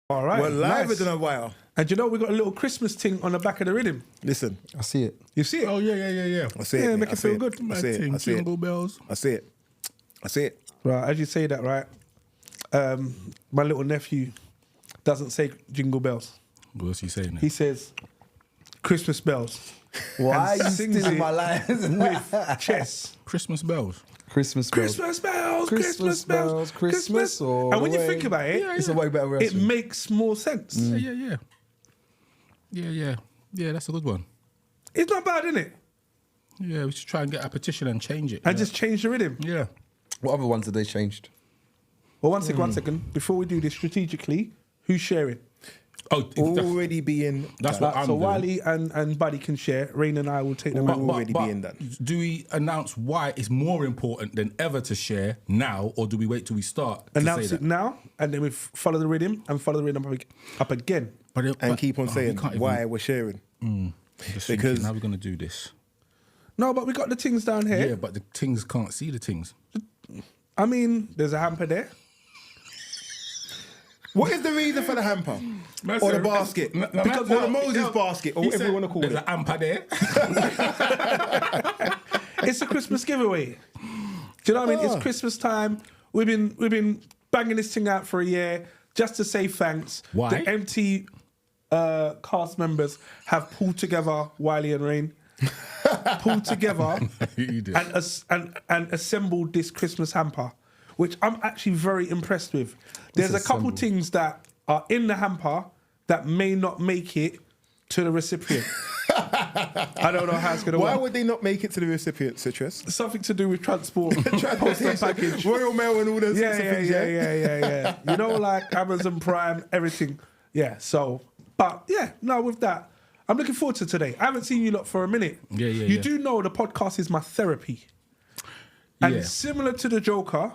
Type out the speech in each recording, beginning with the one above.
All right, we're live nice. in a while. And you know we got a little Christmas thing on the back of the rhythm. Listen, I see it. You see it? Oh yeah. I see it. Yeah, mate. make I it see feel good. I see it. I see it. Jingle bells. I see it. I see it. Right, as you say that, right? My little nephew doesn't say jingle bells. What's he saying? He says Christmas bells. Why And are you sings stealing it my lines? with chess. Christmas bells. Christmas bells. Christmas bells, Christmas bells, Christmas all And when the you way. think about it, It's a way better it version. makes more sense. Yeah. Yeah, that's a good one. It's not bad, isn't it? Yeah, we should try and get a petition and change it. And just change the rhythm. yeah. What other ones have they changed? Well, one second. Before we do this strategically, who's sharing? Oh, Already being. that's done. what I'm So doing. Wiley and Buddy can share. Rain and I will take them out. already being done. Do we announce why it's more important than ever to share now, or do we wait till we start to Announce say it that? now, and then we follow the rhythm and follow the rhythm up again. And keep on we saying can't why even- we're sharing. Just because- thinking, how are we going to do this? No, but we got the things down here. Yeah, but the things can't see the things. I mean, there's a hamper there. What is the reason for the hamper? Or the basket? Or the Moses basket, or whatever you want to call There's it. an hamper there. It's a Christmas giveaway. Do you know what I mean? It's Christmas time. We've been banging this thing out for a year just to say thanks. Why? The empty cast members have pulled together, Wiley and Rain, pulled together You did. and assembled this Christmas hamper, which I'm actually very impressed with. There's a couple assembled. things that are in the hamper that may not make it to the recipient. I don't know how it's going to Why work. would they not make it to the recipient, Citrus? Something to do with transport, post and package. Royal Mail and all those sorts of things, Yeah. You know, like Amazon Prime, everything. Yeah, so, but yeah, no, with that, I'm looking forward to today. I haven't seen you lot for a minute. Yeah. You do know the podcast is my therapy. And Yeah. similar to the Joker,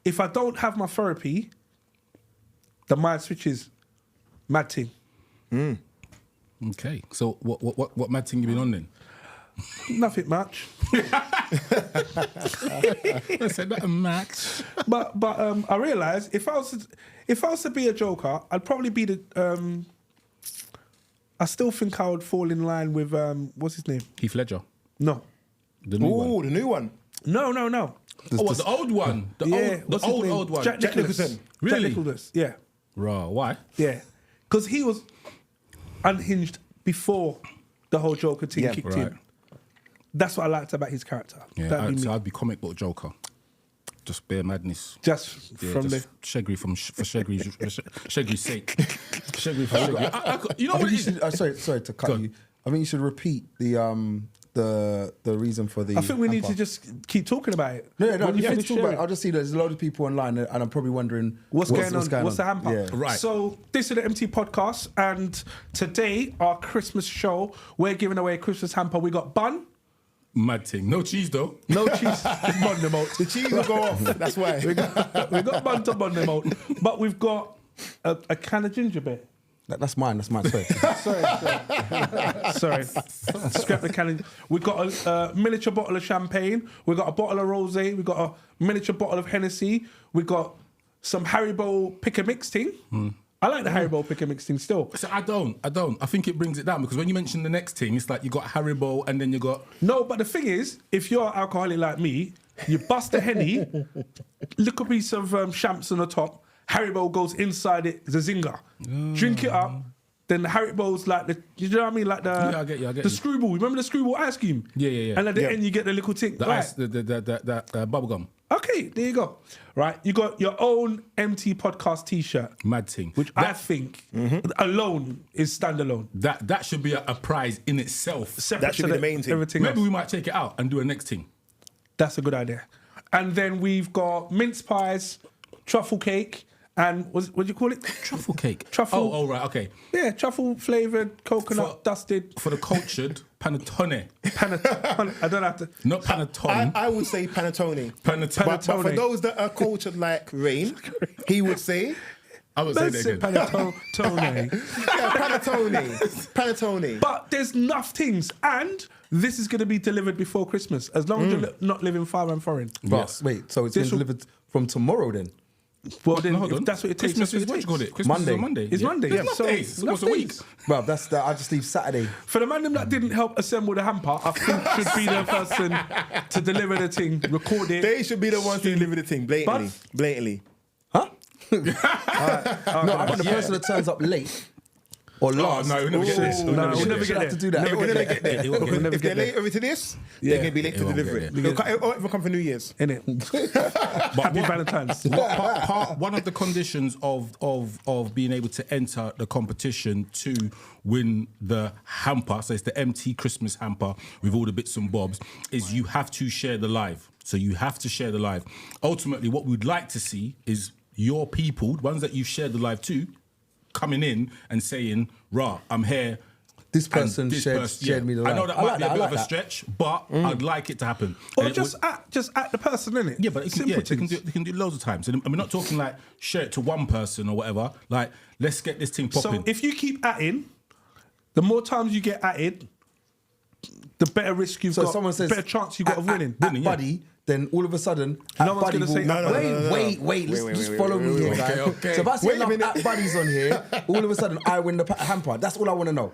if I don't have my therapy, the mind switches mad thing. Okay, so what mad thing you been on then? Nothing much. I said that a match. But I realised if I was to be a Joker, I'd probably be the. I still think I would fall in line with what's his name? Heath Ledger, No, the new one. Oh, the new one. no. Oh, what, the old one? The what's his name? old one. Jack Nicholson. Really? Jack Nicholson. Yeah, Raw. Why? yeah. Because he was unhinged before the whole Joker thing Yeah. kicked Right. in. That's what I liked about his character. Yeah, That'd be me. I'd be comic book Joker. Just bare madness. Just Yeah, from just Shaggy for Shaggy's sake. Shaggy for Shaggy. You know I what think you it is? should, sorry to Go cut on. you. I think you should repeat the reason for the. I think we need to hamper. just keep talking about it. No, When you you finish talk about it. sharing. I'll just see there's a lot of people online, and I'm probably wondering What's going on? What's the hamper? Yeah. Right. So this is the MT podcast, and today our Christmas show, we're giving away a Christmas hamper. We got bun, Mad thing. No cheese though. no cheese, just bun them out. The cheese will go off. That's why. we got bun to bun them out, but we've got a can of ginger beer. That's mine. That's mine. Sorry. Sorry. Scrap the can. We've got a miniature bottle of champagne. We've got a bottle of Rosé. We've got a miniature bottle of Hennessy. We've got some Haribo pick a mix thing. I like the Haribo pick a mix thing still. So I don't. I think it brings it down because when you mention the next thing, it's like you got Haribo and then you got. No, but the thing is, if you're an alcoholic like me, you bust a Henny, little piece of champs on the top, Haribo goes inside it, the zinger. Drink it up, then the Haribo's like the, you know what I mean? Like the, Yeah, I get you. the screwball. Remember the screwball ice cream? Yeah. And at the Yeah. end, you get the little thing. The Right. ice, the bubble gum. Okay, there you go. Right, you got your own MT podcast T-shirt, Mad thing. which I think alone is standalone. That should be a prize in itself. Separate That should to be the main thing. Everything Maybe else. we might take it out and do a next thing. That's a good idea. And then we've got mince pies, truffle cake, and what do you call it? Truffle cake. Truffle. Oh, right. Okay. Yeah, truffle flavored, coconut For- dusted. For the cultured, panettone. Panettone. I don't have to. Not panettone. I would say panettone. Panettone. But for those that are cultured like Rain, he would say I would say that again. Panettone. Panettone. But there's enough things, and this is going to be delivered before Christmas, as long as you're not living far and foreign. But wait, so it's been delivered from tomorrow then? Well, then, Hold on. if that's what it takes. Christmas That's is what what it you call takes. it? Christmas Monday. is on Monday. It's Monday, yeah. Enough So days. It's almost a week. Bruv, I just leave Saturday. For the man them that didn't help assemble the hamper, I think should be the person to deliver the thing, record it. They should be the ones to deliver the thing blatantly. Huh? No, I think the person that turns up late or last. no, we'll never get this. No, we'll never get have to there. do that. We'll never get there. We'll never If get they're there. late over to this, Yeah. they're going to be late to won't deliver get it. It'll even come for New Year's. Innit? Happy Valentine's. One of the conditions of being able to enter the competition to win the hamper, so it's the MT Christmas hamper with all the bits and bobs, is you have to share the live. So you have to share the live. Ultimately, what we'd like to see is your people, ones that you've shared the live to, coming in and saying, "Rah, I'm here." This person shared me the live. I know that might be a bit of a stretch, but I'd like it to happen. Or And it just at the person, innit? yeah, but Simple they can things. do it loads of times. And we're not talking like share it to one person or whatever. Like, let's get this thing popping. So if you keep atting, the more times you get atted, the better risk you've So got, someone says, better chance you've got of winning. At Buddy, then all of a sudden, No at one's Buddy gonna say will- at Buddy. Wait, just follow me here, guys. okay. So if I see Wait a enough minute. at Buddies on here, all of a sudden I win the hamper. That's all I want to know.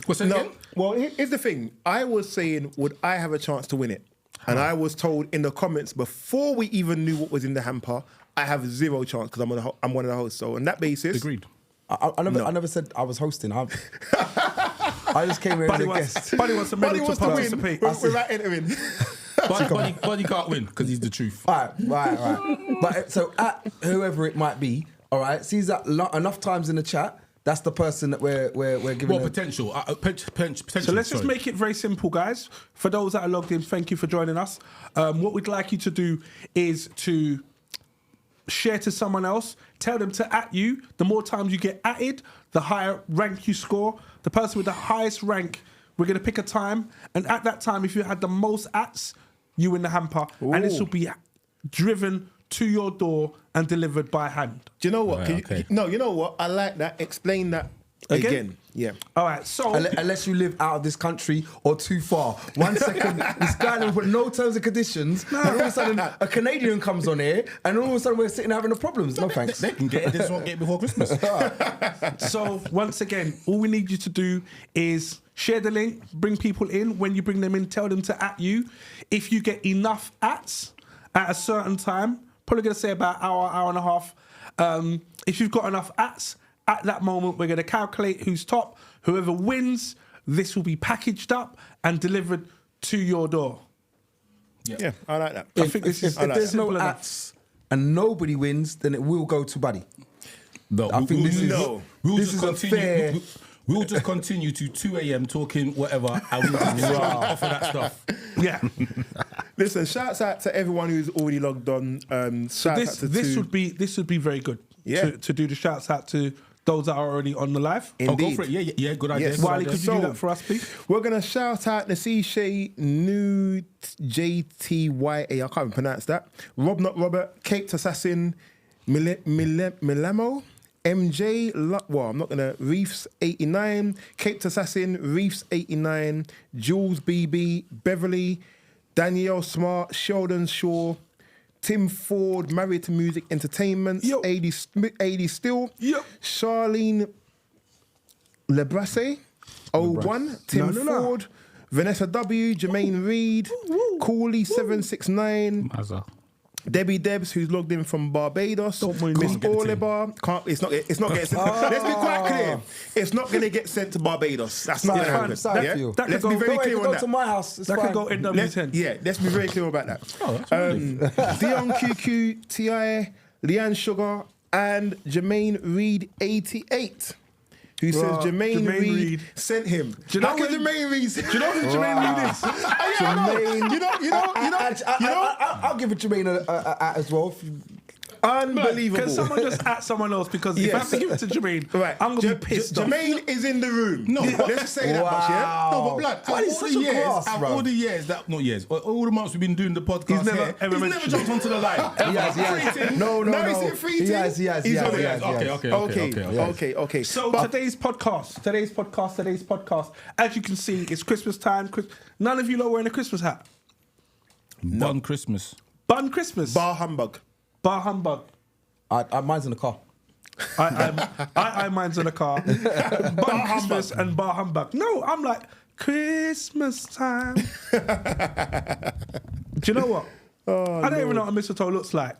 What's that No, again? well, here's the thing. I was saying, would I have a chance to win it? And I was told in the comments before we even knew what was in the hamper, I have zero chance because I'm one of the hosts. So on that basis, Agreed. I never said I was hosting. I just came here as Buddy a wants, guest. Buddy wants a Buddy medal to wants to win participate. without entering. Buddy can't win because he's the truth. Right. But so at whoever it might be, all right, sees that enough times in the chat. That's the person that we're giving. Well, potential. Potential. So let's just sorry. make it very simple, guys. For those that are logged in, thank you for joining us. What we'd like you to do is to share to someone else, tell them to at you. The more times you get atted, the higher rank you score. The person with the highest rank, we're going to pick a time. And at that time, if you had the most ats, you win the hamper. And this will be driven to your door and delivered by hand. Do you know what? Right, okay. You know what? I like that. Explain that again. Yeah. All right, so... Unless you live out of this country or too far. 1 second, this guy with no terms and conditions, and all of a sudden a Canadian comes on here, and all of a sudden we're sitting having the problems. No thanks. They can get it. They just won't get it before Christmas. So once again, all we need you to do is share the link, bring people in. When you bring them in, tell them to at you. If you get enough ats at a certain time, probably going to say about hour and a half. If you've got enough ats, at that moment, we're going to calculate who's top. Whoever wins, this will be packaged up and delivered to your door. Yeah, I like that. I think this is If there's no simple enough. ats and nobody wins, then it will go to Buddy. No, I think this is We'll a fair. We'll just continue to 2 a.m. talking whatever, and we'll just off of that stuff. Yeah. Listen, shouts out to everyone who's already logged on. Shouts out to This two. would be very good. Yeah. To do the shouts out to those that are already on the live. Oh, go Indeed. for it. Yeah, good idea. Yes. Good Wiley, idea. could you do So- that for us, please? We're gonna shout out the Shay New JTYA. I can't even pronounce that. Rob Not Robert, Caped Assassin, Milamo, MJ. Well, I'm not gonna. Reefs 89, Caped Assassin, Reefs 89, Jules BB, Beverly, Danielle Smart, Sheldon Shaw, Tim Ford, Married to Music Entertainment, Yo. AD Still, Yo. Charlene Lebrasse, 01, Tim No. Ford, Vanessa W, Jermaine Reed, Cooley 769, Debbie Debs, who's logged in from Barbados, Don't mind Miss me. Oliver. It's not getting sent. Let's be quite clear. It's not going to get sent to Barbados. That's not going to happen. Sorry Yeah? for you. That Let's could be go- very Don't clear on go that. to my house. It's That fine. could go NW10. Let's be very clear about that. Dion QQ, Ti, Leanne Sugar, and Jermaine Reed 88. Who says Jermaine Jermaine Reed Reed. sent him? Do you know How can when- Jermaine Reed? Do you know who Jermaine Reed is? Jermaine. You know. I'll give it Jermaine a as well. Unbelievable. Can someone just at someone else? Because if I have to give it to Jermaine, Right. I'm going to be pissed off. Jermaine is in the room. No, but- let's say that much, yeah? No, but blood, Why out is of all such the a years, grass, out of bro? all the years, all the months we've been doing the podcast He's never here, ever he's never mentioned jumped onto the line. He has. No. Now he's in free He has. He's on it. Okay. So But- today's podcast. As you can see, it's Christmas time. None of you lot wearing a Christmas hat. Bun Christmas. Bun Christmas. Bar humbug. Bar humbug. Mine's in the car. I mine's in the car. Bun Christmas and bar humbug. No, I'm like Christmas time. Do you know what? I don't even know what a mistletoe looks like,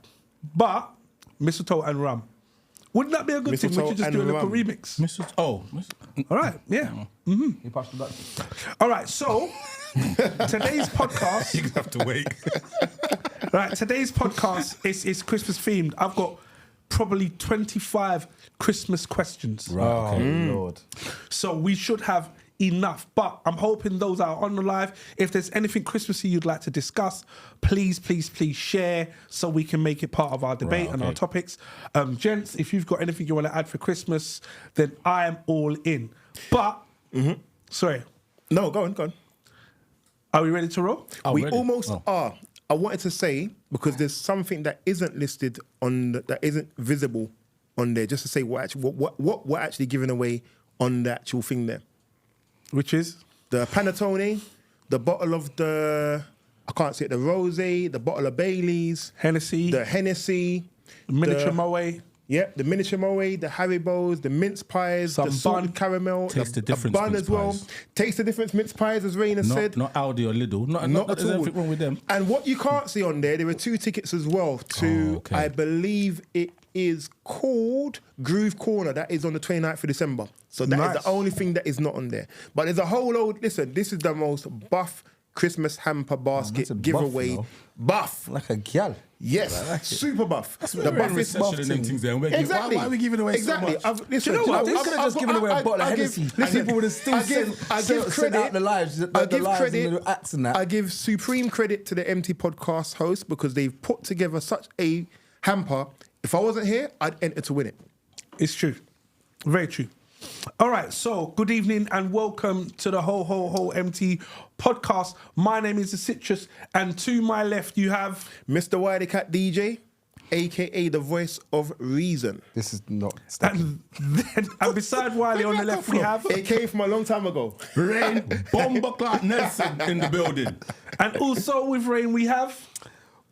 but mistletoe and rum. Wouldn't that be a good thing? We Mistletoe could just do a and little rum. remix. All All right, yeah. He passed the button. All right, so today's podcast. You have to wait. Right, today's podcast is Christmas themed. I've got probably 25 Christmas questions. Oh, Lord. So we should have enough. But I'm hoping those that are on the live, if there's anything Christmassy you'd like to discuss, please share so we can make it part of our debate and our topics. Gents, if you've got anything you want to add for Christmas, then I am all in. But, sorry, No, go on. are we ready to roll? We ready? almost are. I wanted to say, because there's something that isn't listed that isn't visible on there, just to say what we're actually giving away on the actual thing there. Which is? The Panettone, the bottle of the Rosé, the bottle of Bailey's, Hennessy, the Hennessy, miniature Moët. Yep, the miniature Moët, the Haribos, the mince pies, Some the salted bun. caramel, Taste the a difference bun mince as well. pies. Taste the difference mince pies, as Raina said. Not Aldi or Lidl. Not Not there's at all. anything wrong with them. And what you can't see on there, there were 2 tickets as well to, Oh, okay. I believe it is called Groove Corner. That is on the 29th of December. So that is Nice. the only thing that is not on there. But there's a whole load. Listen, this is the most buff Christmas hamper basket that's a buff, giveaway. you know. Buff. Like a gal. Yes, super buff. We're in recession and them things there. Exactly. Why are we giving away exactly. so much? Listen, Do you know what? We could have just given away a bottle of Hennessy. And people would have still sent out the lives, the lives and the acts and that. I give supreme credit to the eMpTy podcast host because they've put together such a hamper. If I wasn't here, I'd enter to win it. It's true. Very true. All right, so good evening and welcome to the Ho eMpTy podcast. My name is The Citrus, and to my left you have... Mr. Wileycat DJ, a.k.a. the voice of reason. This is not... And beside Wiley on the left we have... It came from a long time ago. Rain Bomber Clark Nelson in the building. And also with Rain we have...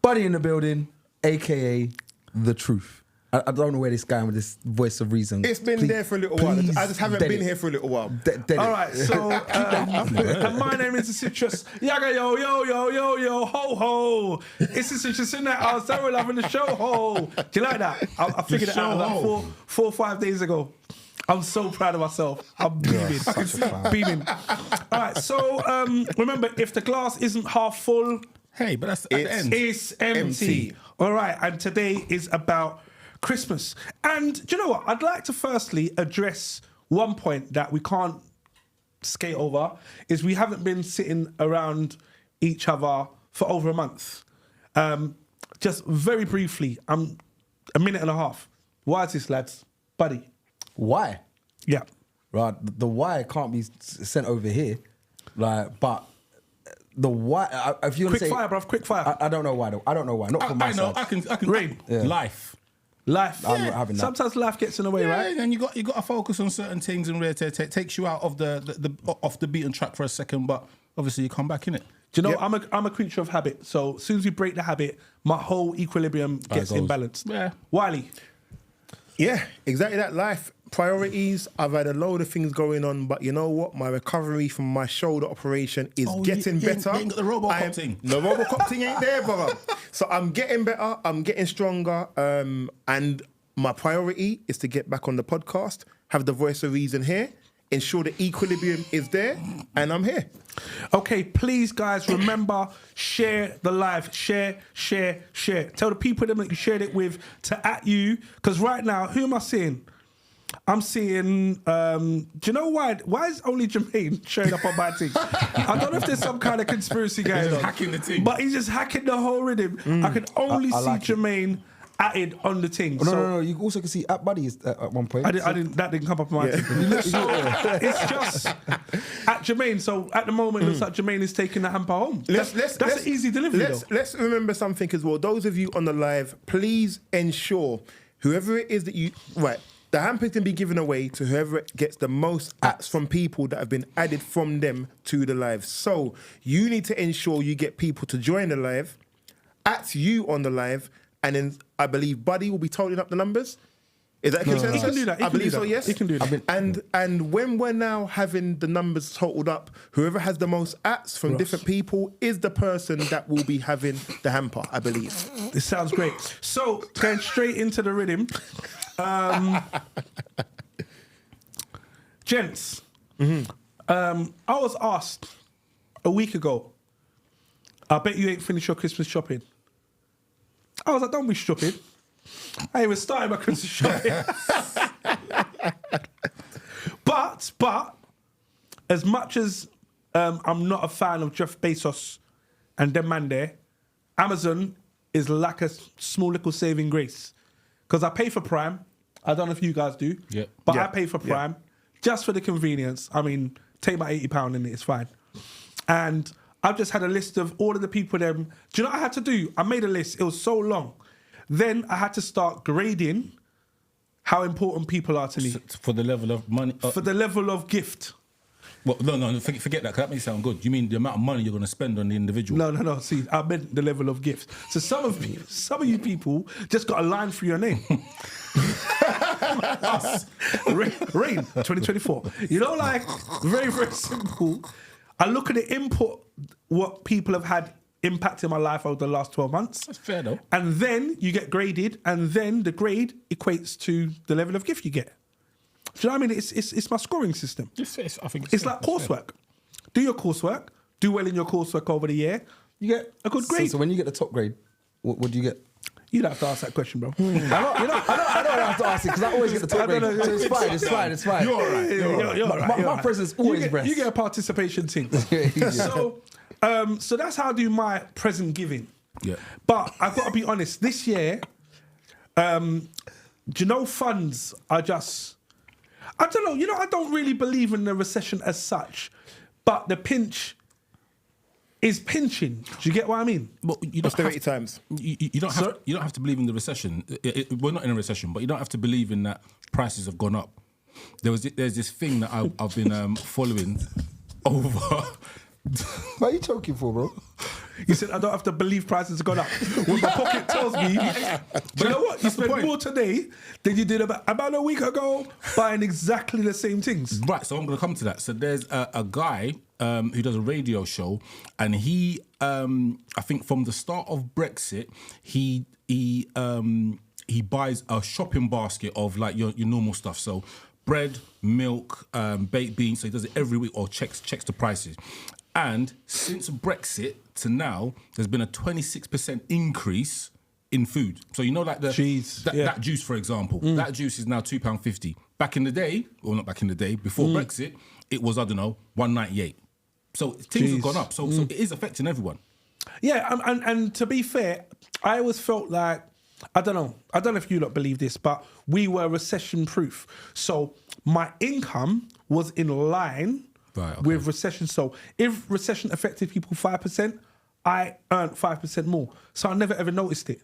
Buddy in the building, a.k.a. The Truth. I don't know where this guy with this voice of reason. It's been Please- there for a little while. please I just haven't dead been it. here for a little while. Dead it. All right, so and my name is The Citrus. Yaga yo, ho ho. It's The Citrus in that house. Sorrel loving the show ho. Do you like that? I figured it out like four or 5 days ago. I'm so proud of myself. I'm beaming. Beaming. All right, so remember, if the glass isn't half full, Hey, but that's at the end. it's empty. All right, and today is about Christmas. And do you know what? I'd like to firstly address one point that we can't skate over, is we haven't been sitting around each other for over a month. Just very briefly, a minute and a half. Why is this, lads? Buddy. Why? Yeah. Right, the why can't be sent over here. Like, but the why, if you want Quick to say... fire, bruv, quick fire. I don't know why, though. I don't know why. Not from my I know. side. I can. Rain. Life. Life. I'm not having that. Sometimes life gets in the way, Yeah, right? and you got to focus on certain things and really takes you out of the off the beaten track for a second, but obviously you come back in it. Do you know, Yep. I'm a creature of habit. So as soon as we break the habit, my whole equilibrium gets goes. imbalanced. Yeah. Wiley. Yeah, exactly that. Life priorities. I've had a load of things going on, but you know what? My recovery from my shoulder operation is getting you ain't- better. you ain't got the Robocop thing. The Robocop thing ain't there, brother. So I'm getting better. I'm getting stronger. And my priority is to get back on the podcast, have the voice of reason here, ensure the equilibrium is there, and I'm here. Okay, please, guys, remember, share the live. Share. Tell the people that you shared it with to at you. Because right now, who am I seeing? I'm seeing, do you know why? Why is only Jermaine showing up on my team? I don't know if there's some kind of conspiracy going He's on. just hacking the team. But he's just hacking the whole rhythm. I can only I see like it. Jermaine added on the thing. Oh, no. You also can see App Buddy at one point. I didn't. That didn't come up on my thing. So it's just at Jermaine. So at the moment, it looks like Jermaine is taking the hamper home. That's an easy delivery. Let's remember something as well. Those of you on the live, please ensure whoever it is that you the hamper can be given away to whoever gets the most ats from people that have been added from them to the live. So you need to ensure you get people to join the live, at you on the live, and then I believe Buddy will be totaling up the numbers. Is that a consensus? He can do that. I believe so, yes. He can do that. And when we're now having the numbers totaled up, whoever has the most ats from different people is the person that will be having the hamper, I believe. This sounds great. So going straight into the rhythm. Gents, I was asked a week ago, I bet you ain't finished your Christmas shopping. I was like, don't be stupid. I ain't even started my Christmas shopping. But as much as I'm not a fan of Jeff Bezos and them man there, Amazon is like a small little saving grace. Because I pay for Prime. I don't know if you guys do. Yeah. But I pay for Prime just for the convenience. I mean, take my £80 in it, it's fine. And I've just had a list of all of the people them. Do you know what I had to do? I made a list. It was so long. Then I had to start grading how important people are to me. For the level of money. For the level of gift. Well, no, forget that, because that may sound good. You mean the amount of money you're going to spend on the individual? No. See, I meant the level of gifts. So some of you people just got a line for your name. Us. Rain 2024. You know, like, very, very simple. I look at the input, what people have had impact in my life over the last 12 months. That's fair, though. And then you get graded, and then the grade equates to the level of gift you get. Do you know what I mean? It's my scoring system. I think It's like coursework. Do your coursework, do well in your coursework over the year, you get a good grade. So when you get the top grade, what do you get? You don't have to ask that question, bro. I don't have to ask it because I always get the top grade. So it's fine. You're all right. You're all right. My present's always best. You get a participation thing. So that's how I do my present giving. Yeah. But I've got to be honest, this year, do you know funds are just... I don't know, I don't really believe in the recession as such, but the pinch is pinching. Do you get what I mean? Well, you don't Austerity times. You don't have to believe in the recession. We're not in a recession, but you don't have to believe in that prices have gone up. There's this thing that I've been following over. What are you choking for, bro? You said I don't have to believe prices have gone up. When my pocket tells me, but you know what? You spent more today than you did about a week ago buying exactly the same things. Right, so I'm going to come to that. So there's a guy who does a radio show, and he, I think from the start of Brexit, he buys a shopping basket of like your normal stuff. So bread, milk, baked beans. So he does it every week or checks the prices. And since Brexit to now, there's been a 26% increase in food. So you know, like that juice, for example, that juice is now £2.50. Back in the day, well, not back in the day, before Brexit, it was, I don't know, $1.98. So things have gone up. So it is affecting everyone. Yeah, and to be fair, I always felt like, I don't know if you lot believe this, but we were recession-proof. So my income was in line with recession. So if recession affected people 5%, I earned 5% more. So I never ever noticed it.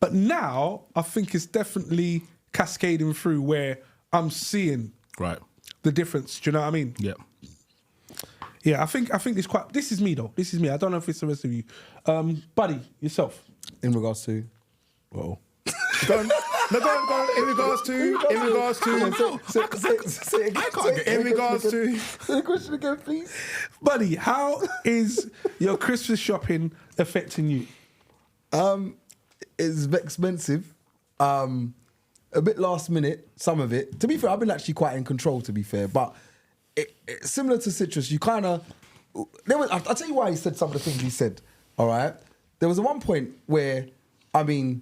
But now I think it's definitely cascading through where I'm seeing the difference. Do you know what I mean? Yeah. Yeah, I think it's quite... This is me, though. This is me. I don't know if it's the rest of you. Buddy, yourself. In regards to... Whoa. Go on. No, go on. In regards to... Say the question again, please. Buddy, how is your Christmas shopping affecting you? It's expensive. A bit last minute, some of it. To be fair, I've been actually quite in control, to be fair. But it's similar to Citrus, you kind of... I'll tell you why he said some of the things he said, all right? There was one point where, I mean,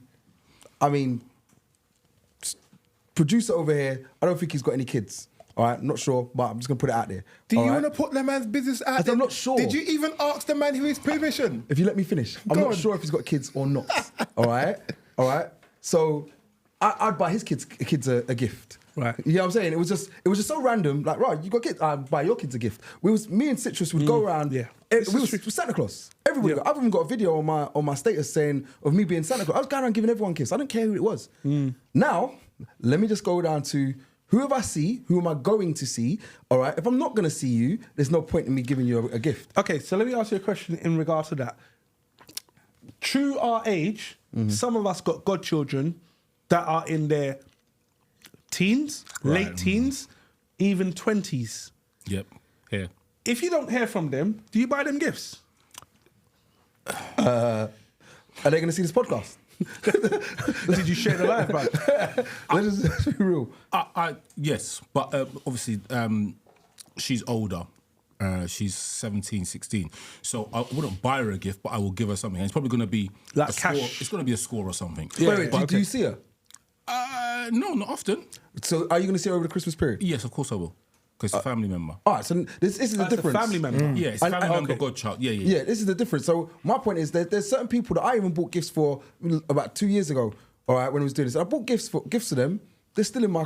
producer over here, I don't think he's got any kids. All right, not sure, but I'm just going to put it out there. Do you want to put the man's business out there? I'm not sure. Did you even ask the man who is permission? If you let me finish. I'm not sure if he's got kids or not. All right? So I'd buy his kids a gift. Right. You know what I'm saying? It was just so random. Like, right, you got kids, I'd buy your kids a gift. Me and Citrus would go around. Yeah. We was Santa Claus. Everybody. Yeah. I've even got a video on my status saying of me being Santa Claus. I was going around giving everyone gifts. I didn't care who it was. Now, let me just go down to who have I see? Who am I going to see? All right. If I'm not going to see you, there's no point in me giving you a gift. Okay, so let me ask you a question in regard to that. True our age, some of us got godchildren that are in their teens, late teens, even 20s. Yep. Here. If you don't hear from them, do you buy them gifts? Are they going to see this podcast? Did you share the live, bro? Let's just be real. Yes, but obviously she's older. She's 17, 16. So I wouldn't buy her a gift, but I will give her something. And it's probably going to be Like a cash. Score. It's going to be a score or something. Wait, do you see her? No, not often. So are you going to see her over the Christmas period? Yes, of course I will. Because it's a family member. All right, so this is the That's a difference. family member. Yeah, it's a family member, okay. godchild. Yeah. Yeah, this is the difference. So my point is that there's certain people that I even bought gifts for about 2 years ago. All right, when I was doing this, I bought gifts to them. They're still in my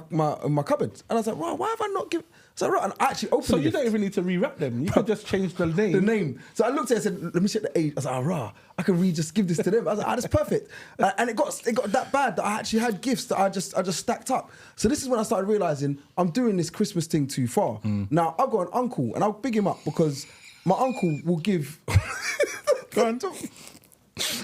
cupboard, and I was like, "Wow, why have I not given?" So right, and I actually opened. So the you gift. don't even need to rewrap them. You could just change the name. The name. So I looked at it and said, let me check the age. I was like, rah, I can really just give this to them. I was like, that's perfect. And it got that bad that I actually had gifts that I just stacked up. So this is when I started realizing I'm doing this Christmas thing too far. Now, I've got an uncle and I'll big him up because my uncle will give... Go on, talk.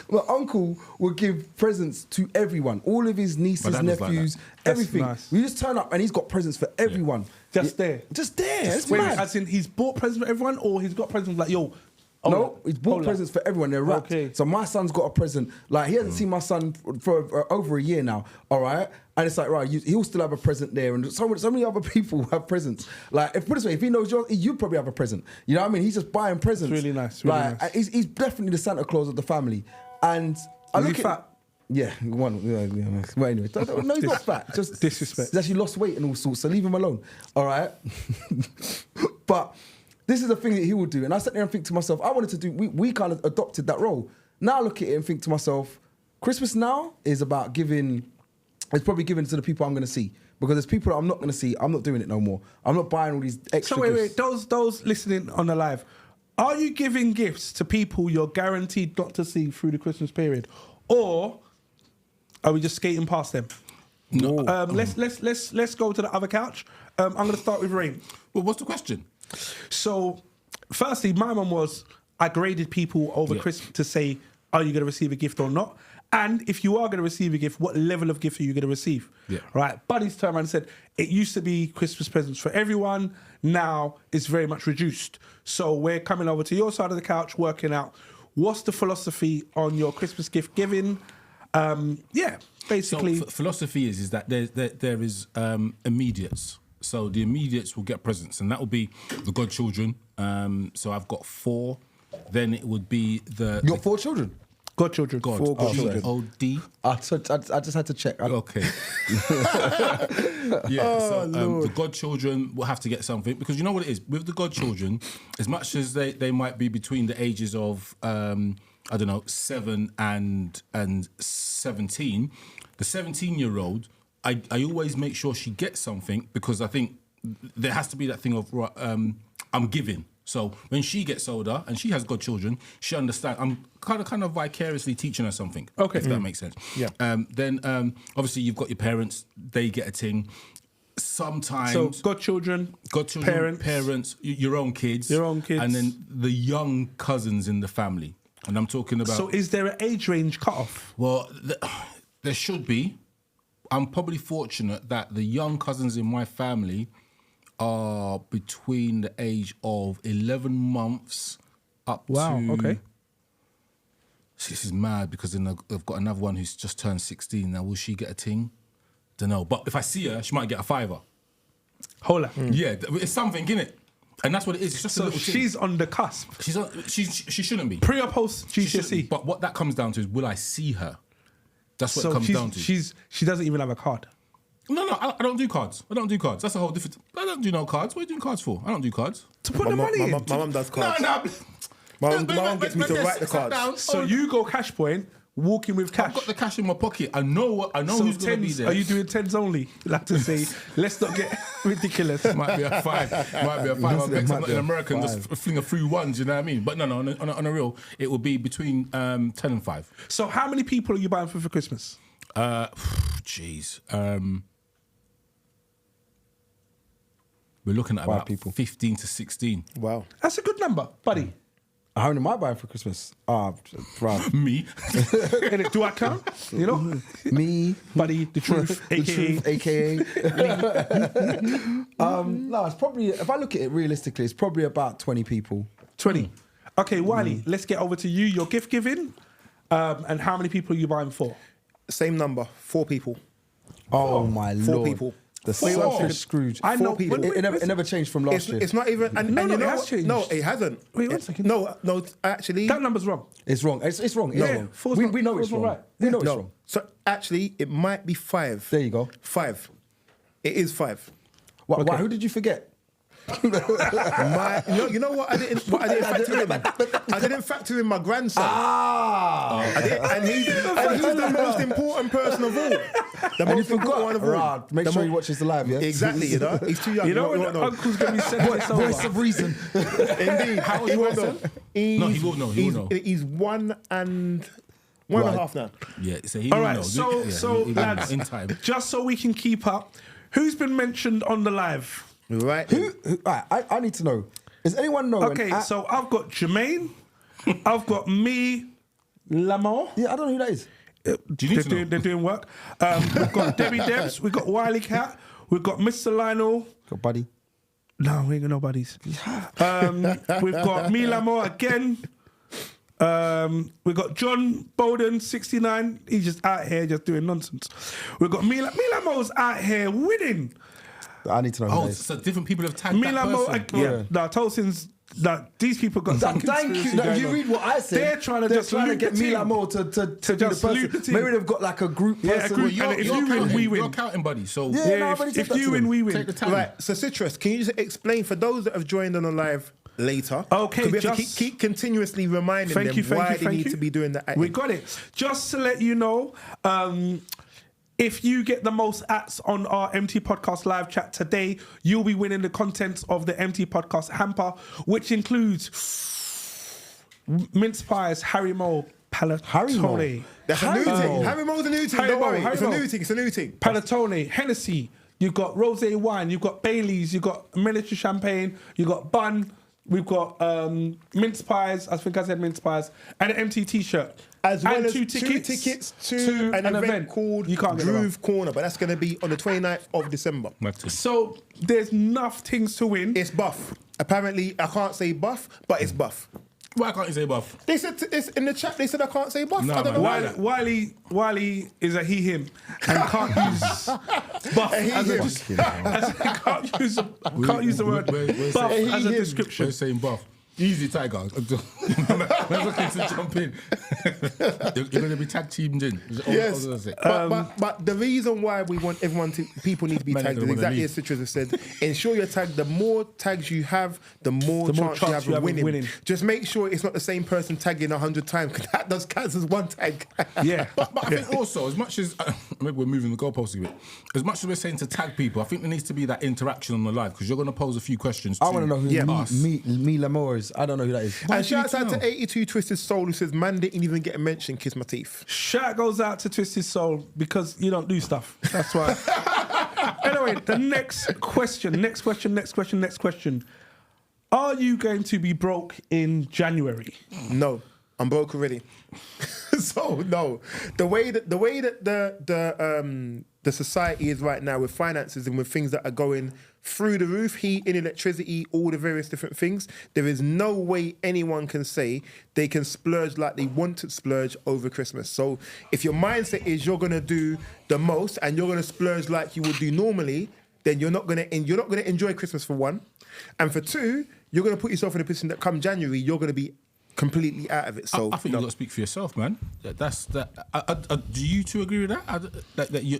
My uncle will give presents to everyone, all of his nieces, dad was like nephews, that. everything. That's nice. We just turn up and he's got presents for everyone. Just there. Just there. It's Wait, mad. as in he's bought presents for everyone, or he's got presents like, yo, No, he's bought hold presents for everyone. They're wrapped. Okay. So my son's got a present. Like, he hasn't seen my son for over a year now, all right? And it's like, right, he'll still have a present there. And so many other people have presents. Like, put it this way, if he knows yours, you probably have a present. You know what I mean? He's just buying presents. It's really nice, really like, nice. He's definitely the Santa Claus of the family. And I Is look he at... fat? Yeah, one. Yeah. Well, anyway, no, he's not fat. Just Disrespect. He's actually lost weight and all sorts, so leave him alone. All right. But this is the thing that he will do, and I sat there and think to myself, I wanted to do. We kind of adopted that role. Now I look at it and think to myself, Christmas now is about giving. It's probably given to the people I'm going to see, because there's people that I'm not going to see. I'm not doing it no more. I'm not buying all these extra. So wait, gifts. those listening on the live, are you giving gifts to people you're guaranteed not to see through the Christmas period, or are we just skating past them? No. Let's go to the other couch. I'm going to start with Rain. Well, what's the question? So, firstly, my mum was, I graded people over Yeah. Christmas to say, are you going to receive a gift or not? And if you are going to receive a gift, what level of gift are you going to receive? Yeah. Right. Buddy's turned around and said, it used to be Christmas presents for everyone. Now it's very much reduced. So we're coming over to your side of the couch, working out what's the philosophy on your Christmas gift giving. Basically. So philosophy is that there is immediates. So the immediates will get presents, and that will be the godchildren. So I've got 4. Then it would be the... You got 4 children. Godchildren. God, 4 godchildren. G-O-D. I just had to check. Okay. The godchildren will have to get something, because you know what it is with the godchildren. As much as they might be between the ages of 7 and 17, the 17-year-old, I always make sure she gets something, because I think there has to be that thing of I'm giving. So when she gets older and she has godchildren, she understands. I'm kind of vicariously teaching her something. Okay. If that makes sense. Yeah. Then obviously you've got your parents; they get a thing. Sometimes So godchildren, parents, your own kids, and then the young cousins in the family. And I'm talking about. So is there an age range cutoff? Well, there should be. I'm probably fortunate that the young cousins in my family are between the age of 11 months up to... Okay. This is mad, because then I've got another one who's just turned 16. Now, will she get a ting? Don't know. But if I see her, she might get a $5. Hola. Yeah, it's something, innit? And that's what it is. It's just a So little thing. she's on the cusp. She shouldn't be. Pre or post She shouldn't be. GCSE? But what that comes down to is, will I see her? That's what it So comes down to. she doesn't even have a card. No, I don't do cards. That's a whole different... I don't do no cards. What are you doing cards for? I don't do cards. To put the money in. My mum does cards. No. My mum gets me to write the cards. So you go cash point walking with cash. I've got the cash in my pocket. I know So who's going to be tens, there. are you doing tens only? Like to say, let's not get ridiculous. Might be a 5. Might be a 5. I bet I'm not in America and just fling a few ones, you know what I mean? But no, on a real, it will be between 10 and 5. So how many people are you buying for Christmas? Jeez. We're looking at about people. 15 to 16. Wow. That's a good number, buddy. How many am I buying for Christmas? Bruv. Me? Innit? Do I count? You know? Me, Buddy, the truth, aka. No, it's probably, if I look at it realistically, it's probably about 20 people. 20. Okay, Wiley, let's get over to you. Your gift giving. And how many people are you buying for? Same number, 4 people. Oh my lord. 4 people. The Wait, selfish Scrooge. I know. 4 people. It never changed from last year. It's not even. And, No, and no, you know it has what? changed. No, it hasn't. Wait, one second. No, actually. That number's wrong. It's wrong. It's wrong. It's Yeah, wrong. four's not- We know four's it's not wrong. right. We know it's No. wrong. So actually, it might be 5. There you go. 5. It is 5. Why, who did you forget? You know what? I didn't factor in. I didn't factor in my grandson. And he's the most important person of all. The And you most important one of all. forgot. Make sure he watches the live, yeah? Exactly, you know. He's too young. You know when the uncle's going to be sending this over? Voice of reason. Indeed. How old He is won't your know. grandson? No, he will know, he will know. He's 1 and 1.5 now. Yeah, so he All will right, know. so He'll lads, know in time. just so we can keep up, who's been mentioned on the live? Right. Right, I need to know. Does anyone know? Okay, so I've got Jermaine, I've got me, Lamar. Yeah, I don't know who that is. Do you need to know? They're doing work. We've got Debbie Debs, we've got Wileycat, we've got Mr. Lionel. Got buddy. No, we ain't got no buddies. We've got me, Lamar again. We've got John Bowden, 69. He's just out here just doing nonsense. We've got Lamar's out here winning. I need to know who Oh, that is. so different people have tagged that Milamo, person. yeah. Now, Tolson's, these people got some Thank you. conspiracy No, going you on. read what I said. They're trying to get team. Milamo to be the just salute the person. team. Maybe they've got like a group Yeah, person. a group. And if you win, we win. You're counting, buddy. So Yeah, no, but if you win, we win. take the time. Right. So Citrus, can you just explain for those that have joined on the live later? Okay, 'cause we have to just- keep continuously reminding them why they need to be doing that. We got it. Just to let you know, if you get the most ats on our MT Podcast live chat today, you'll be winning the contents of the MT Podcast hamper, which includes mince pies, Haribo, Panettone. That's a new thing. Haribo's a new thing. Don't worry. It's a Haribo. new thing. It's a new thing. Panettone, Hennessy. You've got rosé wine. You've got Bailey's. You've got miniature champagne. You've got bun. We've got mince pies. I think I said mince pies and an MT T-shirt. As well and as 2 2 tickets, tickets to an event called You can't get it wrong. Groove Corner, but that's going to be on the 29th of December. So there's enough things to win. It's buff. Apparently, I can't say buff, but it's buff. Why can't you say buff? They said it's in the chat. They said I can't say buff. No, I don't know man. why. Wiley is a he/him and can't use buff as a can't use the word we're buff saying- as a We're description. saying buff. Easy, Tiger. I'm looking to jump in. You're going to be tag teamed in. Is all I was gonna Yes, say. but the reason why we want everyone to, people need to be Man, tagged they is wanna exactly leave. as Citrus has said. Ensure you're tagged. The more tags you have, the more The more chance you have of winning. winning. Just make sure it's not the same person tagging 100 times, because that does count as one tag. Yeah, But I think also, as much as maybe we're moving the goalposts a bit, as much as we're saying to tag people, I think there needs to be that interaction on the live because you're going to pose a few questions. I want to know who us. Milamo is. I don't know who that is. And do you shout out need to to 82 Twisted Soul who says, man didn't even get a mention, kiss my teeth. shout goes out to Twisted Soul because you don't do stuff. That's why. Anyway, the next question. Are you going to be broke in January? No, I'm broke already. So no, the way that the society is right now with finances and with things that are going through the roof, heat and electricity, all the various different things, there is no way anyone can say they can splurge like they want to splurge over Christmas. So if your mindset is you're gonna do the most and you're gonna splurge like you would do normally, then you're not gonna enjoy Christmas for one, and for two, you're gonna put yourself in a position that come January you're gonna be completely out of it. So I think you've got to speak for yourself, man. That's that. Do you two agree with that? That you.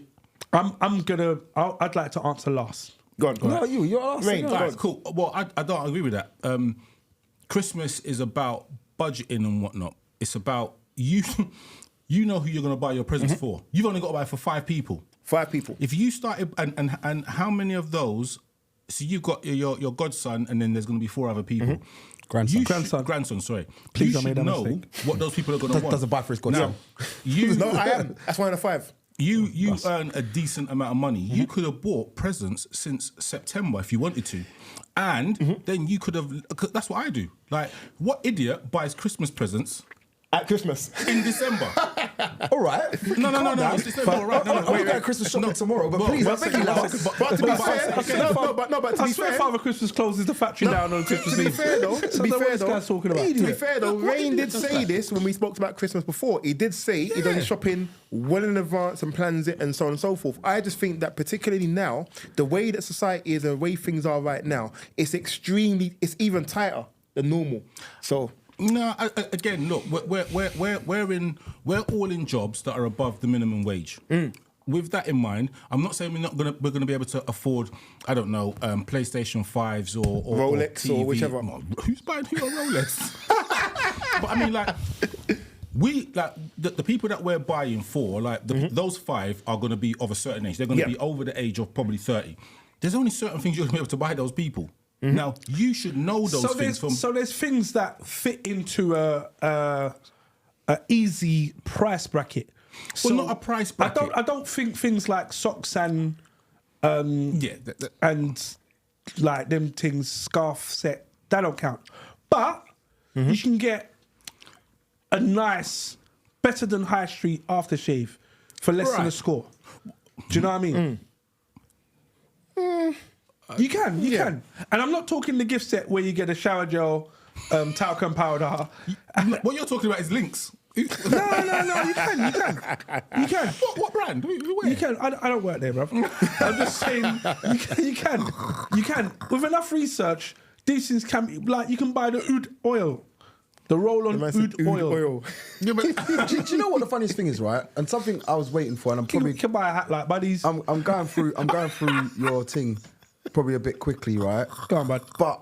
I'd like to answer last. go on. No, you're asking. Rain, no. go on. Right, cool. Well, I don't agree with that. Christmas is about budgeting and whatnot. It's about you you know who you're going to buy your presents for. You've only got to buy for 5 people. 5 people. If you started, and how many of those? So you've got your godson, and then there's going to be 4 other people. Grandson. Sorry. Please you don't make should that know mistake. what those people are going to want. Doesn't buy for his godson. Now, you No, I am. That's one of the 5. You earn a decent amount of money. You could have bought presents since September if you wanted to. And then you could have, that's what I do. Like, what idiot buys Christmas presents At Christmas. in December? All right. No. It's December, all right. I'm going to Christmas shopping tomorrow, but please, I beg you, Lars. But to be fair, but to I be swear fair, Father Christmas closes the factory down on Christmas to be Eve. fair though, So I don't know what this guy's talking about. to be fair though, Rain did say this when we spoke about Christmas before. He did say he does his shopping well in advance and plans it and so on and so forth. I just think that particularly now, the way that society is and the way things are right now, it's even tighter than normal. So. No, again, look, we're all in jobs that are above the minimum wage. With that in mind, I'm not saying we're gonna be able to afford, I don't know, PlayStation 5s or Rolex TV. or whichever. No, who's buying who a Rolex? But I mean, like, the people that we're buying for, like those 5 are going to be of a certain age. They're going to be over the age of probably 30. There's only certain things you're going to be able to buy those people. Now you should know those things. So there's things that fit into a easy price bracket. Well, not a price bracket. I don't think things like socks and and like them things, scarf set, that don't count. But you can get a nice, better than high street aftershave for less than a score. Do you know what I mean? You can. And I'm not talking the gift set where you get a shower gel, talcum powder. What you're talking about is Lynx. No, you can. What brand? Who You can. I don't work there, bro. I'm just saying, you can. With enough research, these things can be, like, you can buy the oud oil. The roll-on oud oil. Yeah, but do you know what the funniest thing is, right? And something I was waiting for, and I'm probably You can buy a hat like buddies. I'm going through your thing probably a bit quickly, right? Go on, bud. But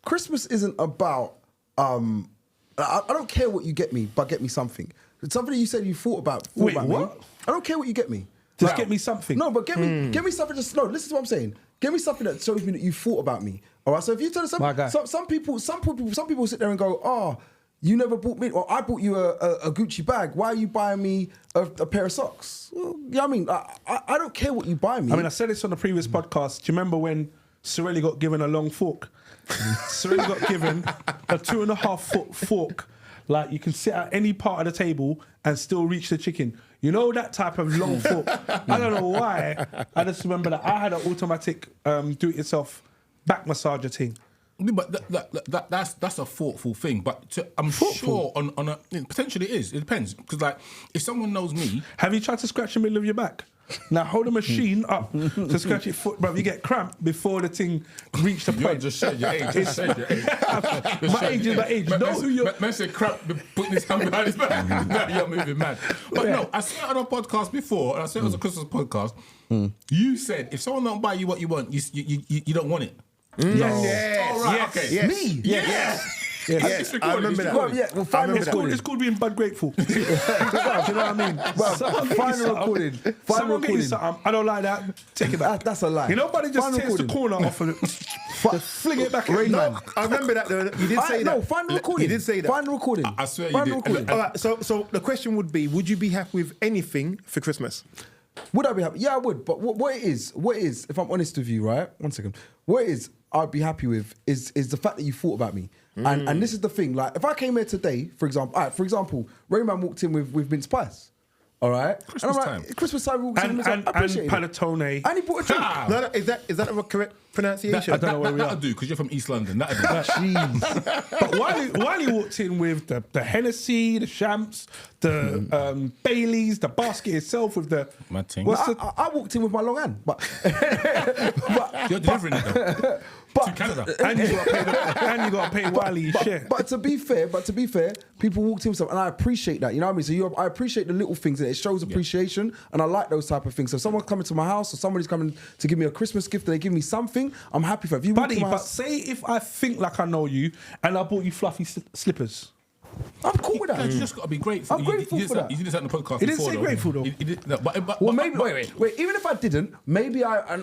Christmas isn't about I don't care what you get me, but get me something. It's something that you said you thought about. Wait, about what? Me. I don't care what you get me. Just get me something. No, but get me something. Just no. Listen to what I'm saying. Get me something that shows me that you thought about me. All right. So if you tell us My guy. some people sit there and go, oh, you never bought me, or I bought you a Gucci bag. Why are you buying me a pair of socks? Well, you know what I mean? I don't care what you buy me. I mean, I said this on the previous podcast. Do you remember when Sirelli got given a long fork? Sirelli got given a 2.5 foot fork. Like, you can sit at any part of the table and still reach the chicken. You know, that type of long fork. I don't know why. I just remember that I had an automatic do-it-yourself back massager thing. But that's a thoughtful thing. But I'm sure on a potentially it is. It depends, because like if someone knows me, have you tried to scratch the middle of your back? Now hold the machine up to scratch your foot, bro. You get cramp before the thing reach the point. Just said your age. Just said your age. My age is my age. Know who you're. Man said crap, putting his hand behind his back. Now you're moving mad. But no, I said it on a podcast before, and I said it was a Christmas podcast. You said if someone don't buy you what you want, you don't want it. Yes. All right. Yes. Okay. Yes. Me? Yes. Yes. I remember that. Well, yeah, well, final recording. It's called being bud grateful. Do you know what I mean? Well, Someone final recording. Final Someone get you recording. something. I don't like that. Take it back. That's a lie. You know, nobody just Final takes the recording. corner off of it. Just fling it back. Rain No, Man. I remember that. You did say that. No, final recording. You did say that. Final recording. I swear you final did. recording. All right. So the question would be: would you be happy with anything for Christmas? Would I be happy? Yeah, I would. But what it is, if I'm honest with you, right? 1 second. What it is I'd be happy with is the fact that you thought about me. And this is the thing. Like, if I came here today, for example, Rayman walked in with mince pies. All right? Christmas and time. Christmas time, we walked in with mince pies. I appreciate it. Panettone. And he bought a drink. No, is that a correct pronunciation? I don't know where we are. That'll do, because you're from East London. That'll do. Jeez. But Wiley walked in with the Hennessy, the champs, the Baileys, the basket itself with the. Mad thing. What's I walked in with my long hand. But You're delivering it though. To Canada. and you got to pay Wiley his share. But to be fair, people walked in with stuff, and I appreciate that. You know what I mean? So I appreciate the little things, and it shows appreciation, and I like those type of things. So if someone's coming to my house, or somebody's coming to give me a Christmas gift, and they give me something, I'm happy for it. If you walk Buddy, to my but house, say if I think like I know you and I bought you fluffy slippers. I'm cool with that. You just got to be grateful. I'm grateful for that. You did this on the podcast. He didn't before, say grateful, though. He did, no, but Well, maybe. Wait. Even if I didn't, maybe I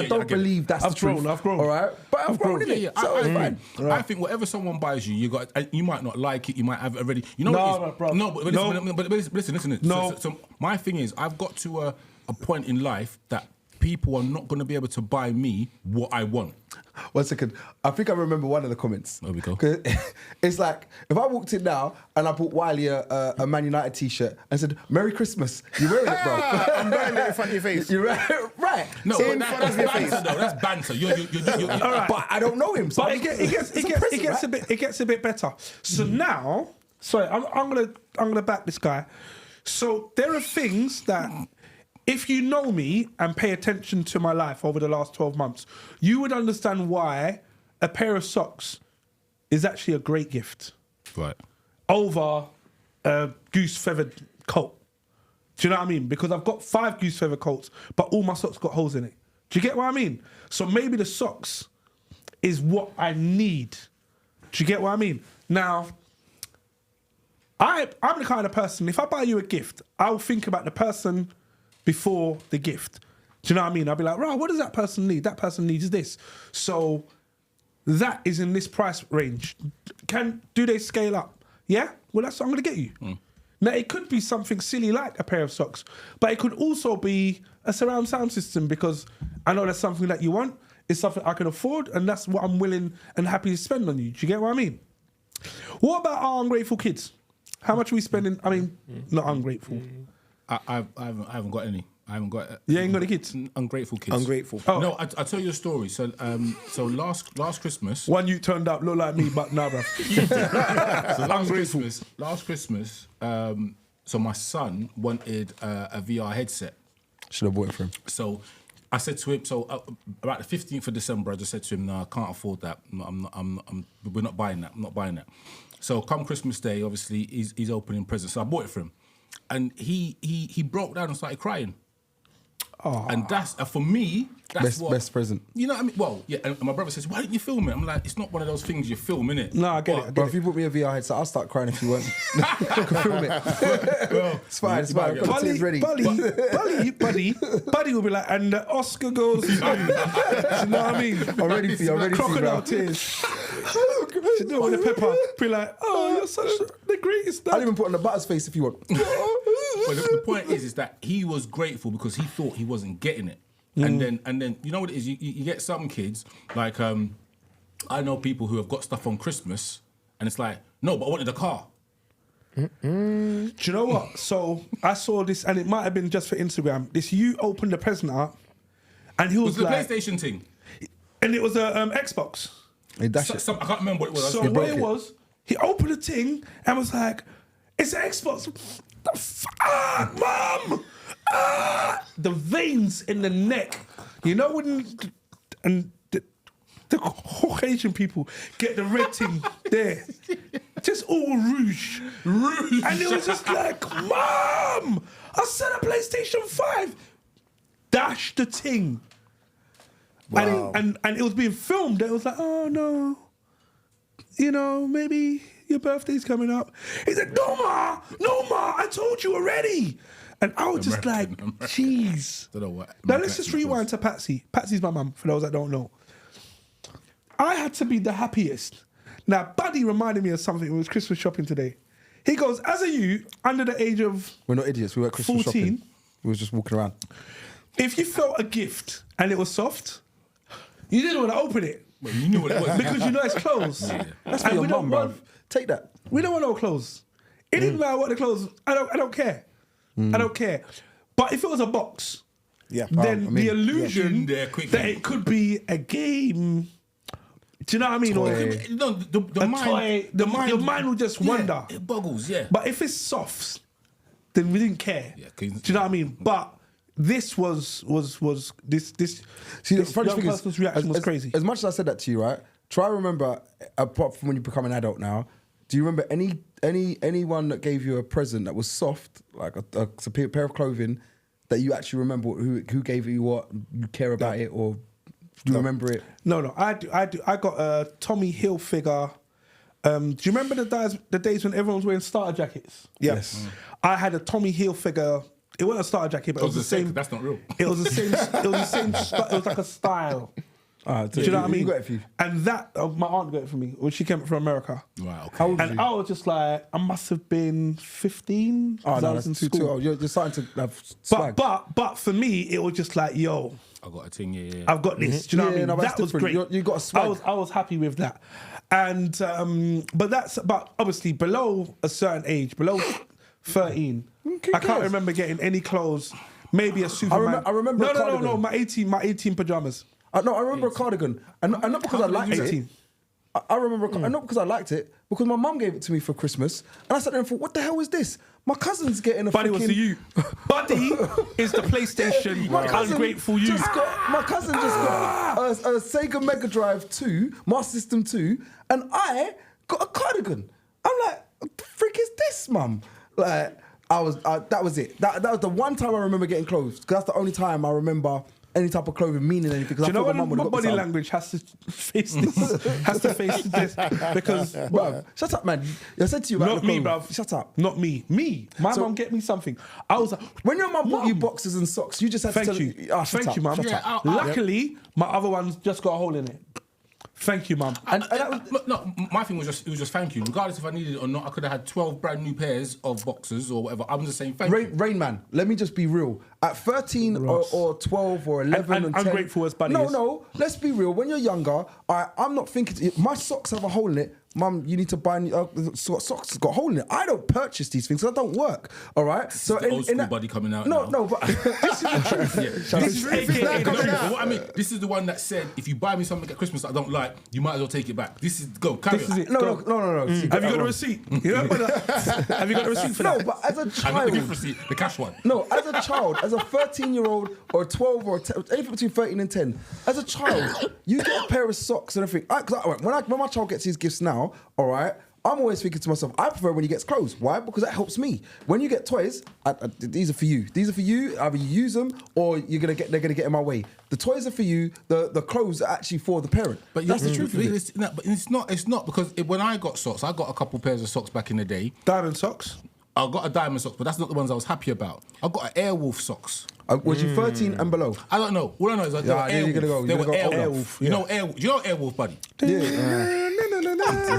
don't believe that's the truth. I've grown. All right, but I've grown in it. Yeah, So it's fine. I think whatever someone buys you, you might not like it. You might have it already. You know No, what it is? bro. No, but listen. No. So my thing is, I've got to a point in life that people are not going to be able to buy me what I want. 1 second. I think I remember one of the comments. There we go. 'Cause it's like, if I walked in now and I bought Wiley a Man United t-shirt and said, Merry Christmas, you're wearing it, bro. I'm wearing it in front of your face. You're right. No, In but front that's of your banter, face. though. That's banter. You're All right. But I don't know him. So But it's a it present, right? gets a bit better. So now, sorry, I'm gonna back this guy. So there are things that, if you know me and pay attention to my life over the last 12 months, you would understand why a pair of socks is actually a great gift right. over a goose feathered coat. Do you know what I mean? Because I've got 5 goose feather coats, but all my socks got holes in it. Do you get what I mean? So maybe the socks is what I need. Do you get what I mean? Now, I'm the kind of person, if I buy you a gift, I'll think about the person before the gift. Do you know what I mean? I'll be like, right, what does that person need? That person needs this. So that is in this price range. Do they scale up? Yeah? Well, that's what I'm going to get you. Now, it could be something silly like a pair of socks, but it could also be a surround sound system, because I know that's something that you want. It's something I can afford, and that's what I'm willing and happy to spend on you. Do you get what I mean? What about our ungrateful kids? How much are we spending? I mean, not ungrateful. I haven't got any. I haven't got. You ain't got any kids? Ungrateful kids. Ungrateful. Oh. No, I'll tell you a story. So last Christmas. One you turned up, look like me, but nah, bro. So Ungrateful. Last Christmas, so my son wanted a VR headset. Should have bought it for him. So I said to him, about the 15th of December, I just said to him, no, I can't afford that. We're not buying that. I'm not buying that. So come Christmas Day, obviously, he's opening presents. So I bought it for him. And he broke down and started crying. Oh. And that's, for me, that's Best present. You know what I mean? Well, yeah, and my brother says, why didn't you film it? I'm like, it's not one of those things you film, innit? No, I get it. Bro, if you put me a VR headset, I'll start crying if you want. I can film it. Well, It's fine. I've got the tears ready. Buddy will be like, and the Oscar goes. You know what I mean? I'm ready for you. I'm ready for you, Crocodile bro. tears. You know, with the pepper, be like, oh, you're such the greatest. I'll even put on the butter's face if you want. But the point is that he was grateful because he thought he wasn't getting it. And then you know what it is? You get some kids, like I know people who have got stuff on Christmas and it's like, no, but I wanted a car. Do you know what? So I saw this, and it might have been just for Instagram. This you opened the present up, and he was Was the like, PlayStation thing? and it was a Xbox. Hey, dash it. I can't remember what it was. So what it was, he opened the thing and was like, "It's an Xbox." The fuck, mum! The veins in the neck. You know when the Caucasian people get the red thing there, just all rouge, and it was just like, "Mum, I said a PlayStation 5." Dash the thing. Wow. And it was being filmed. It was like, oh no, you know, maybe your birthday's coming up. He said, no ma, I told you already. And I was just like, jeez. Don't know what. Now let's just rewind to Patsy. Patsy's my mum, for those that don't know. I had to be the happiest. Now, Buddy reminded me of something. It was Christmas shopping today. He goes, as a youth, under the age of We're not idiots. We were at Christmas 14. shopping. We was just walking around. if you felt a gift and it was soft, you didn't want to open it. Well, you knew what it was. Because you know it's clothes. That's And for your we don't mum, want- bruv. Take that. We don't want no clothes. It didn't matter what the clothes. I don't care. I don't care. But if it was a box, Yeah. then I mean, the yeah. illusion In there quickly. that it could be a game. Do you know what I mean? Or Toy. No, the a mind, toy. Your mind will just wander. Yeah, it boggles, yeah. But if it's softs, then we didn't care. Yeah, Do you know what I mean? But this was this. See, the this funny young thing person's is, reaction was crazy. As much as I said that to you, right? Try remember, apart from when you become an adult now, do you remember anyone that gave you a present that was soft, like a pair of clothing, that you actually remember who gave you what, you care about it, or do you remember it? No, I do. I got a Tommy Hilfiger Do you remember the days when everyone was wearing starter jackets? Yes. I had a Tommy Hilfiger. It wasn't a starter jacket, but it was the same. That's not real. It was the same. It was the same. It was like a style. Do you know what I mean? You got it for you. And that my aunt got it for me when she came from America. Right, okay. How old was And you? I was just like, I must have been 15. Oh, 'cause I no, was that's in too school. old. You're starting to have swag. But for me, it was just like, yo, I got a thing, yeah. I've got this. Do you know what I mean? no, but That that's was different. great. You got a swag. I was happy with that. And but obviously below a certain age, below 13, I can't remember getting any clothes. Maybe a Superman. I remember a No. cardigan. My 18 pajamas. No, I remember a cardigan, and not because I liked 18. it. I remember, and not because I liked it, because my mum gave it to me for Christmas, and I sat there and thought, "What the hell is this?" My cousin's getting a Buddy was freaking- to you. Buddy is the PlayStation ungrateful you. My cousin just got a Sega Mega Drive 2, Master System 2, and I got a cardigan. I'm like, what the frick is this, mum? Like, that was it. That was the one time I remember getting clothes, because that's the only time I remember any type of clothing meaning anything. Do you know what what? My body language has to face this. Because Bruv, shut up, man. I said to you about not the me, clothes. bruv. Shut up. Not me. My So- mum get me something. I was like, When your mum bought you Mum. boxes and socks, you just had to Thank tell you. her, shut Thank up, you, mum. shut Yeah, up. Luckily, my other one's just got a hole in it. Thank you, mum. And that was, No, my thing was just thank you. Regardless if I needed it or not, I could have had 12 brand new pairs of boxers or whatever. I'm just saying thank you. Rain Man, let me just be real. At 13 or 12 or 11 and 10... ungrateful as Buddy is. No, let's be real. When you're younger, I'm not thinking... My socks have a hole in it. Mum, you need to buy socks that's got a hole in it. I don't purchase these things, so that don't work. All right? So the old school Buddy coming out No, now. no, but... This is AKA no, but what I mean, this is the one that said, if you buy me something at Christmas that I don't like, you might as well take it back. This is carry This on. is it. No. Have See, you got the wrong. receipt? You know have you got the receipt for No, that? but as a And not the child... gift receipt, the cash one. No, as a child, as a 13-year-old or 12 or 10, anything between 13 and 10, as a child, you get a pair of socks and everything. When my child gets his gifts now, all right, I'm always thinking to myself, I prefer when he gets clothes. Why? Because that helps me. When you get toys, these are for you. These are for you. Either you use them or they're gonna get in my way. The toys are for you. The clothes are actually for the parent. But That's the truth of it. But it's not because when I got socks, I got a couple pairs of socks back in the day. Diamond socks. I got a diamond socks, but that's not the ones I was happy about. I got an Airwolf socks. Was you 13 and below? I don't know. All I know is they were Yeah, you're gonna go- Airwolf. They you're were gonna go older. Airwolf. You know Airwolf. Do you know Airwolf, buddy? Yeah.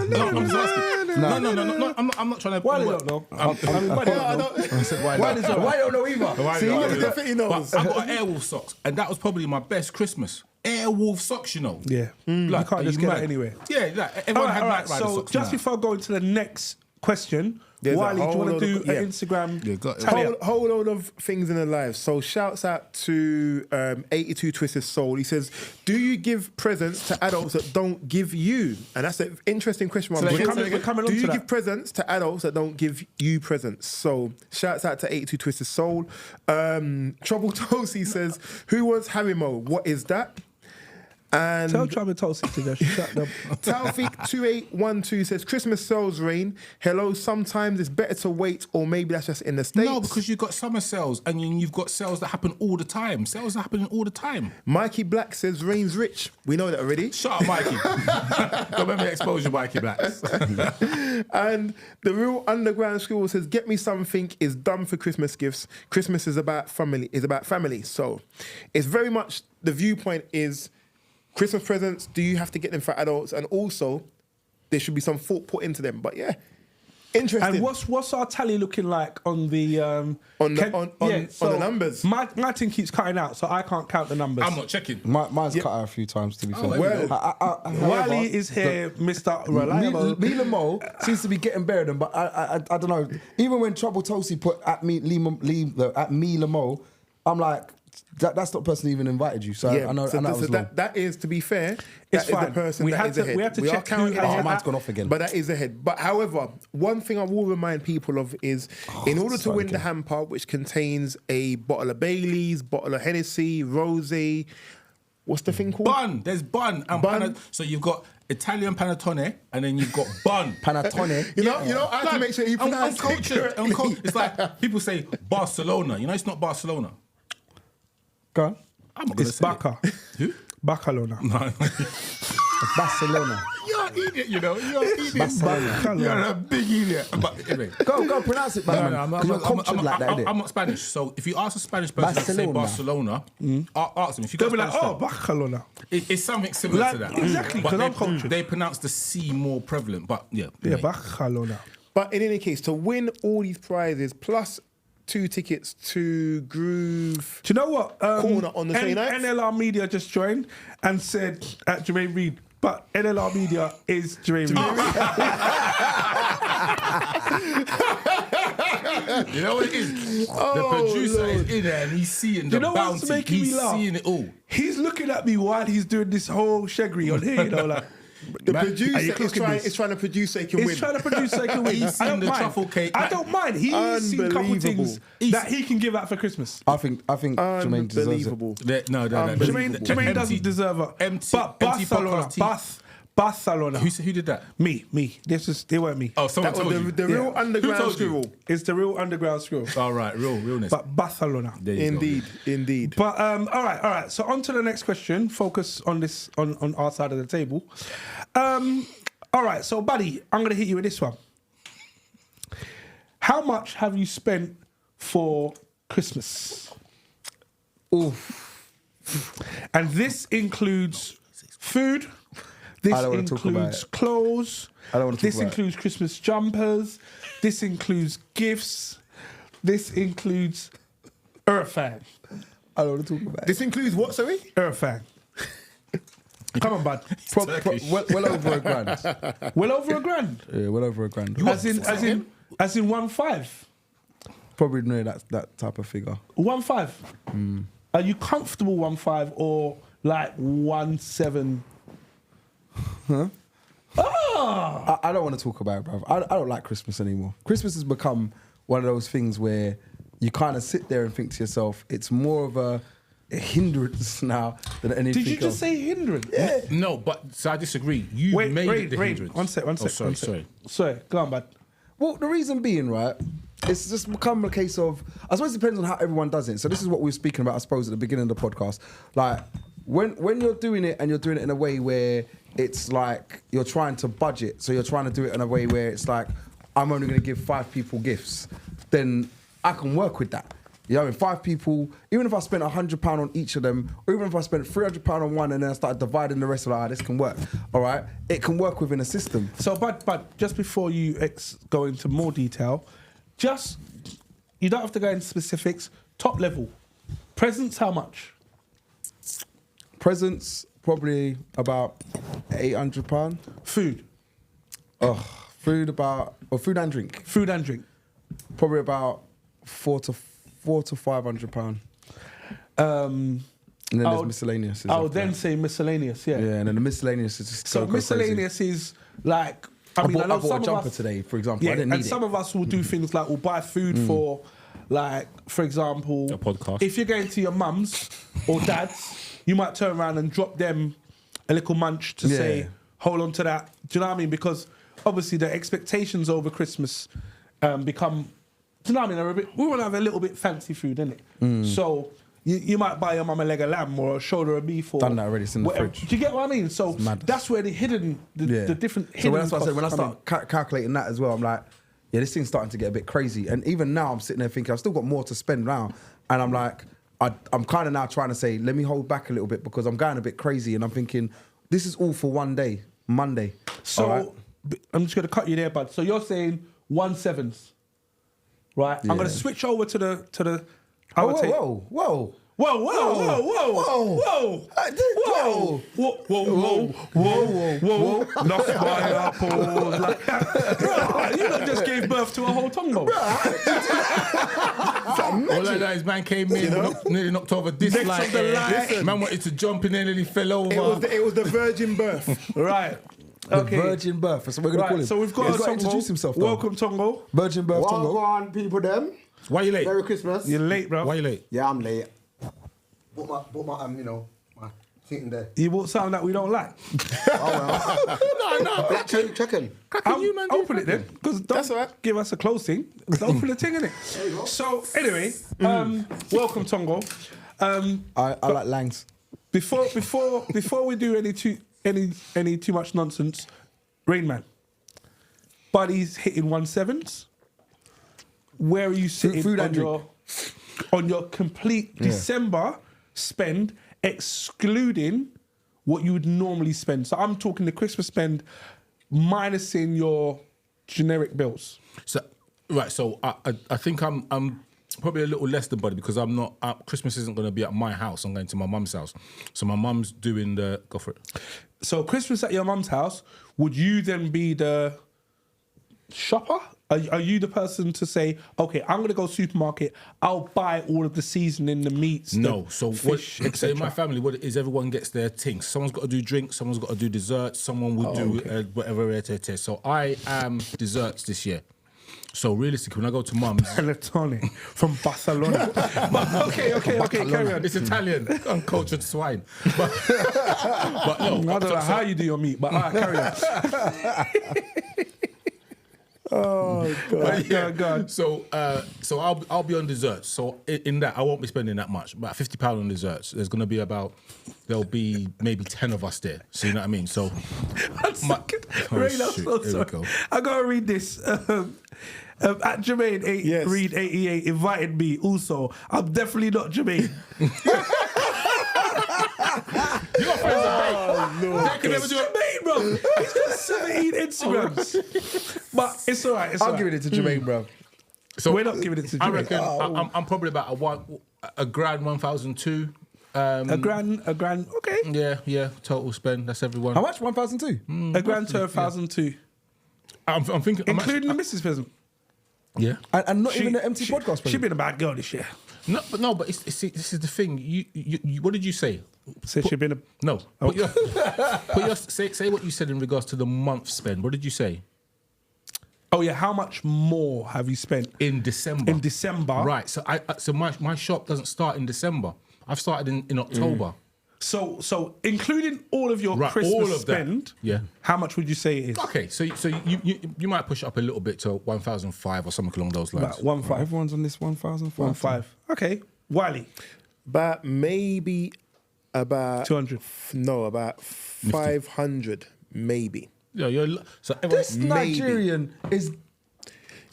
No, I'm just asking. No. I'm not trying to. Why they don't know? I mean, why they don't know? He said, why not? Why don't know either? See, I got Airwolf socks, and that was probably my best Christmas. Airwolf socks, you know. Yeah. You can't are just you get that mad? anywhere. Yeah, everyone had All Night right, Rider so socks. just before I go into the next question, There's a Wiley, do you whole want load to do of- yeah. an Instagram? Yeah, got it. tally up? Whole load of things in their lives. So shouts out to 82 Twisted Soul. He says, "Do you give presents to adults that don't give you?" And that's an interesting question. So we're coming Do on you to give that. presents to adults that don't give you presents? So shouts out to 82 Twisted Soul. Trouble Toasty says, "Who wants Haribo? What is that?" And Tell Trouble Toasty to just shut up. Taufik 2812 says, "Christmas sales rain. Hello, sometimes it's better to wait, or maybe that's just in the States." No, because you've got summer sales and you've got sales that happen all the time. Sales are happening all the time. Mikey Black says, "Rain's rich." We know that already. Shut up, Mikey. Don't let me expose you, Mikey Blacks. And the real underground school says, "Get me something is done for Christmas gifts. Christmas is about family. So it's very much the viewpoint is Christmas presents. Do you have to get them for adults? And also there should be some thought put into them. But yeah, interesting. And what's our tally looking like on the On the numbers? My thing keeps cutting out, so I can't count the numbers. I'm not checking. Mine's cut out a few times, to be fair. well, Wiley is here, Mr. Reliable. Me Lamo seems to be getting better than, but I don't know. Even when Trouble Toasty put at me Lamo, I'm like, that's not the person who even invited you. So yeah, I know, so and that was long. that is, to be fair, It's that is fine. the person We that had is to- ahead. we had to are check who counting had- ahead. Mine's gone off again. But that is ahead. But however, one thing I will remind people of is, in order to sorry, win the again. hamper, which contains a bottle of Bailey's, bottle of Hennessy, Rosé, what's the thing called? Bun. There's bun. And Bun. So you've got Italian panettone and then you've got bun. Panettone. You know, I have to make sure you pronounce it cultured. correctly. It's like people say Barcelona. You know, it's not Barcelona. Go on. I'm not gonna It's say Baca. it. Who? Barcelona. Barcelona. an idiot, you know. You're an idiot. Barcelona. You're a big idiot. But anyway. Go, pronounce it, man. You're cultured like that, innit? I'm not Spanish, so if you ask a Spanish person to say Barcelona, ask them. If you They'll got be like, Spanish oh, Barcelona. it's something similar Like, to that. exactly, But 'cause I'm cultured. they pronounce the C more prevalent, but yeah. Yeah, mate. Barcelona. But in any case, to win all these prizes plus 2 tickets to Groove. Do you know what? Corner on the 29th? NLR Media just joined and said at Jermaine Reed, but NLR Media is Jermaine Reed. You know what it is? The producer is in there and he's seeing the you know what's bounty. making me He's laugh? seeing it all. He's looking at me while he's doing this whole shaggery on here, you know, like. The Man, are you producer is cooking trying, this? is trying to produce so he can He's win. trying to produce so he can win. He's I don't seen the mind. truffle cake. I don't mind. He's seen a couple Unbelievable. things that he can give out for Christmas. I think Jermaine deserves it. Unbelievable. No. Jermaine doesn't deserve it. But Barcelona, Barcelona. Who did that? Me. They weren't me. Oh, someone That told was you. the real Yeah. underground Who told you? squirrel. It's the real underground school. All right, realness. But Barcelona. There you go. Indeed. But all right. So on to the next question. Focus on this on our side of the table. All right. So, buddy, I'm gonna hit you with this one. How much have you spent for Christmas? Oof. And this includes food. This I don't wanna talk about includes it. clothes. I don't wanna talk This about it. includes Christmas jumpers. This includes gifts. This includes Earthfang. I don't want to talk about it. This includes what, sorry? Earthfang. Come on, bud. Well over a grand. Well over a grand. Yeah, well over a grand. As in 1.5. Probably near that type of figure. 1.5. Are you comfortable 1.5 or like 1.7? Huh? Ah! I don't want to talk about it, bruv. I don't like Christmas anymore. Christmas has become one of those things where you kind of sit there and think to yourself, it's more of a hindrance now than anything Did you just else. say hindrance? Yeah. No, but so I disagree. You made it the hindrance. One sec. Oh, sorry. Sorry, go on, bud. Well, the reason being, right, it's just become a case of, I suppose it depends on how everyone does it. So this is what we were speaking about, I suppose, at the beginning of the podcast. Like, when you're doing it and you're doing it in a way where it's like you're trying to budget, so you're trying to do it in a way where it's like, I'm only going to give 5 people gifts, then I can work with that. You know, 5 people, even if I spent £100 on each of them, or even if I spent £300 on one and then I started dividing the rest, like, this can work, all right? It can work within a system. So, but just before you go into more detail, you don't have to go into specifics. Top level, presents, how much? Presents, probably about £800. Food, Food and drink, food and drink. probably about four to £500. Um, And then I'll- there's miscellaneous. I'll then say miscellaneous. Yeah. Yeah, and then the miscellaneous is just So go crazy. miscellaneous is like. I I know bought some a of jumper us, today, for example. Yeah, I didn't need and it. some of us will do things like we'll buy food for, like, for example, A podcast. If you're going to your mum's or dad's, you might turn around and drop them a little munch to Yeah. say, hold on to that. Do you know what I mean? Because obviously the expectations over Christmas become. Do you know what I mean? They're a bit, we want to have a little bit fancy food, innit? So you might buy your mum a leg of lamb or a shoulder of beef or Done that already, it's in the whatever. fridge. Do you get what I mean? So madness. that's where the different hidden So when I costs come in. start calculating that as well, I'm like, yeah, this thing's starting to get a bit crazy. And even now, I'm sitting there thinking I've still got more to spend now, and I'm like, I'm kind of now trying to say, let me hold back a little bit because I'm going a bit crazy, and I'm thinking, this is all for one day, Monday. So All right? I'm just going to cut you there, bud. So you're saying 1.7s, right? I'm going Yeah. to switch over to the. Oh, other tape. whoa. Whoa. I did, whoa. Whoa. Knock my apples like that. Bro, you lot just gave birth to a whole Tongo. All like that is man came in, nearly knocked over this Next light. of the light. Listen, man wanted to jump in and then he fell over. It was the virgin birth. Right. The Okay. virgin birth. That's what we're going to call him. Right, so we've got He's a got to Tongo. introduce himself, though. Welcome, Tongo. Virgin birth, Well, Tongo. go on, people, them. Why you late? Merry Christmas. You're late, bro. Why you late? Yeah, I'm late. Bought my my thing there. You bought something that we don't like. No. Black cherry chicken. Open it then, because That's all right. give us a close thing. Open the thing, innit? So anyway, welcome, Tongo. I like Langs. Before we do any too much nonsense, Rain Man. Buddy's hitting 1.7s. Where are you sitting Food on and your complete December spend, excluding what you would normally spend? So I'm talking the Christmas spend, minusing your generic bills. So right, so I think I'm probably a little less than Buddy because I'm not. Christmas isn't going to be at my house. I'm going to my mum's house. So my mum's doing the. Go for it. So Christmas at your mum's house, would you then be the shopper? Are you the person to say, okay, I'm going to go supermarket, I'll buy all of the seasoning, the meats, No, the so fish, what, so in my etc. family, what it is, everyone gets their things. Someone's got to do drinks, someone's got to do desserts, someone would do whatever it is. So I am desserts this year. So realistically, when I go to mum's, Panettone from Barcelona. But okay, carry on. it's Italian, uncultured swine. But no, I don't know how you do your meat, but all right, carry on. Oh God. Go on. So I'll be on desserts. So in that, I won't be spending that much. About £50 on desserts. There'll be maybe 10 of us there. So you know what I mean. So Rain, I'm shoot, so here we sorry. go. I gotta read this. At Jermaine Reed 88 invited me. Also, I'm definitely not Jermaine. You got friends at They can never do it. Jermaine, bro. He's got 17 Instagrams. But it's all right. I'll give it to Jermaine, bro. So We're not giving it to I Jermaine. reckon I'm probably about a grand 1,002. A grand. Okay. Yeah. Total spend. That's everyone. How much? 1,002. A grand to 1,002, I'm thinking, including the missus present. yeah. And not even the empty podcast. She's been a bad girl this year. No, but it's, this is the thing. You what did you say? Said she's been a. No. Say what you said in regards to the month spend. What did you say? Oh yeah, how much more have you spent In December. in December? Right. So my shop doesn't start in December. I've started in October. So including all of your Right, Christmas all of that. spend, Yeah. how much would you say it is? Okay, so you might push it up a little bit to 1,005 or something along those lines. About 1.5. Everyone's on this 1,000. 1.5. Okay. Wiley, But maybe about 200. No, about 500, maybe. Yeah, so This Maybe. Nigerian is.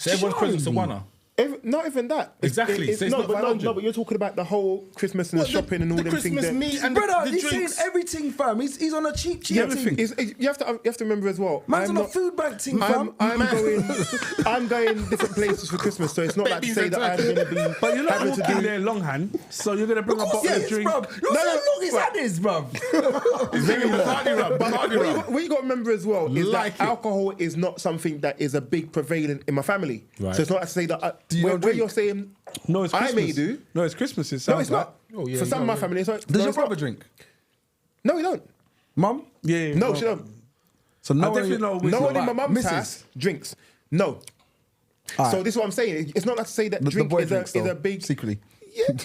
everyone's present's a winner. Not even that. Exactly. So it's not 500. but you're talking about the whole Christmas and the shopping and all them things. There. meat and Brother, the he's drinks. saying everything, fam. He's on a cheap Everything. thing. You have to remember as well. Man's I'm on a not- food bank thing, fam. I'm going different places for Christmas, so it's not like to say that I'm going to be. But you're not having to walking do. there longhand, so you're going to bring Of a course bottle he of is, drink. bruv. You're so long his hand is, bruv. It's very Bacardi rum. Bacardi rum. What you got to remember as well is Like that it. alcohol is not something that is a big prevalent in my family. Right. So it's not to say that Do you where not drink? you're saying No, it's I Christmas. may do. No, it's Christmas. It No, sounds it's not. Oh, yeah, For you some of know, my family, it's not. Does no, your it's not. brother drink? No, he don't. Mum? Yeah. No, well, she don't. So I no one. definitely know. No one in my mum's Missus. house drinks. No. Alright. So this is what I'm saying. It's not like to say that The drink boy is drinks, a though, big. secretly. Yeah.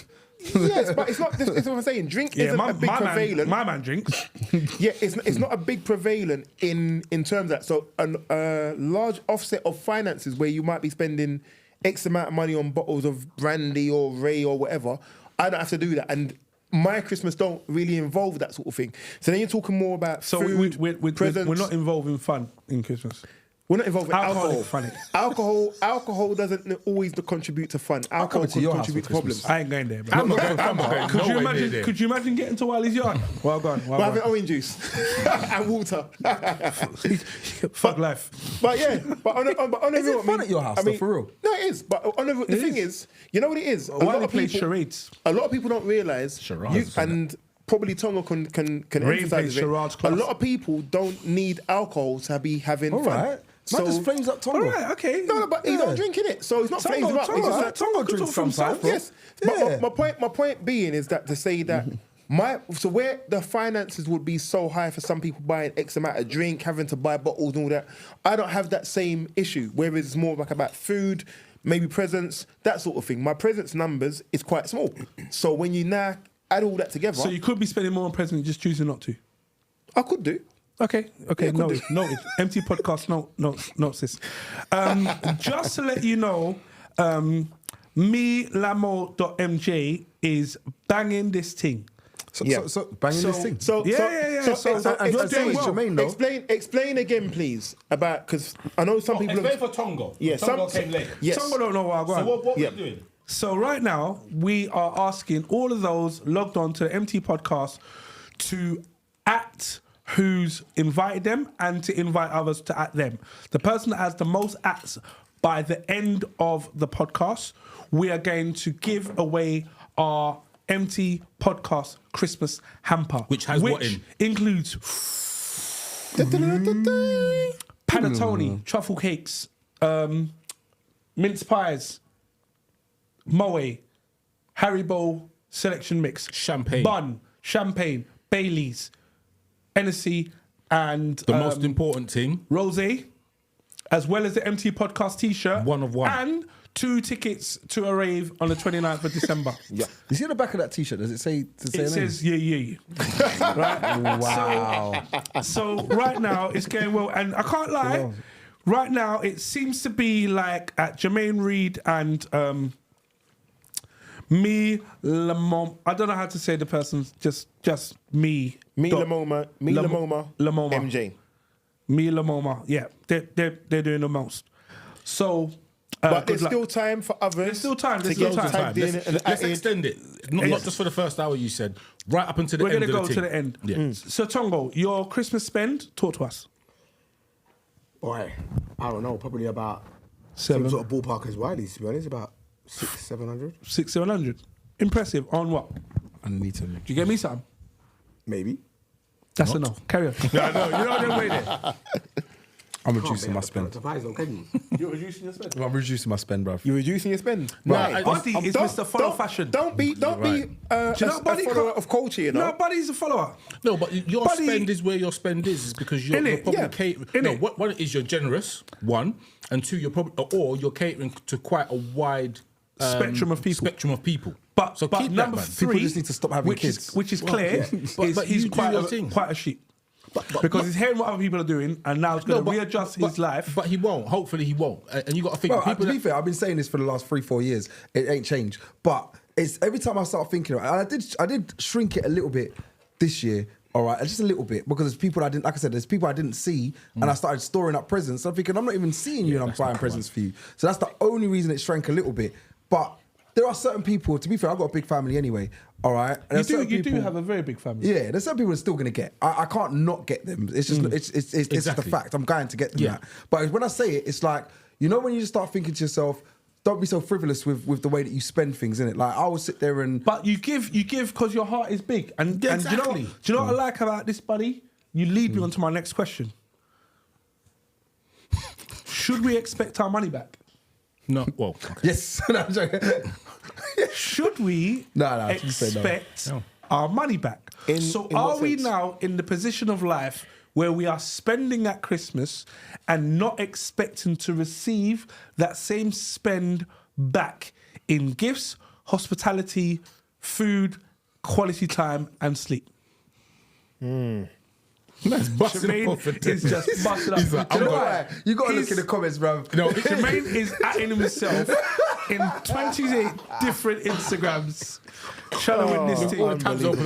Yes, but it's not. This is what I'm saying. Drink Yeah, isn't a big prevalent. my man drinks. Yeah, it's not a big prevalent in terms of that. So a large offset of finances where you might be spending X amount of money on bottles of brandy or Ray or whatever. I don't have to do that, and my Christmas don't really involve that sort of thing. So then you're talking more about So food, presents. we're not involving fun in Christmas. We're not involved in Alcoholic alcohol. fun. Alcohol doesn't always contribute to fun. Alcohol to could your house contribute for to problems. Christmas. I ain't going there. Bro. I'm not going. Could you nowhere near imagine? there. Could you imagine getting to Wiley's yard? Well gone. We're having orange juice and water. Fuck life. But yeah, but on a Is it real, fun at your house, though, for real? No, it is. But on the thing is, you know what it is. A lot Wiley of plays people, charades. a lot of people don't realise, Charades, and probably Tongo can Rain emphasise plays it. charades A class. lot of people don't need alcohol to be having All fun. right. Man just flames up Tongo. All right. Okay. No, but he don't drink in it, so it's not Tongo, flames him up. It's just like, Tongo drinks sometimes, bro. yes. Yeah. My point being is that to say that where the finances would be so high for some people buying X amount of drink, having to buy bottles and all that, I don't have that same issue. Whereas it's more like about food, maybe presents, that sort of thing. My presents numbers is quite small. So when you now add all that together, So you could be spending more on presents, just choosing not to. I could do. Okay. Yeah, Noted. Empty podcast. No, sis. Just to let you know, me Lamo.mj is banging this thing. So banging this thing. Yeah. So you're doing well. Jermaine, though. Explain again, please, about, because I know some people. Explain for Tongo. Yeah, Tongo came late. Yes. Tongo don't know what I'm going. So what Yeah. are you doing? So right now, we are asking all of those logged on to the MT podcast to at who's invited them and to invite others to at them. The person that has the most ats by the end of the podcast, we are going to give away our MT podcast Christmas hamper. Which has what in? Includes panettone, truffle cakes, mince pies, Moët, Haribo selection mix, Champagne. bun, champagne, Baileys, Hennessy, and The most important thing. Rosé, as well as the MT podcast T-shirt, One of one. and 2 tickets to a rave on the 29th of December. Yeah. You see the back of that T-shirt? Does it say? It says yeah. Right? Wow. So right now it's going well, and I can't lie. Right now it seems to be like at Jermaine Reed and me Lamoma. I don't know how to say the person's just me. Lamoma, MJ. Me Lamoma. Yeah, they're doing the most. So. But good there's luck. still time for others. There's still time. to There's get still time. tagged in and Let's added. extend it. Not just for the first hour, you said. Right up until the We're end going to of go the to thing. the end. Yeah. So Tongo, your Christmas spend, talk to us. Boy, I don't know, probably about 7. same sort of ballpark as Wiley's, to be honest, about 600-700, 600-700. Impressive. On what? I need to. Do you get me something? maybe. That's enough. Carry on. No, you're not going to wait there. I'm reducing my spend. Surprise though, can you? You're reducing your spend. I'm reducing my spend, bruv. You're reducing your spend. Right. Buddy is Don't- Mr. Follow don't- Fashion. Don't be Do you know a Buddy follower can't- of culture, you know. No, Buddy's a follower. No, but your Buddy- spend is where your spend is because you're Innit? probably Yeah. catering. No, Innit? one is you're generous, one, and two, you're probably, or you're catering to quite a wide Spectrum of people. Spectrum of people. But so keep number that, man. 3, People just need to stop having which kids. Which is clear. But He's you do quite your thing. quite a sheep. Because he's hearing what other people are doing, and now he's going to readjust his life. But he won't. Hopefully, he won't. And you got to think. Well, people to be that- fair, I've been saying this for the last 3-4 years. It ain't changed. But it's every time I start thinking about it, I did shrink it a little bit this year. All right, just a little bit because there's people I didn't, like I said, there's people I didn't see, and I started storing up presents. So I'm thinking I'm not even seeing you, and I'm buying presents for you. So that's the only reason it shrank a little bit. But there are certain people. To be fair, I've got a big family anyway. All right, and there's certain You do people- have a very big family. Yeah, there's some people are still going to get. I can't not get them. It's just it's just a Exactly. fact. I'm going to get them Yeah. that. But when I say it, it's like, you know, when you just start thinking to yourself, don't be so frivolous with the way that you spend things, innit? Like I will sit there and But you give because your heart is big. And, Yeah, and do exactly. you know what I like about this, buddy? You lead me on to my next question. Should we expect our money back? No, well, okay. yes. No, I'm joking. Should we No, you say no. expect our money back? So in are what we sense? now in the position of life where we are spending at Christmas and not expecting to receive that same spend back in gifts, hospitality, food, quality time, and sleep? Man's busting Jermaine off at is this. just busting up. He's like, Do you I'm know not- why? You got to look He's- in the comments, bro. No, Jermaine is atting himself in 28 different Instagrams trying to win this all the thing. tabs open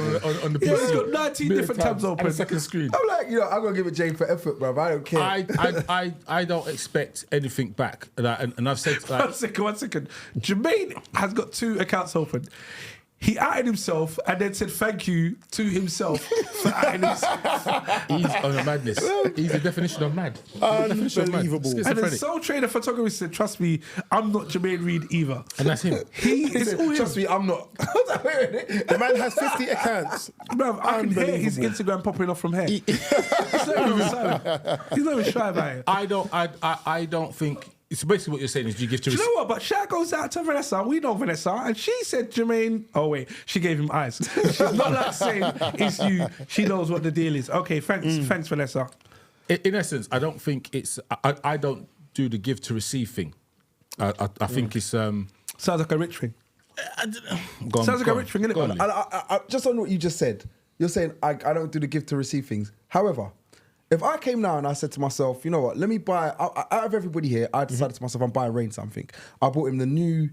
on the PC. Yeah, he's got 19 Million different tabs open. And a second screen. I'm like, I'm gonna give it Jane for effort, bro. I don't care. I don't expect anything back. And I've said, like, One second. Jermaine has got 2 accounts open. He outed himself and then said thank you to himself for outing himself. he's on a madness. He's the definition of mad. He's the definition of mad. Unbelievable. And then Schizophrenic. Soul Trader Photography said, trust me, I'm not Jermaine Reed either. And that's him. It's all him. Trust me, I'm not. The man has 50 accounts. Bruv, I can hear his Unbelievable. Instagram popping off from here. He's not even shy. He's not even shy about it. I don't think. It's basically what you're saying is you give to Do you know what? But shout goes out to Vanessa. We know Vanessa. And she said, Jermaine. Oh, wait. She gave him eyes. She's not like saying it's you. She knows what the deal is. Okay, thanks, Vanessa. In essence, I don't think it's. I don't do the give to receive thing. I think it's. Sounds like a rich thing. Go on, Sounds like go a on. rich thing, innit? Go on, Lee? Lee. I just on what you just said, you're saying I don't do the give to receive things. However, if I came now and I said to myself, you know what, let me buy, out of everybody here, I decided to myself, I'm buying Rain something. I bought him the new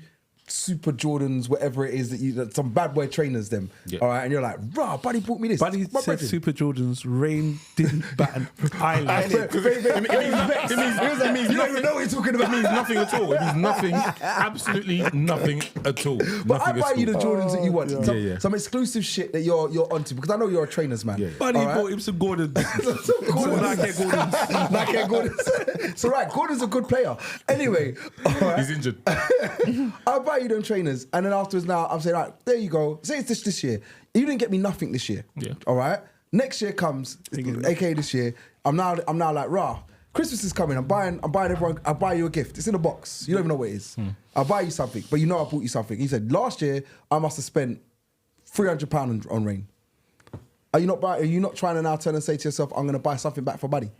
Super Jordans, whatever it is that some bad boy trainers them. Yeah. All right, and you're like, rah, buddy bought me this. Buddy My said brethren. Super Jordans, rain didn't bat an eyelid. It means you don't even know what you're talking about. It means nothing at all. It means nothing, absolutely nothing at all. But I Nothing buy at you the all. Jordans that you want. Yeah, yeah. Some exclusive shit that you're onto, because I know you're a trainers man. Yeah. Buddy All right? bought him some Gordons. Gordon's. Nike Gordons. Nike Gordon's. It's all right. Gordon's a good player. Anyway, all right. He's injured. I'll buy you them trainers, and then afterwards, now I'm saying, all right, there you go. Say it's this year. You didn't get me nothing this year. Yeah. All right. Next year comes, aka this year. I'm now like, rah. Christmas is coming. I'm buying everyone. I'll buy you a gift. It's in a box. You don't even know what it is. I'll buy you something, but you know I bought you something. He said last year I must have spent £300 on rain. Are you not trying to now turn and say to yourself, I'm going to buy something back for Buddy?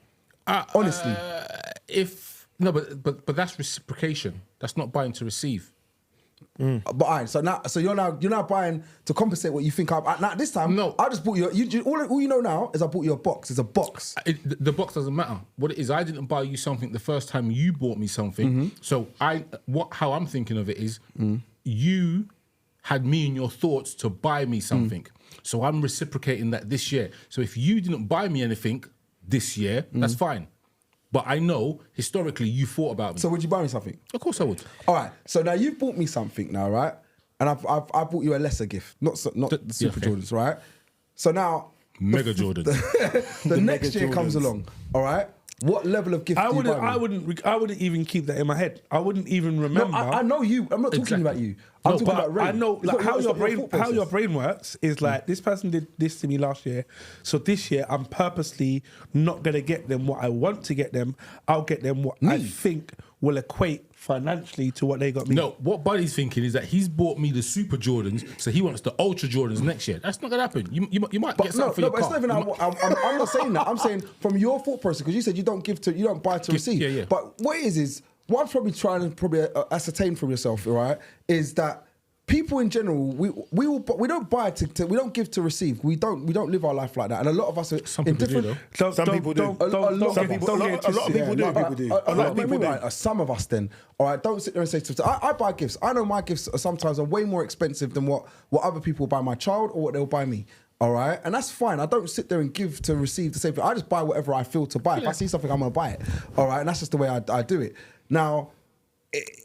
Honestly. But that's reciprocation. That's not buying to receive. But all right, so you're now buying to compensate what you think now this time. No. I just bought you. All you know now is I bought you a box. It's a box. The box doesn't matter. What it is, I didn't buy you something the first time you bought me something. Mm-hmm. So how I'm thinking of it is, you had me in your thoughts to buy me something. So I'm reciprocating that this year. So if you didn't buy me anything this year, that's fine. But I know historically you thought about me. So would you buy me something? Of course I would. All right. So now you've bought me something now, right? And I bought you a lesser gift, not the Super okay. Jordans, right? So now Mega Jordan. the next year comes along. All right. What level of gift do you buy me? I wouldn't even keep that in my head. I wouldn't even remember. No, I know you. I'm not talking Exactly. about you. I'm talking about Ray. I know It's like, not how it's your not brain thought how process. your brain works is like this person did this to me last year, so this year I'm purposely not gonna get them what I want to get them. I'll get them what I think will equate financially to what they got me. No, what Buddy's thinking is that he's bought me the Super Jordans, so he wants the Ultra Jordans next year. That's not gonna happen. You might get something for your but it's car. not even. I'm not saying that. I'm saying from your thought process, because you said you don't buy to receive. yeah, yeah. But what it is what I'm probably trying to ascertain from yourself, right, is that people in general, we don't buy we don't give to receive. We don't live our life like that, and a lot of us are Some in people different. do, Some people do. A lot of people do. A lot of people do. Some of us then. All right, don't sit there and say to I buy gifts. I know my gifts sometimes are way more expensive than what other people buy my child or what they'll buy me. All right, and that's fine. I don't sit there and give to receive the same thing. I just buy whatever I feel to buy. If I see something, I'm gonna buy it. All right, and that's just the way I do it. Now,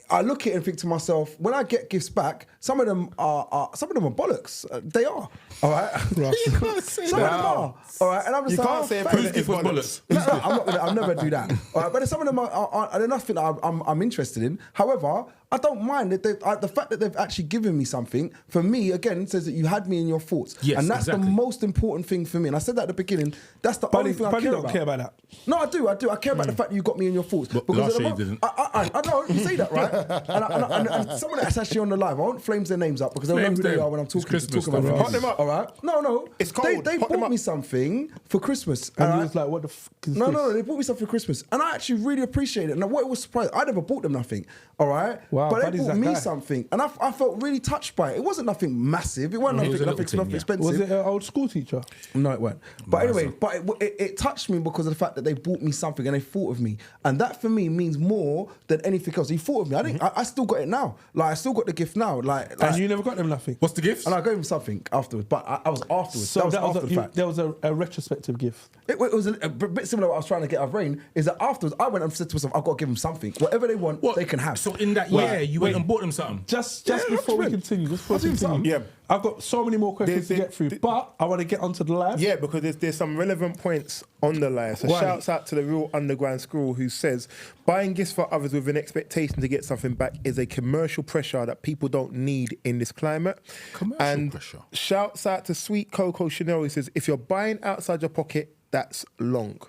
I look at it and think to myself, when I get gifts back, some of them are bollocks. They are. All right, You can't say some that. of them are. All right, and I'm just You like, can't oh, say thanks. whose gift was bollocks. No, I'm not gonna. I'll never do that. All right, but some of them are nothing that I'm interested in. However, I don't mind that the fact that they've actually given me something. For me, again, says that you had me in your thoughts, Yes, and that's exactly. the most important thing for me. And I said that at the beginning. That's the only thing I care don't about. care about that. No, I do. I care about the fact that you got me in your thoughts. But Because last at the year you moment- didn't. I know you say that, right? and someone that's actually on the live, I won't flames their names up because they'll know Flames who they them. are when I'm It's talking Christmas, about though, them. right? Hot them up. All right? No. It's cold. They Hot them bought me up. something for Christmas. And all he right? was like, "What the f is No, this?" they bought me something for Christmas, and I actually really appreciate it. And what was surprised, I never bought them nothing. All right, Wow, but they Buddy's bought that me guy. something, and I felt really touched by it. It wasn't nothing massive. It wasn't It was a nothing little thing, yeah. expensive. Was it an old school teacher? No, it weren't. But anyway, it touched me because of the fact that they bought me something and they thought of me, and that for me means more than anything else. He thought of me. I still got it now. Like I still got the gift now. Like And you never got them nothing. What's the gift? and I gave him something afterwards, but I was afterwards. So that was after the fact. there was a retrospective gift. It was a bit similar to what I was trying to get out of Rain, is that afterwards I went and said to myself, I've got to give them something. Whatever they want, they can have. So in that year, you went and bought them something. Just Yeah, before we 100%. continue, I'll do something. Yeah. I've got so many more questions to There's- get through, but I want to get onto the live. Yeah, because there's some relevant points on the live. So Why? shouts out to the real underground squirrel who says, buying gifts for others with an expectation to get something back is a commercial pressure that people don't need in this climate. Commercial pressure. Shouts out to Sweet Coco Chanel who says, if you're buying outside your pocket, that's long.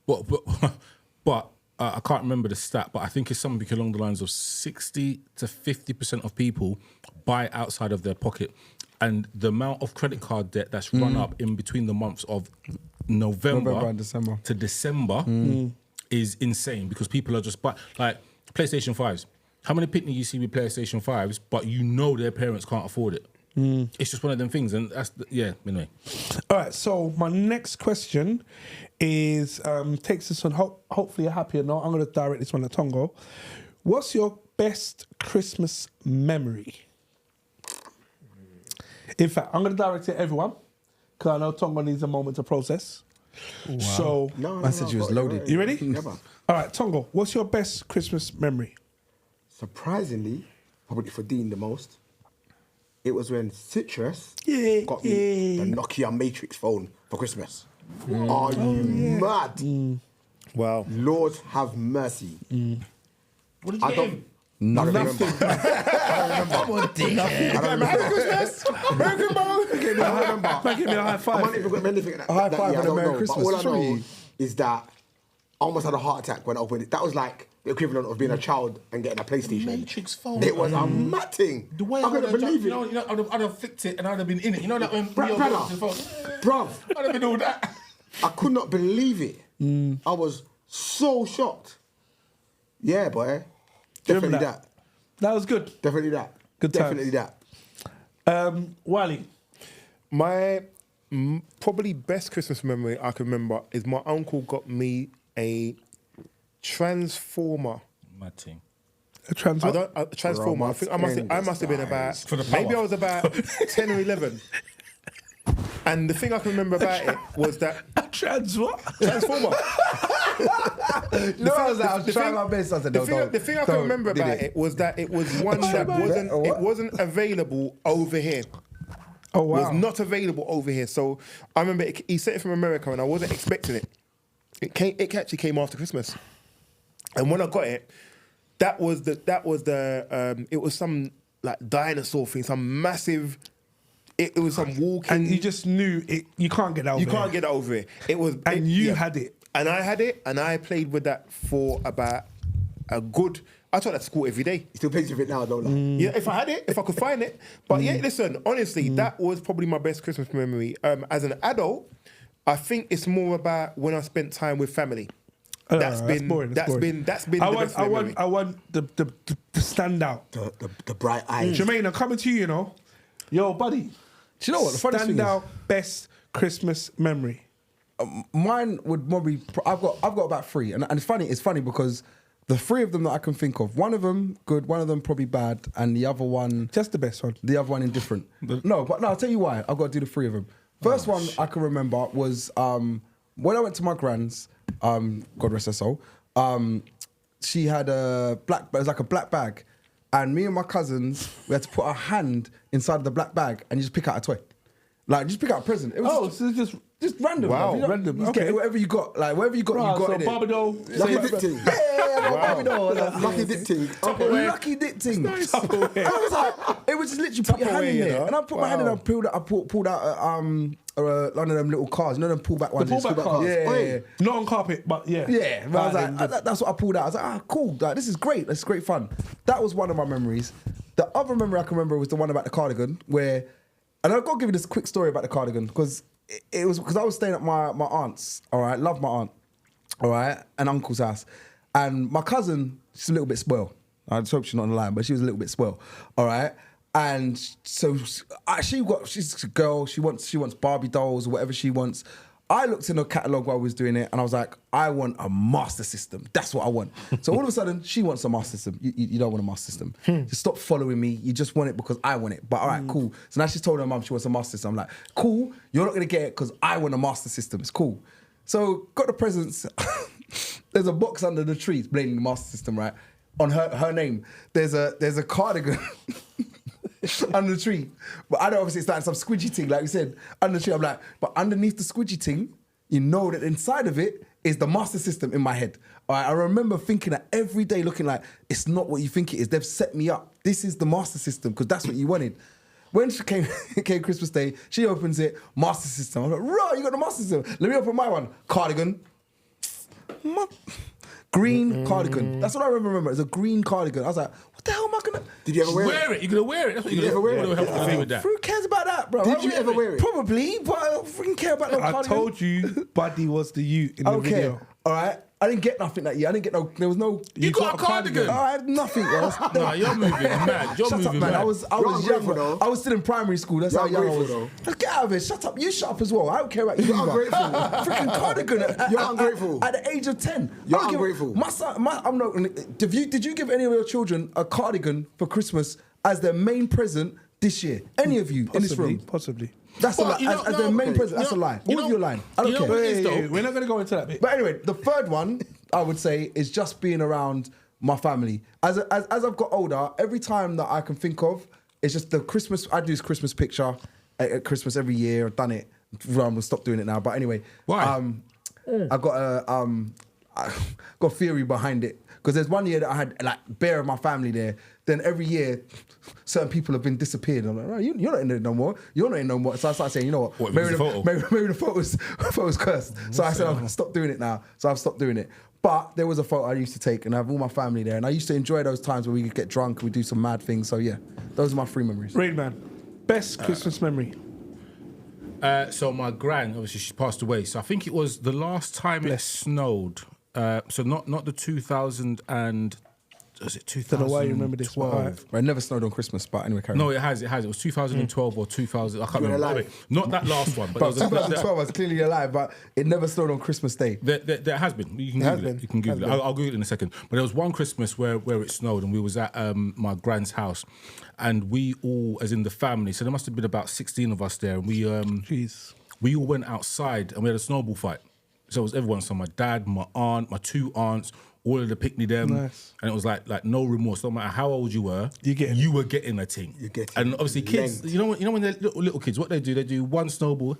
But I can't remember the stat, but I think it's something along the lines of 60 to 50% of people buy outside of their pocket. And the amount of credit card debt that's run up in between the months of November and December. to December is insane because people are just like PlayStation 5s. How many picnic you see with PlayStation 5s, but you know their parents can't afford it? It's just one of them things, and that's anyway. All right, so my next question is takes us on hopefully a happier note. I'm going to direct this one to Tongo. What's your best Christmas memory? In fact, I'm going to direct it to everyone because I know Tongo needs a moment to process. Wow. So, I said you was loaded. you ready? Never. All right, Tongo, what's your best Christmas memory? Surprisingly, probably for Dean the most, it was when Citrus Yeah, got me the Nokia Matrix phone for Christmas. Are you mad? Wow. Lord have mercy. What did you get him? Nothing. Come on, Dick. Merry Christmas. Merry Christmas. I don't remember. Man, give me a high I five. might even got anything. A high five I and a don't Merry know. Christmas. But all I know Surely. is that I almost had a heart attack when I opened it. That was like the equivalent of being a child and getting a PlayStation. Matrix phone. It was a mad thing. The way I couldn't believe it. I'd have flicked it and I'd have been in it. You know that when Brother, bruv, I'd have been all that. I could not believe it. I was so shocked. Yeah, boy. Definitely remember that. That was good. Definitely that. Good times. Definitely that. Wiley. My probably best Christmas memory I can remember is my uncle got me a transformer. Mad thing. A transfer. A transformer. I think I must have been about For the power. maybe I was about 10 or 11. And the thing I can remember about it was that transformer. You know, I was trying my best. I said, The thing I can remember about it was that it was one that wasn't available over here. Oh, wow. Was not available over here. So I remember he sent it from America and I wasn't expecting it. It actually came after Christmas. And when I got it, it was some like dinosaur thing, some massive. It was some walking. And you just knew it. You can't get over it. You can't get over it. It was. And you had it. And I had it, and I played with that for about a good. I taught that to school every day. You still plays with it now, don't you? Yeah, if I had it, if I could find it. But yeah, listen, honestly, that was probably my best Christmas memory. As an adult, I think it's more about when I spent time with family. That's been boring. the best memory. I want the standout. The bright eyes. Jermaine, I'm coming to you, you know. Yo, buddy. Do you know what the funny thing is? Standout best Christmas memory. Mine would probably. I've got about three, and it's funny. It's funny because the three of them that I can think of, one of them good, one of them probably bad, and the other one, Just the best one. the other one indifferent. No, I'll tell you why. I've got to do the three of them. First one I can remember was when I went to my grand's. God rest her soul. She had a black. It was like a black bag, and me and my cousins we had to put our hand inside of the black bag and you just pick out a toy, like just pick out a present. It was so it's just random. Wow. You know, Random, you just get okay. whatever you got. Like whatever you got, you got so in it. Barbado. Lucky dip thing. Barbie doll. Lucky dip thing. Lucky dip thing. I was like, it was just literally put your hand in Tupperware, you there, know? and I put my hand in. I pulled out one of them little cars. You know them pullback ones. pullback cars. Yeah. Not on carpet, but yeah. Yeah, but I was like, that's what I pulled out. I was like, cool, like, this is great. This is great fun. That was one of my memories. The other memory I can remember was the one about the cardigan, where, and I've got to give you this quick story about the cardigan, because it was because I was staying at my aunt's, all right, love my aunt, all right, and uncle's house. And my cousin, she's a little bit spoiled. I just hope she's not on the line, but she was a little bit spoiled, all right? And so she's a girl, she wants Barbie dolls or whatever she wants. I looked in her catalogue while I was doing it and I was like, I want a master system. That's what I want. So all of a sudden, she wants a master system. You don't want a master system. Just stop following me. You just want it because I want it. But all right, cool. So now she's told her mum she wants a master system. I'm like, cool, you're not going to get it because I want a master system. It's cool. So got the presents. There's a box under the tree, blaming the master system, right? On her name. There's a cardigan. Under the tree. But I know obviously it's like some squidgy thing, like you said, under the tree. I'm like, but underneath the squidgy thing, you know that inside of it is the master system in my head. All right, I remember thinking that every day, looking like, it's not what you think it is. They've set me up. This is the master system, because that's what you wanted. When she came Christmas Day, she opens it, master system. I'm like, right, you got the master system. Let me open my one. Cardigan. Green cardigan. That's what I remember. It's a green cardigan. I was like, what the hell am I gonna? Did you ever wear it? Wear it. You're gonna wear it. That's what Did you're you gonna ever wear it? What the hell do with that? Who cares about that, bro? Did you ever wear it? Probably, but I don't freaking care about no I cardigan. told you, Buddy was the you in the Okay, video. all right. I didn't get nothing that year. I didn't get no. There was no. You got a cardigan? I had nothing. Nah, you're moving mad. You're Shut moving up, man. mad. I was ungrateful, young. though. I was still in primary school. That's You're how young I was. ungrateful, Let's get out of here. Shut up. You shut up as well. I don't care about you. You're either. ungrateful. Freaking cardigan. You're ungrateful. At the age of 10. You're I don't give- ungrateful. My son. I'm not. Did you give any of your children a cardigan for Christmas as their main present this year? Any of you in this room? Possibly. That's a Well, lie. you know- As their main present. That's a lie. All of you are lying. I don't you know care. what it is, though? We're not going to go into that bit. But anyway, the third one I would say is just being around my family. As I've got older, every time that I can think of, it's just the Christmas. I do this Christmas picture at Christmas every year. I've done it. I'm gonna stop doing it now. But anyway, Why? I've got I got a theory behind it. Because there's one year that I had like bare of my family there. Then every year, certain people have been disappeared. I'm like, right, you're not in there no more. You're not in no more. So I started saying, you know what? What, maybe, because the, of the maybe the photo's cursed. So I said, I'm gonna stop doing it now. So I've stopped doing it. But there was a photo I used to take, and I have all my family there. And I used to enjoy those times where we could get drunk and we do some mad things. So yeah, those are my 3 memories. Rain Man, best Christmas memory. So my gran, obviously, she passed away. So I think it was the last time it snowed. So not the 2000 and was it 2012? Don't know why you remember this, but alright. Right, it never snowed on Christmas, but anyway, carry on. No, it has. It was 2012 or 2000. I can't You're remember. alive. Anyway, not that last one, but, But there was 2012 I was clearly alive, but it never snowed on Christmas Day. There has been. You can has Google it. been. You can Google it. Has been. I'll Google it in a second. But there was one Christmas where it snowed, and we was at my grand's house, and we all, as in the family, so there must have been about 16 of us there, and Jeez. we all went outside and we had a snowball fight. So it was everyone. So my dad, my aunt, my 2 aunts, all of the picnic them. Nice. And it was like no remorse. No matter how old you were, you were getting a ting. You're getting and obviously kids, length. you know when they're little kids, what they do one snowball.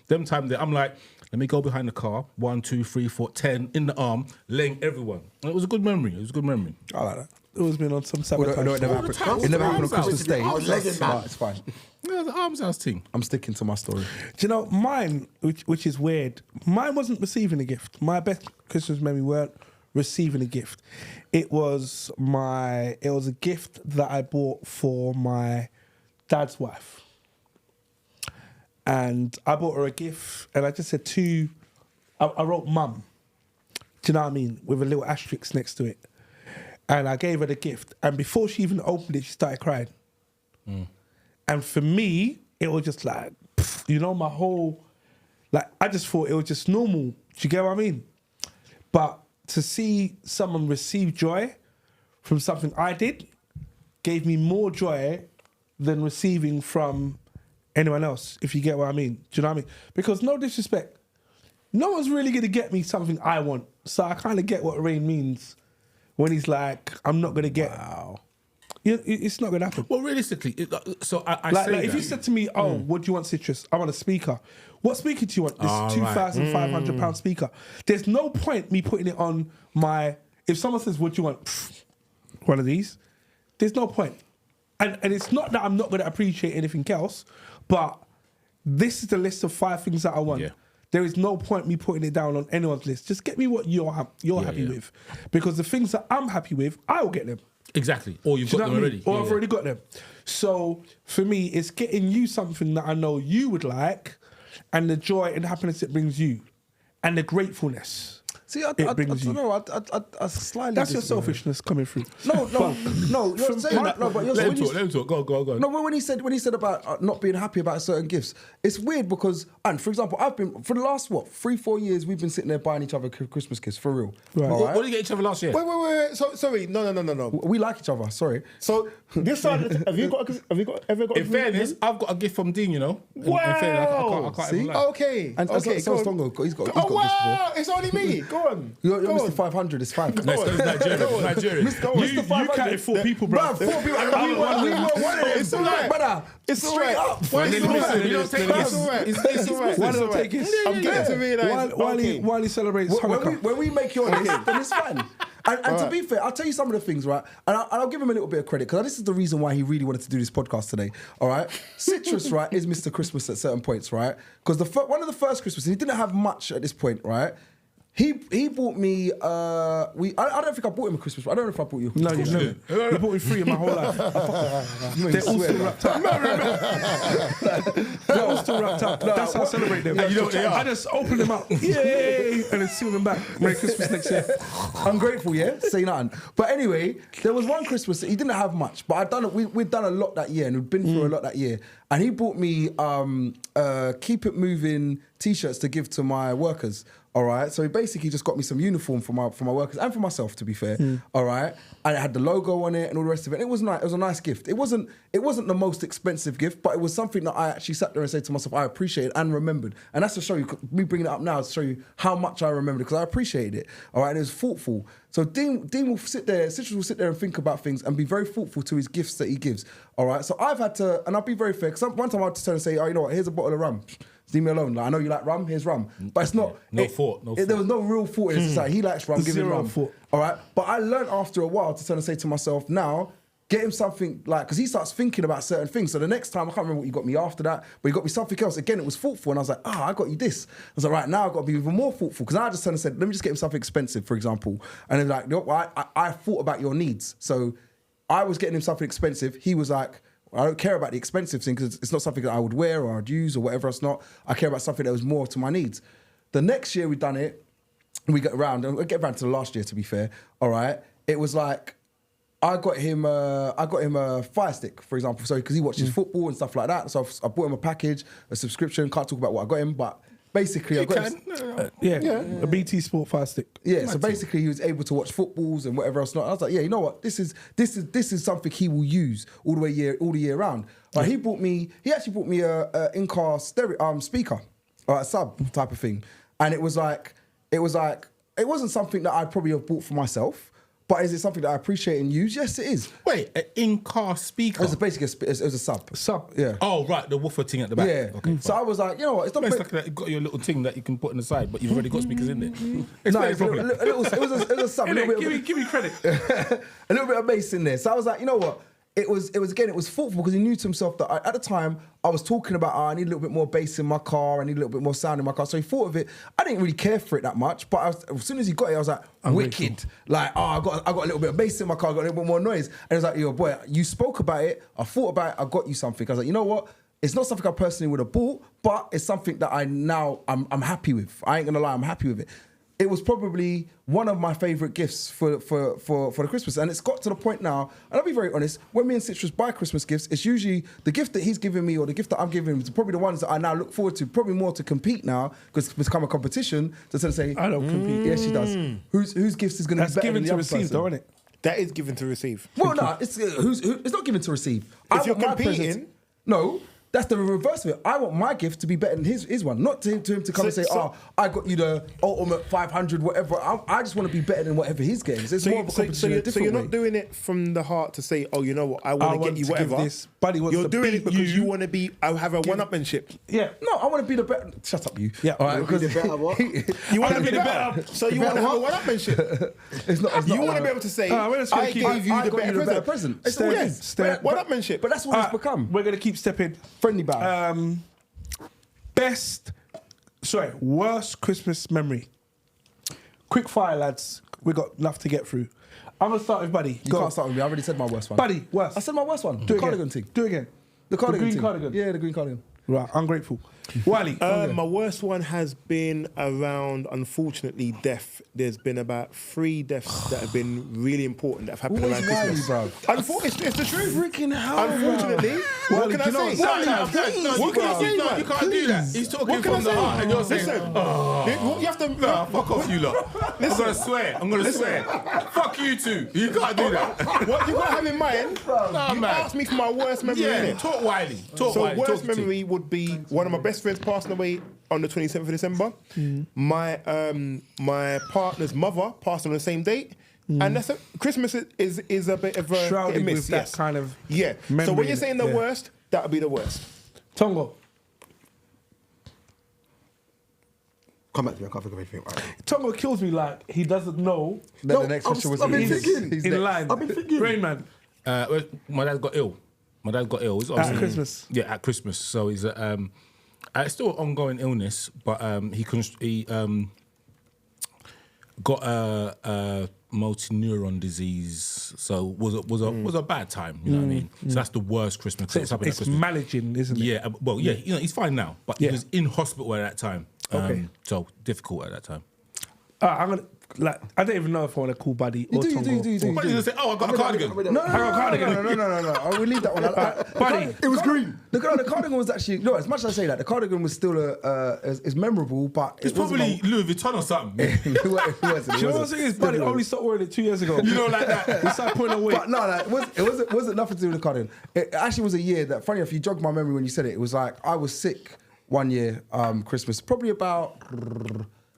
Them time I'm like, let me go behind the car. 1, 2, 3, 4, 10 in the arm, laying everyone. And it was a good memory. I like that. Always been on some sabotage. Although it never All the happened. time. It never All happened on the time. Christmas Day. I was legging that. But it's fine. Yeah, the arms house thing. I'm sticking to my story. Do you know mine, which is weird? Mine wasn't receiving a gift. My best Christmas memory weren't receiving a gift. It was a gift that I bought for my dad's wife, and I bought her a gift, and I just said I wrote mum. Do you know what I mean? With a little asterisk next to it, and I gave her the gift, and before she even opened it, she started crying. And for me, it was just like, my whole, I just thought it was just normal. Do you get what I mean? But to see someone receive joy from something I did gave me more joy than receiving from anyone else, if you get what I mean. Do you know what I mean? Because no disrespect, no one's really going to get me something I want. So I kind of get what Rain means when he's like, I'm not going to get... Wow. It's not going to happen. Well, realistically, so I Like, say if that. you said to me, "Oh, what do you want, Citrus? I want a speaker." What speaker do you want? This £2,500 speaker. There's no point me putting it on my. If someone says, "What do you want?" One of these. There's no point. And it's not that I'm not going to appreciate anything else, but this is the list of 5 things that I want. Yeah. There is no point me putting it down on anyone's list. Just get me what you're happy with, because the things that I'm happy with, I will get them. Exactly. Or you've Do got you know them what I mean? already. Or I've already got them. So for me, it's getting you something that I know you would like, and the joy and happiness it brings you, and the gratefulness. See, I It brings don't you. know. I slightly. That's your disagree. selfishness coming through. No. You're saying that. No, but you're Let him when you- talk. Let him talk. Go. No, when he said about not being happy about certain gifts, it's weird because, and for example, I've been for the last 3-4 years we've been sitting there buying each other Christmas gifts for real. Right. All What did you get each other last year? Wait. So, sorry. No. We like each other. Sorry. So this side, have you ever got? In fairness, I've got a gift from Dean, you know. In fairness, I can't See? even lie. Okay. And okay. so go on. Tongo, he's got Oh gifts wow! It's only me. Go on. You're Go Mr. on. 500. It's fine. No, it's Nigerian. Nigerian. You counted 4 people, bro. Bruv, 4 people. We were one of them. It's all right. brother. It's all straight right. up. It's Well, all then right. listen, you don't take It's gifts. all right. It's It's all right. Why It's don't all take right. it? I'm getting to realise. While he celebrates Hanukkah. When we make your list, then it's fine. And to be fair, I'll tell you some of the things, right? And I'll give him a little bit of credit, because this is the reason why he really wanted to do this podcast today, all right? Citrus, right, is Mr. Christmas at certain points, right? Because one of the first Christmas, he didn't have much at this point, right? He bought me. I don't think I bought him a Christmas. I don't know if I bought you. No, you didn't. You bought me 3 in my whole life. They're all still wrapped up. They're all still wrapped up. That's how I celebrate them. you know what they are? I just open them up, yay, and then seal them back. Merry Christmas next year. Ungrateful, yeah? Say nothing. But anyway, there was one Christmas that he didn't have much, but I'd done it. We'd done a lot that year, and we'd been through a lot that year. And he bought me Keep It Moving t-shirts to give to my workers. All right, so he basically just got me some uniform for my workers and for myself, to be fair. All right, and it had the logo on it and all the rest of it. And it was nice. It was a nice gift. It wasn't the most expensive gift, but it was something that I actually sat there and said to myself, I appreciated and remembered. And that's to show you, me bringing it up now, to show you how much I remembered, because I appreciated it. All right, and it was thoughtful. So Dean will sit there, Citrus will sit there and think about things and be very thoughtful to his gifts that he gives. All right, so I've had to, and I'll be very fair, because one time I had to turn and say, oh, you know what, here's a bottle of rum. Leave me alone. Like, I know you like rum. Here's rum, but it's not. No thought. There was no real thought in it. It's like he likes rum. Give him Zero rum. thought. All right. But I learned after a while to turn and say to myself, now get him something like, because he starts thinking about certain things. So the next time, I can't remember what you got me after that, but you got me something else. Again, it was thoughtful, and I was like, I got you this. I was like, right, now I've got to be even more thoughtful, because I just turned and said, let me just get him something expensive, for example. And then like, no, I thought about your needs. So I was getting him something expensive. He was like, I don't care about the expensive thing, because it's not something that I would wear or I'd use or whatever. It's not. I care about something that was more to my needs. The next year we done it, we get around, and we get around to the last year, to be fair. All right, it was like I got him a Fire Stick, for example, so because he watches football and stuff like that. So I bought him a package, a subscription. Can't talk about what I got him, but basically I got him. A BT Sport Fire Stick. Yeah, so basically he was able to watch footballs and whatever else not. I was like, yeah, you know what? This is something he will use all the year round. He actually bought me a in-car stereo speaker, or a sub type of thing. And it wasn't something that I'd probably have bought for myself. But is it something that I appreciate and use? Yes, it is. Wait, an in-car speaker? It was basically it was a sub. Sub. Yeah. Oh, right, the woofer thing at the back. Yeah. Okay, So I was like, you know what? It's not it's like that, you've got your little thing that you can put on the side, but you've already got speakers in there. No, it was a sub. Give me credit. A little bit of bass in there. So I was like, you know what? It was thoughtful, because he knew to himself that at the time I was talking about, I need a little bit more bass in my car, I need a little bit more sound in my car. So he thought of it. I didn't really care for it that much, but as soon as he got it, I was like, wicked. Like, I got a little bit of bass in my car, I got a little bit more noise. And he was like, yo, boy, you spoke about it, I thought about it, I got you something. I was like, you know what? It's not something I personally would have bought, but it's something that I'm happy with. I ain't gonna lie, I'm happy with it. It was probably one of my favourite gifts for the Christmas. And it's got to the point now, and I'll be very honest, when me and Citrus buy Christmas gifts, it's usually the gift that he's giving me or the gift that I'm giving him is probably the ones that I now look forward to, probably more to compete now, because it's become a competition, to sort of say, I don't compete. Yes, she does. Whose gifts is going to be better than the to other receive, person? though, isn't it? That is given to receive. Well, no, it's not given to receive. If you're want my competing- presents- no. That's the reverse of it. I want my gift to be better than his one, not to him to come and say, I got you the ultimate 500, whatever. I just want to be better than whatever he's getting. It's more of a competition in a different you're way. not doing it from the heart to say, oh, you know what, I want to get you to give whatever. this. Buddy wants You're to doing beat it because you. you want to be. I have a one-upmanship. Yeah. No, I want to be the better. Shut up, you. Yeah. All right, Be the better what? You want to be the better. So you want to have a one-upmanship. It's not. You want to be able to say, we're just gonna I keep- gave you I the got you better present. It's Step- yes, step- One-upmanship. but that's what it's become. We're going to keep stepping. Friendly battle. Worst Christmas memory. Quick fire, lads. We got enough to get through. I'm going to start with Buddy. You Go. can't start with me. I already said my worst one. Buddy, worst. I said my worst one. Do The it cardigan again. thing. Do it again. The cardigan green thing. cardigan. Yeah, the green cardigan. Right, ungrateful. Wiley. My worst one has been around, unfortunately, death. There's been about 3 deaths that have been really important that have happened Always around Wiley, Christmas. It's the truth. Freaking hell, Unfortunately, what can I say? What can I say, man? You can't do that. He's talking What can from I the say? heart, and you're saying, Listen, you have to. fuck off, you lot. I'm gonna swear. I'm gonna swear. Fuck you two. You can't do that. What you got to have in mind? Nah, You man. asked me for my worst memory. Yeah, innit? talk Wiley. Talk So Wiley. worst Talk to memory would be one of my best friends passing away on the 27th of December. My partner's mother passed on the same date. And that's Christmas is a bit of a Shrouded hit and miss. with that kind of Yeah. So memory when you're in saying it, the yeah. worst, that would be the worst. Tongo. Come back to me, I can't think of anything right now. Tongo kills me like he doesn't know. Then No, the next I'm question was I've been he's- thinking. he's in next. line. I've been thinking. Rain Man. My dad got ill. It's obviously- Christmas. Yeah, at Christmas. So he's it's still an ongoing illness, but he got a multi-neuron disease, so was a bad time. You know what I mean? So that's the worst Christmas. So it's managing, isn't it? Yeah, well, yeah, you know, he's fine now, but he was in hospital at that time. Okay. So difficult at that time. I'm gonna I don't even know if I want to call Buddy or Tongo. Buddy's gonna say, "Oh, I got a cardigan." No. I will leave that one. Buddy, It was green. The cardigan was actually as much as I say that the cardigan was still is memorable, but It's probably Louis Vuitton or something. it wasn't. do you know what I'm saying? Is Buddy only started wearing it 2 years ago. You know, like that. We started putting away. But no, it wasn't nothing to do with the cardigan. It actually was a year that, funny enough, you jogged my memory when you said it. It was like I was sick one year, Christmas, probably about.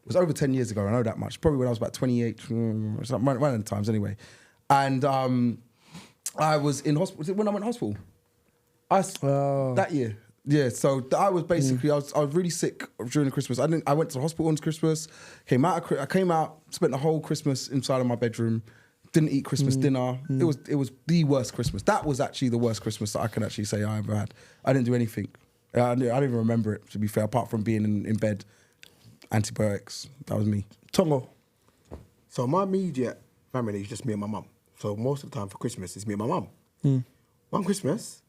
It was over 10 years ago, I know that much. Probably when I was about 28, random times anyway. And I was in hospital. Was it when I went to hospital? That year. Yeah, so I was basically, I was really sick during the Christmas. I went to the hospital on Christmas, I came out, spent the whole Christmas inside of my bedroom, didn't eat Christmas dinner. It was the worst Christmas. That was actually the worst Christmas that I can actually say I ever had. I didn't do anything. I didn't even remember it, to be fair, apart from being in bed. Antibiotics. That was me. Tongo. So my immediate family is just me and my mum. So most of the time for Christmas, it's me and my mum. One Christmas,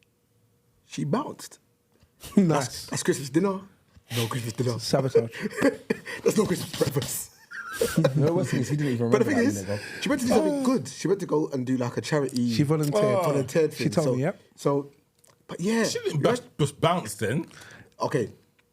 she bounced. Nice. That's Christmas dinner. No Christmas dinner. Sabotage. There's no Christmas breakfast. No, what's this? He didn't even But remember the thing that. is, she went to do something good. She went to go and do like a charity. She volunteered. Thing. She told me, yep. So, but yeah. She didn't just bounce then. Okay.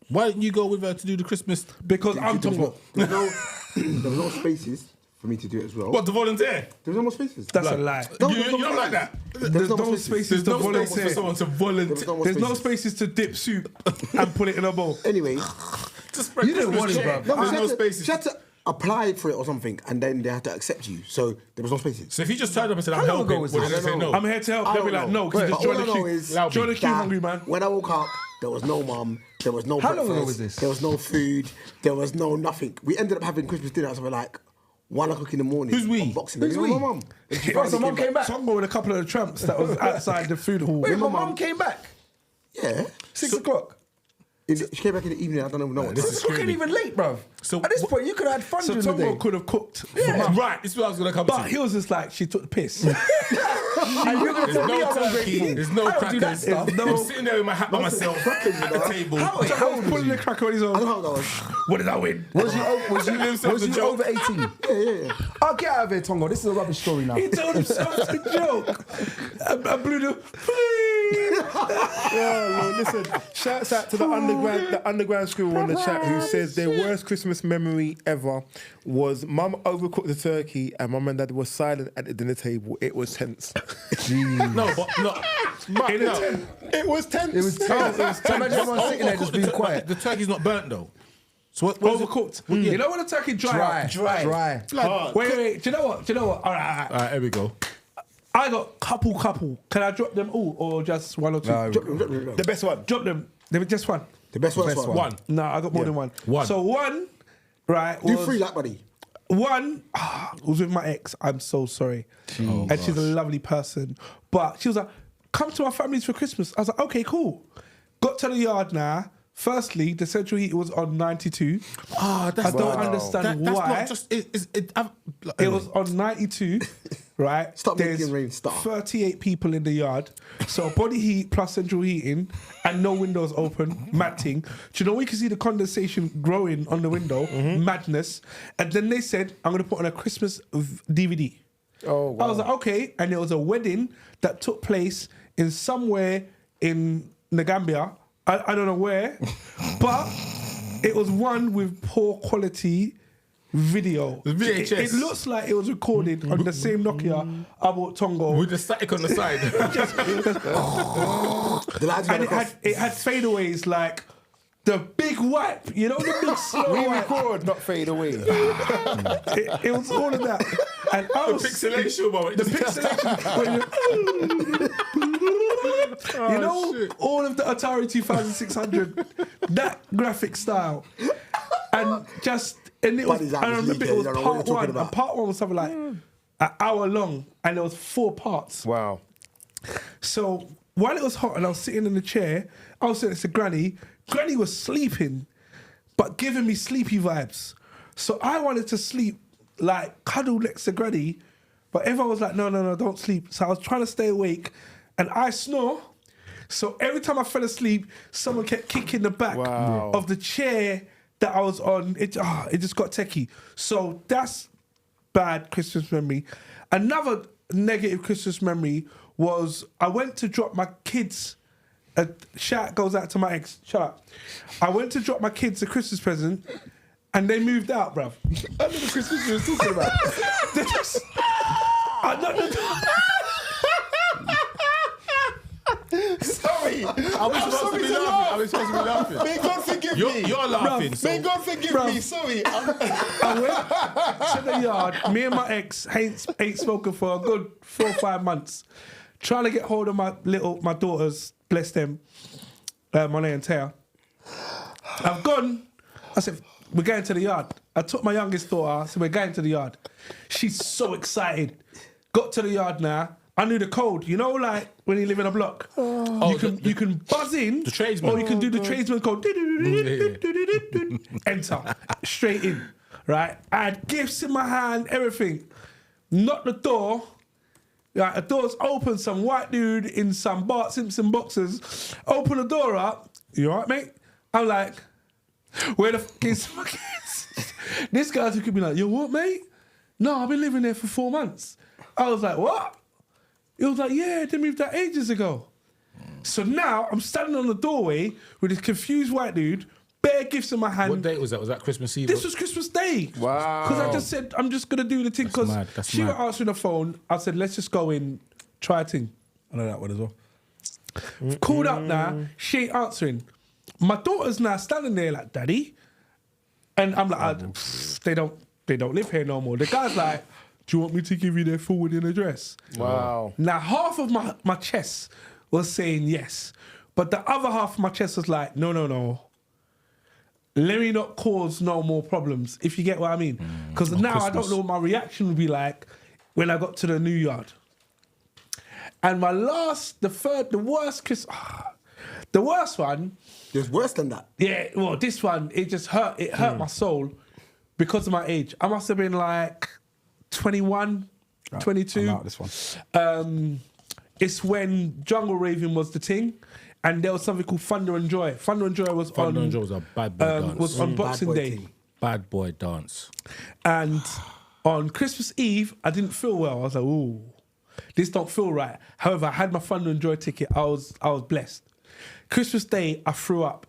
Why didn't you go with her to do the Christmas? Because I'm Tongo. There was no spaces for me to do it as well. What, to volunteer? There was no more spaces. That's a lie. No, You there's no don't more like that? There's no spaces to There's no space volunteer. for someone to volunteer. There's no spaces to dip soup and put it in a bowl. Anyway, To spread You didn't Christmas want it, cheer. bruv. no, There's no spaces. she had to apply for it or something, and then they had to accept you. So there was no spaces. So if you just turned up and said, "I'm How long helping," ago was would they this? say no? I'm here to help. I They'll be don't like, know. no, because you just All I join the know queue. is Join the queue, that hungry man. When I woke up, there was no mum, there was no How long breakfast, ago was this? there was no food, there was no nothing. We ended up having Christmas dinner at something like 1 o'clock in the morning. Who's we? on Boxing Who's Day. we? My mum. Oh, so mum came back. Tongo with a couple of the tramps that was outside the food hall. Wait, my mum came back. Yeah. 6 o'clock. She came back in the evening. I don't even know. this This is It's fucking creepy. even late, bruv. So At this what- point, you could have had fun So during the Tongo day. could have cooked for Yeah. mum. Right, this is what I was going to come But to. he was just like, she took the piss. And you're gonna There's tell me no I'm turkey, ungrateful. there's no I don't do that crackers. stuff. I'm sitting there with my hat by myself crackers, you at the know. table. How old Tongo was was pulling you? the cracker on his I don't own. know how that was. What did I win? Was you over 18? Yeah. Oh, get out of here, Tongo. This is a rubbish story now. He told himself it's a joke. I blew the... Oh, Lord, listen, shouts out to the underground school on the chat who says their worst Christmas memory ever was mum overcooked the turkey and mum and dad were silent at the dinner table. It was tense. No, but no. But, no. It was tense. It was tense. So imagine everyone sitting there just being quiet. The turkey's not burnt though. So what is it? Overcooked. You know when the turkey dry? Dry. Wait. Do you know what? All right. All right, here we go. I got couple. Can I drop them all or just one or two? The best one. Drop them. They were just one. The best one. One. No, I got more than one. One. So one, right? Do was, 3 like buddy. One was with my ex. I'm so sorry. And she's a lovely person. But she was like, come to our families for Christmas. I was like, okay, cool. Got to the yard now. Firstly, the central heat was on 92. I don't understand That's why. not just. It was on 92, right? Stop There's making rain start. 38 people in the yard. So body heat plus central heating and no windows open. Mad thing. Do you know we can see the condensation growing on the window? Madness. And then they said, I'm going to put on a Christmas DVD. Oh, wow. I was like, okay. And there was a wedding that took place in somewhere in Nagambia. I don't know where, but it was one with poor quality video. The VHS. It looks like it was recorded on the same Nokia I bought Tongo. with the static on the side. The lads And went it had fadeaways like the big wipe, you know, the big slow We wipe. record, not fade away. It was all of that. And I was Pixelation moment. the pixelation. When you know, all of the Atari 2600, that graphic style, and it was. Buddy's I out remember leaking, it was you don't know what part you're talking one. about. And part one was something like an hour long, and there was 4 parts. Wow. So while it was hot and I was sitting in the chair, I was sitting next to Granny. Granny was sleeping, but giving me sleepy vibes. So I wanted to sleep like cuddled next to Granny, but everyone was like, no, don't sleep. So I was trying to stay awake, and I snore. So every time I fell asleep, someone kept kicking the back of the chair that I was on. It just got techie. So that's bad Christmas memory. Another negative Christmas memory was I went to drop my kids. A shout goes out to my ex. Shut up. I went to drop my kids a Christmas present, and they moved out, bruv. I know the Christmas you was talking about. They just, Sorry. Are we supposed to be laughing? Are we supposed to be laughing? May God forgive me. You're laughing. May God forgive me. Sorry. I went to the yard. Me and my ex ain't spoken for a good 4 or 5 months. Trying to get hold of my daughters, bless them, Monet and Taya. I've gone. I said, we're going to the yard. I took my youngest daughter, so we're going to the yard. She's so excited. Got to the yard now. I knew the code. You know, like when you live in a block, you can buzz in, the tradesman, or you can do the tradesman code. Enter straight in. Right. I had gifts in my hand, everything. Knock the door. Like, the door's open. Some white dude in some Bart Simpson boxers. Open the door up. You all right, mate? I'm like, where the fuck is my kids? This guy's looking at me like, you what, mate? No, I've been living there for 4 months. I was like, what? He was like, yeah, they moved out ages ago. So now I'm standing on the doorway with this confused white dude, bare gifts in my hand. What date was that? Was that Christmas Eve? This was Christmas Day. Wow. Because I just said, I'm just going to do the thing. Because she was answering the phone. I said, let's just go in, try a thing. I know that one as well. Called up now. She ain't answering. My daughter's now standing there like, Daddy. And I'm like, they don't live here no more. The guy's like, do you want me to give you their forwarding address? Wow. Now, half of my chest was saying yes. But the other half of my chest was like, no. Let me not cause no more problems, if you get what I mean. Because now Christmas. I don't know what my reaction would be like when I got to the new yard. And the worst Christmas, the worst one. It was worse than that. Yeah, well, this one, it just hurt. It hurt my soul because of my age. I must have been like 21, 22. I'm out this one. It's when jungle raving was the thing. And there was something called Thunder and Joy. Thunder and Joy was Thunder and Joy was a bad boy dance. Was on Boxing Day. Bad boy dance. And on Christmas Eve, I didn't feel well. I was like, ooh, this don't feel right. However, I had my Thunder and Joy ticket. I was blessed. Christmas Day, I threw up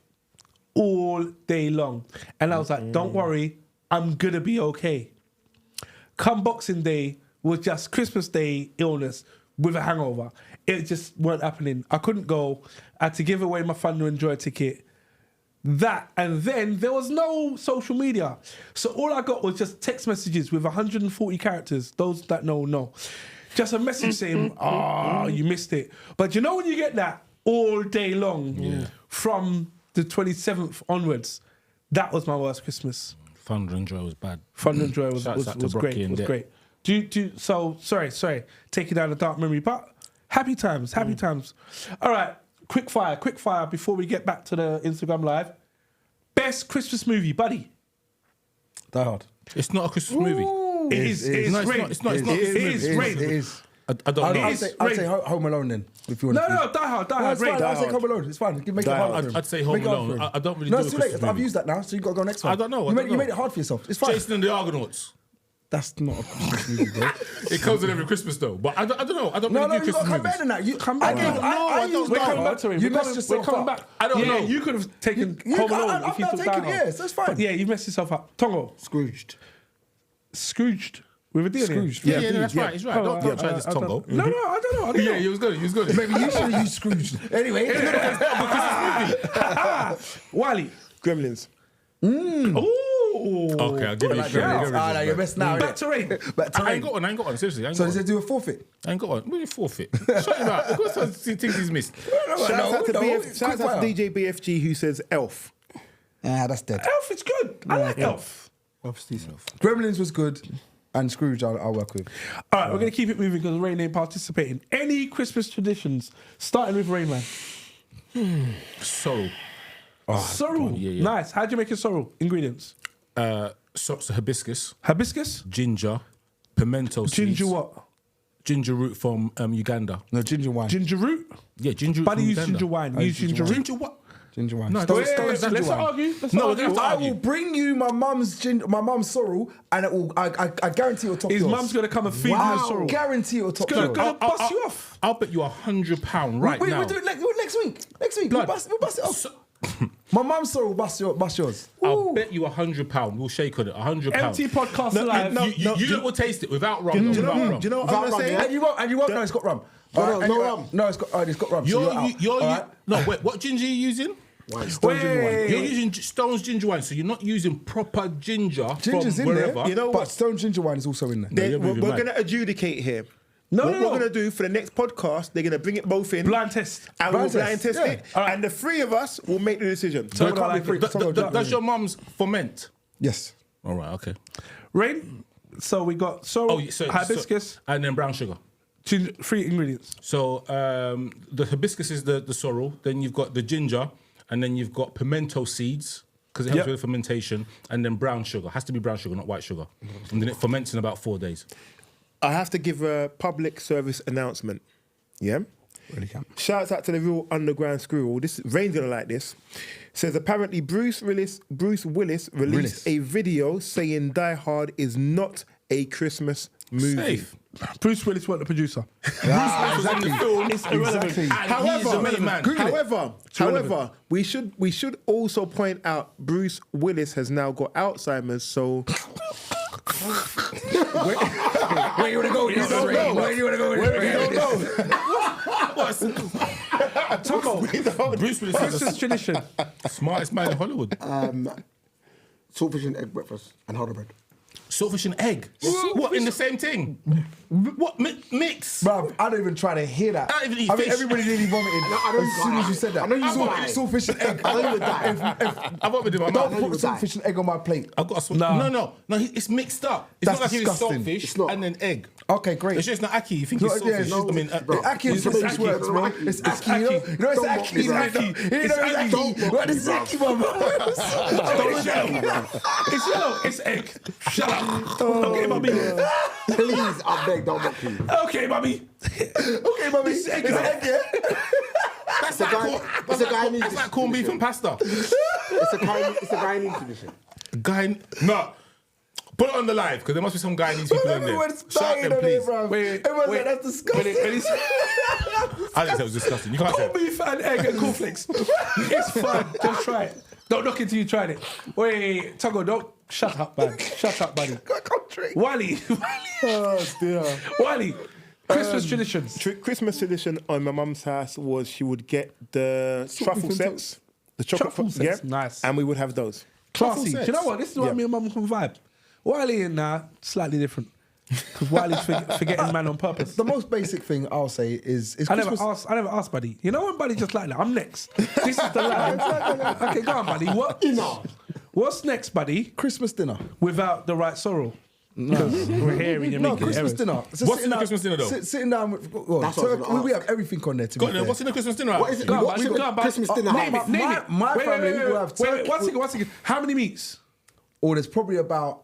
all day long. And I was like, don't worry, I'm gonna be okay. Come Boxing Day was just Christmas Day illness with a hangover. It just weren't happening. I couldn't go. I had to give away my Thunder and Joy ticket. That, and then there was no social media. So all I got was just text messages with 140 characters. Those that know. Just a message saying, you missed it. But you know when you get that all day long from the 27th onwards, that was my worst Christmas. Thunder and Joy was bad. Thunder and Joy was great. Was great. So sorry, taking down a dark memory, but happy times. All right, quick fire before we get back to the Instagram Live. Best Christmas movie, buddy. Die Hard. It's not a Christmas movie. It is. It's not. It is. I don't know. I'd say Home Alone then. If you want No, Die Hard. It's fine. I'll say Home Alone. It's fine. Make it hard for him. I'd say Home Alone. I don't really No, do it's a too late. Christmas I've movie. used that now, so you've got to go next one. I don't know. You made it hard for yourself. It's fine. Jason and the Argonauts. That's not a Christmas movie, bro. It comes in every Christmas though. But I don't know. I don't No, really do you got Christmas to come movies. better than that. You Come back. We're coming back to him. You messed yourself up. back. I don't know. You could have taken Home Alone if you took Die Hard. Yes, that's fine. But yeah, you messed yourself up. Tongo. Scrooged. With a D. Scrooged. Yeah, that's right. He's right. Don't try this Tongo. No, I don't know. Yeah, he was good. Maybe you should have used Scrooge. Anyway. Wiley. Gremlins. Ooh. Okay, I'll give you Gremlins. You're best now. Back to rain. I ain't got one. Seriously, I ain't So got does one. it do a forfeit? I ain't got one. What do you forfeit? Shut him out. Of course, I see things he's missed. Shout out to DJ BFG who says Elf. That's dead. Elf is good. I like Elf. Elf's decent. Gremlins was good, and Scrooge I'll work with. All right, we're going to keep it moving because Rain ain't participating. Any Christmas traditions, starting with Rain Sorrel. Sorrel. God, yeah. Nice. How'd you make a sorrel? Ingredients. So hibiscus, Hibiscus? ginger, pimento seeds. Ginger what? Ginger root from Uganda. No, ginger wine. Ginger root? Yeah, ginger root Buddy from use Uganda. ginger wine. Use ginger root. Ginger what? Ginger wine. No, Stone- wait, stone wait, ginger Let's wine. argue. Let's No, we're argue. gonna I argue. will bring you my mum's sorrel, and it will. I guarantee it'll top His yours. mum's going to come and feed you Wow. the sorrel. Guarantee it'll top Gonna yours. bust you off. I'll bet you £100 right Wait, now. we'll do it next week. Next week, Blood. we'll bust it off. My mum's sorrel will bust yours. I'll bet you £100. We'll shake on it. £100. Empty podcast live. You lot will taste it without rum. Do you without know rum. what I'm Without going to rum, say? yeah? And you won't know it's got rum. No, Alright, and no you- rum. No, it's got rum. So you're out. No, wait. What ginger are you using? Stone ginger wine. You're using Stone's ginger wine, so you're not using proper ginger Ginger's from in wherever. there, You know but what? stone ginger wine is also in there. They- you're we're moving mad. going to adjudicate here. No, what no, we're no. going to do for the next podcast, they're going to bring it both in. Blind test. And Blind we'll blind test, test yeah. it. All right. And the three of us will make the decision. So it I can't like be free. it. Does your mum's ferment? Yes. All right, okay. Rain. So we got sorrel, hibiscus, and then brown sugar. ginger, 3 ingredients. So the hibiscus is the sorrel. Then you've got the ginger, and then you've got pimento seeds because it helps Yep. with fermentation, and then brown sugar. Has to be brown sugar, not white sugar. And then it ferments in about 4 days. I have to give a public service announcement. Yeah? Really can. Shouts out to the real underground squirrel. This Rain's gonna like this. Says apparently Bruce Willis released a video saying Die Hard is not a Christmas movie. Safe. Bruce Willis wasn't the producer. Exactly. The film. It's irrelevant. Exactly. And he's the main man. However, we should also point out Bruce Willis has now got Alzheimer's, so Where you want to go with this? Where you want to go with this? Tongo. Bruce Willis is Christmas the tradition. smartest man in Hollywood. Saltfish and egg breakfast and harder bread. Saltfish and egg. What, in the same thing? What, mix? Bruv, I don't even try to hear that. I don't even eat I mean, fish. everybody nearly vomited I know you as soon got as you that. said that. I know you Salt- got that. Saltfish and egg. I know you would die. I've got with him. Don't you put would die. saltfish and egg on my plate. I've got a sw- Nah. No, it's mixed up. It's That's not like it's disgusting. saltfish It's not. and then egg. Okay, great. It's just not ackee. You think No, it's yeah, saltfish. no, I mean, bro. Ackee is It's British ackee. words, bro. It's It's It's ackee, you know? ackee. You know it's Don't mock ackee, me, right? bro. You know It's it's ackee. ackee. What is ackee, mama? It's yellow. It's egg. Shut up. Okay, mommy. Please, I beg, don't mock me. Okay, mommy. Okay, mommy. It's egg, yeah? that's a guy- it's a guy That's like corned beef and pasta. It's a Guyanese tradition. Guy, no. Put it on the live because there must be some Guyanese people in there. Everyone's Shout dying them, on it, please. bro. Wait, Everyone's wait. like, that's disgusting. When he's I think that was disgusting. You can't say corned it. beef and egg and cornflakes. It's fun. Just try it. Don't knock until you tried it. Wait, Tongo, don't. Shut up, man. Shut up, buddy. Wiley. oh dear. Wiley. Christmas traditions. Christmas tradition on my mum's house was she would get the truffle sets, the chocolate Truffle sets, yeah, nice. and we would have those. Classy. Do sets. you know what? This is what Yeah. me and mum can vibe. Wiley and slightly different. Because Wiley's forgetting man on purpose. The most basic thing I'll say is I never Christmas. asked, buddy. You know when buddy just like that? I'm next. This is the line. Okay, go on, buddy. What's next, buddy? Christmas dinner. Without the right sorrel. No, we're hearing you No, making Christmas errors. dinner. So What's sitting in the down- Christmas dinner, though? Sitting down with well, That's what I was turkey, gonna we ask. have everything on there. To be fair. What's in the Christmas dinner? What is it? Go on, What buddy. is Go on, buddy. Christmas dinner? Name it. Name it. my family will have turkey- One second. How many meats? Or there's probably about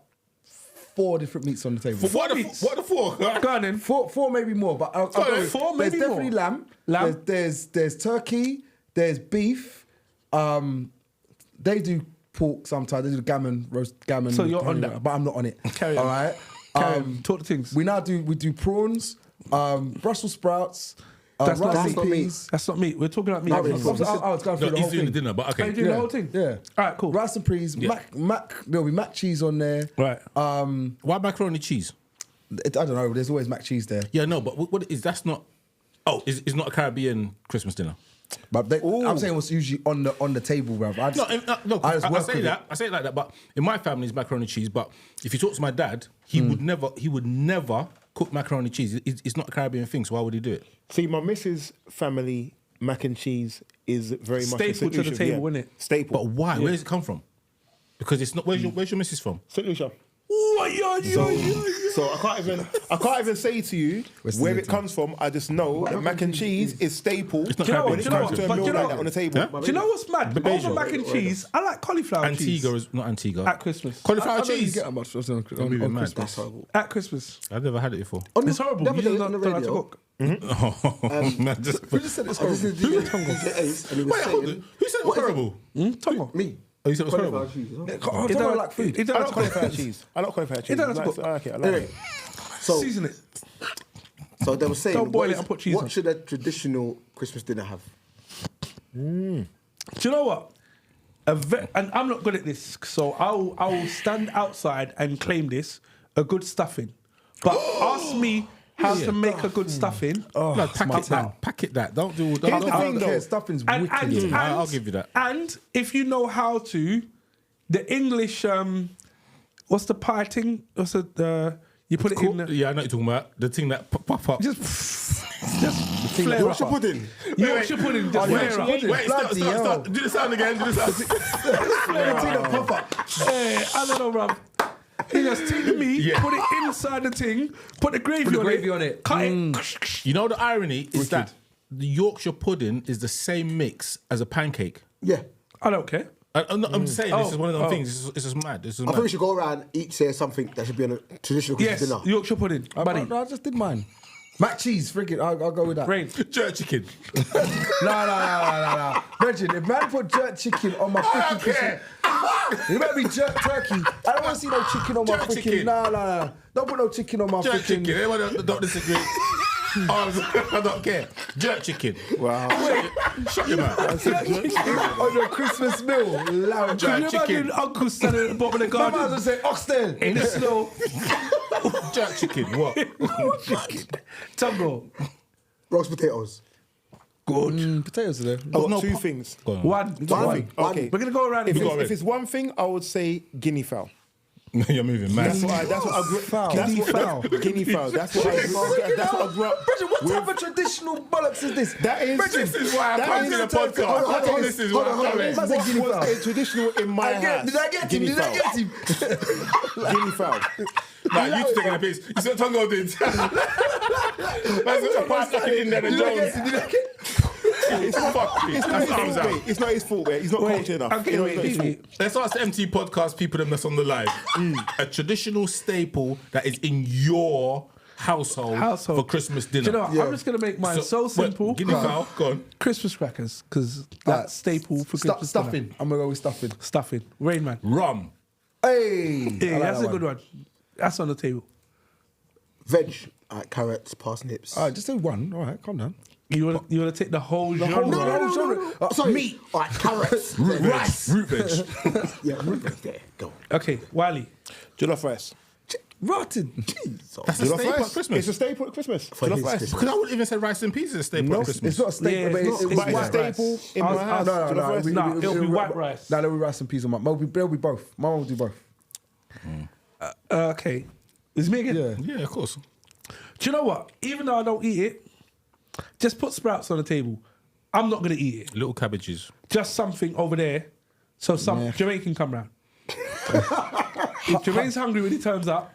4 different meats on the table. What the four? Go on then. Four maybe more, but I'll go with- 4, there's maybe definitely more. lamb. Lamb. There's turkey. There's beef. They do pork sometimes. They do roast gammon. So you're on that. but I'm not on it. Carry on. All right. Carry on. Talk the things. We do prawns, Brussels sprouts, That's not rice and meat. peas. That's not meat. We're talking about meat. No, I was going through No, the he's whole doing thing. the dinner, but Are you okay. doing the whole thing? Yeah. All right, cool. Rice and peas, Yeah. there'll be mac cheese on there. Right. Why macaroni cheese? I don't know. There's always mac cheese there. Yeah, no, but what is that's not? Oh, it's not a Caribbean Christmas dinner. But I'm saying what's usually on the table, bruv. No, I just I work say with that. I say it like that. But in my family, it's macaroni cheese. But if you talk to my dad, he would never cook macaroni cheese. It's not a Caribbean thing. So why would he do it? See, my missus' family mac and cheese is very much a Staple St. to the Lucia, table, yeah. innit? Staple. But why? Where does it come from? Because it's not. Where's your missus from? St. Lucia. What So I can't even say to you where it comes from. I just know that mac and cheese is staple Do you know what? when it comes to a meal like that on the table. Do you know what's mad? Over mac and cheese, I like cauliflower cheese. Antigua is not Antigua. At Christmas. Cauliflower I don't really cheese. get that much on moving mad. Christmas. At Christmas. I've never had it before. It's horrible. The other You day don't on the know how to radio, cook. Man, just- Who just said it's I just horrible? did DJ Ace, and he was Wait, hold saying, on. Who said it was horrible? Tongo. me. Oh, you said it was Cauliflower horrible? cheese, huh? I It don't don't like food. It I don't like have cauliflower cheese. I like cauliflower cheese. It don't have to I like it. I like Anyway, it. so Season it. So they were saying, Don't boil it and put cheese on. what should a traditional Christmas dinner have? Do you know what? And I'm not good at this, so I'll stand outside and claim this: a good stuffing. But ask me how to make a good stuffing. No, packet that. Don't do. Here's the I thing, don't care. though. Stuffing's And, wicked. and, yeah. and, I'll give you that. And if you know how to, the English, what's the pie thing? What's it? You put it in. Yeah, I know what you're talking about. The thing that pop up. Just flare Yorkshire up. pudding. Yorkshire pudding. Just flare up. Wait, stop. Bloody hell. Do the sound again. Do the sound. Hey, I don't know, bruv. You just take the meat, Yeah. put it inside the thing, put the gravy, on it. cut it. You know the irony is that the Yorkshire pudding is the same mix as a pancake. Yeah. I don't care. I'm saying this is one of those things. It's just mad. This is I mad. think we should go around each say something that should be on a traditional Christmas Yes, dinner. Yorkshire pudding, buddy. No, I just did mine. Mac cheese, friggin', I'll go with that. Rain. Jerk chicken. No. Imagine, if man put jerk chicken on my freaking Christmas, it might be jerk turkey. I don't want to see no chicken on my Jerk freaking. chicken. No. Don't put no chicken on my Jerk freaking. chicken. Anyone don't disagree? I don't care. Jerk chicken. Wow. Shut your mouth. On your Christmas meal, loud Can you Jerk chicken. imagine Uncle standing at the bottom of the My man garden just say oxtail. in the snow? Jerk chicken. What? Tongo. Roast potatoes. Good. Potatoes are there. I've got no, two pa- things. Go on. One. One thing. Okay. We're gonna go around. If and it's, if it's one thing, I would say guinea fowl. You're moving mad. That's what I grew Fowl. Guinea fowl. Guinea fowl. That's what I grew up. Bridget, what type of traditional bollocks is this? That is. This is why I that come is- to the podcast. Hold on, This is why hold on, I'm coming. That's a guinea What fowl. was traditional in my house? Did I get him? Guinea Did I fowl. get him? Guinea fowl. Nah, you taking a piss. You said Tongo did. That's a part like Indiana Jones. It's not That's his arms fault, out. mate. It's not his fault, mate. He's not cultured enough. Okay, You know, it's not his fault. wait. Let's ask the MT podcast people them that's on the live. A traditional staple that is in your household for Christmas dinner. Do you know what? I'm just gonna make mine so simple. Guinea fowl, go on. Christmas crackers, because that's staple for Christmas dinner. Stuffing. I'm gonna go with stuffing. Stuffing. Rain Man. Rum. Hey, Yeah, I like that's that a good one. That's on the table. Veg. Carrots, parsnips. All right, just do one. All right, calm down. You wanna take the whole genre? No. Sorry. Meat. All right, carrots. rice. Root veg. Yeah, root veg there. Go. Okay, Wiley. Jollof rice. Rotten. That's a Jollof staple at rice. Christmas. It's a staple at Christmas. For Jollof his rice. Christmas. Because I wouldn't even say rice and peas is a staple No, at Christmas. It's not a steak, Yeah, but it's it's not- But it's white staple rice. in my house. No, Jollof rice. No, it'll be white rice. No, there'll be rice and peas on my. They'll be both. My mum will do both. Okay. Is me again? Yeah. Yeah, of course. Do you know what? Even though I don't eat it, just put sprouts on the table. I'm not gonna eat it. Little cabbages. Just something over there, so some Jamaican come round. If Jermaine's hungry when he turns up,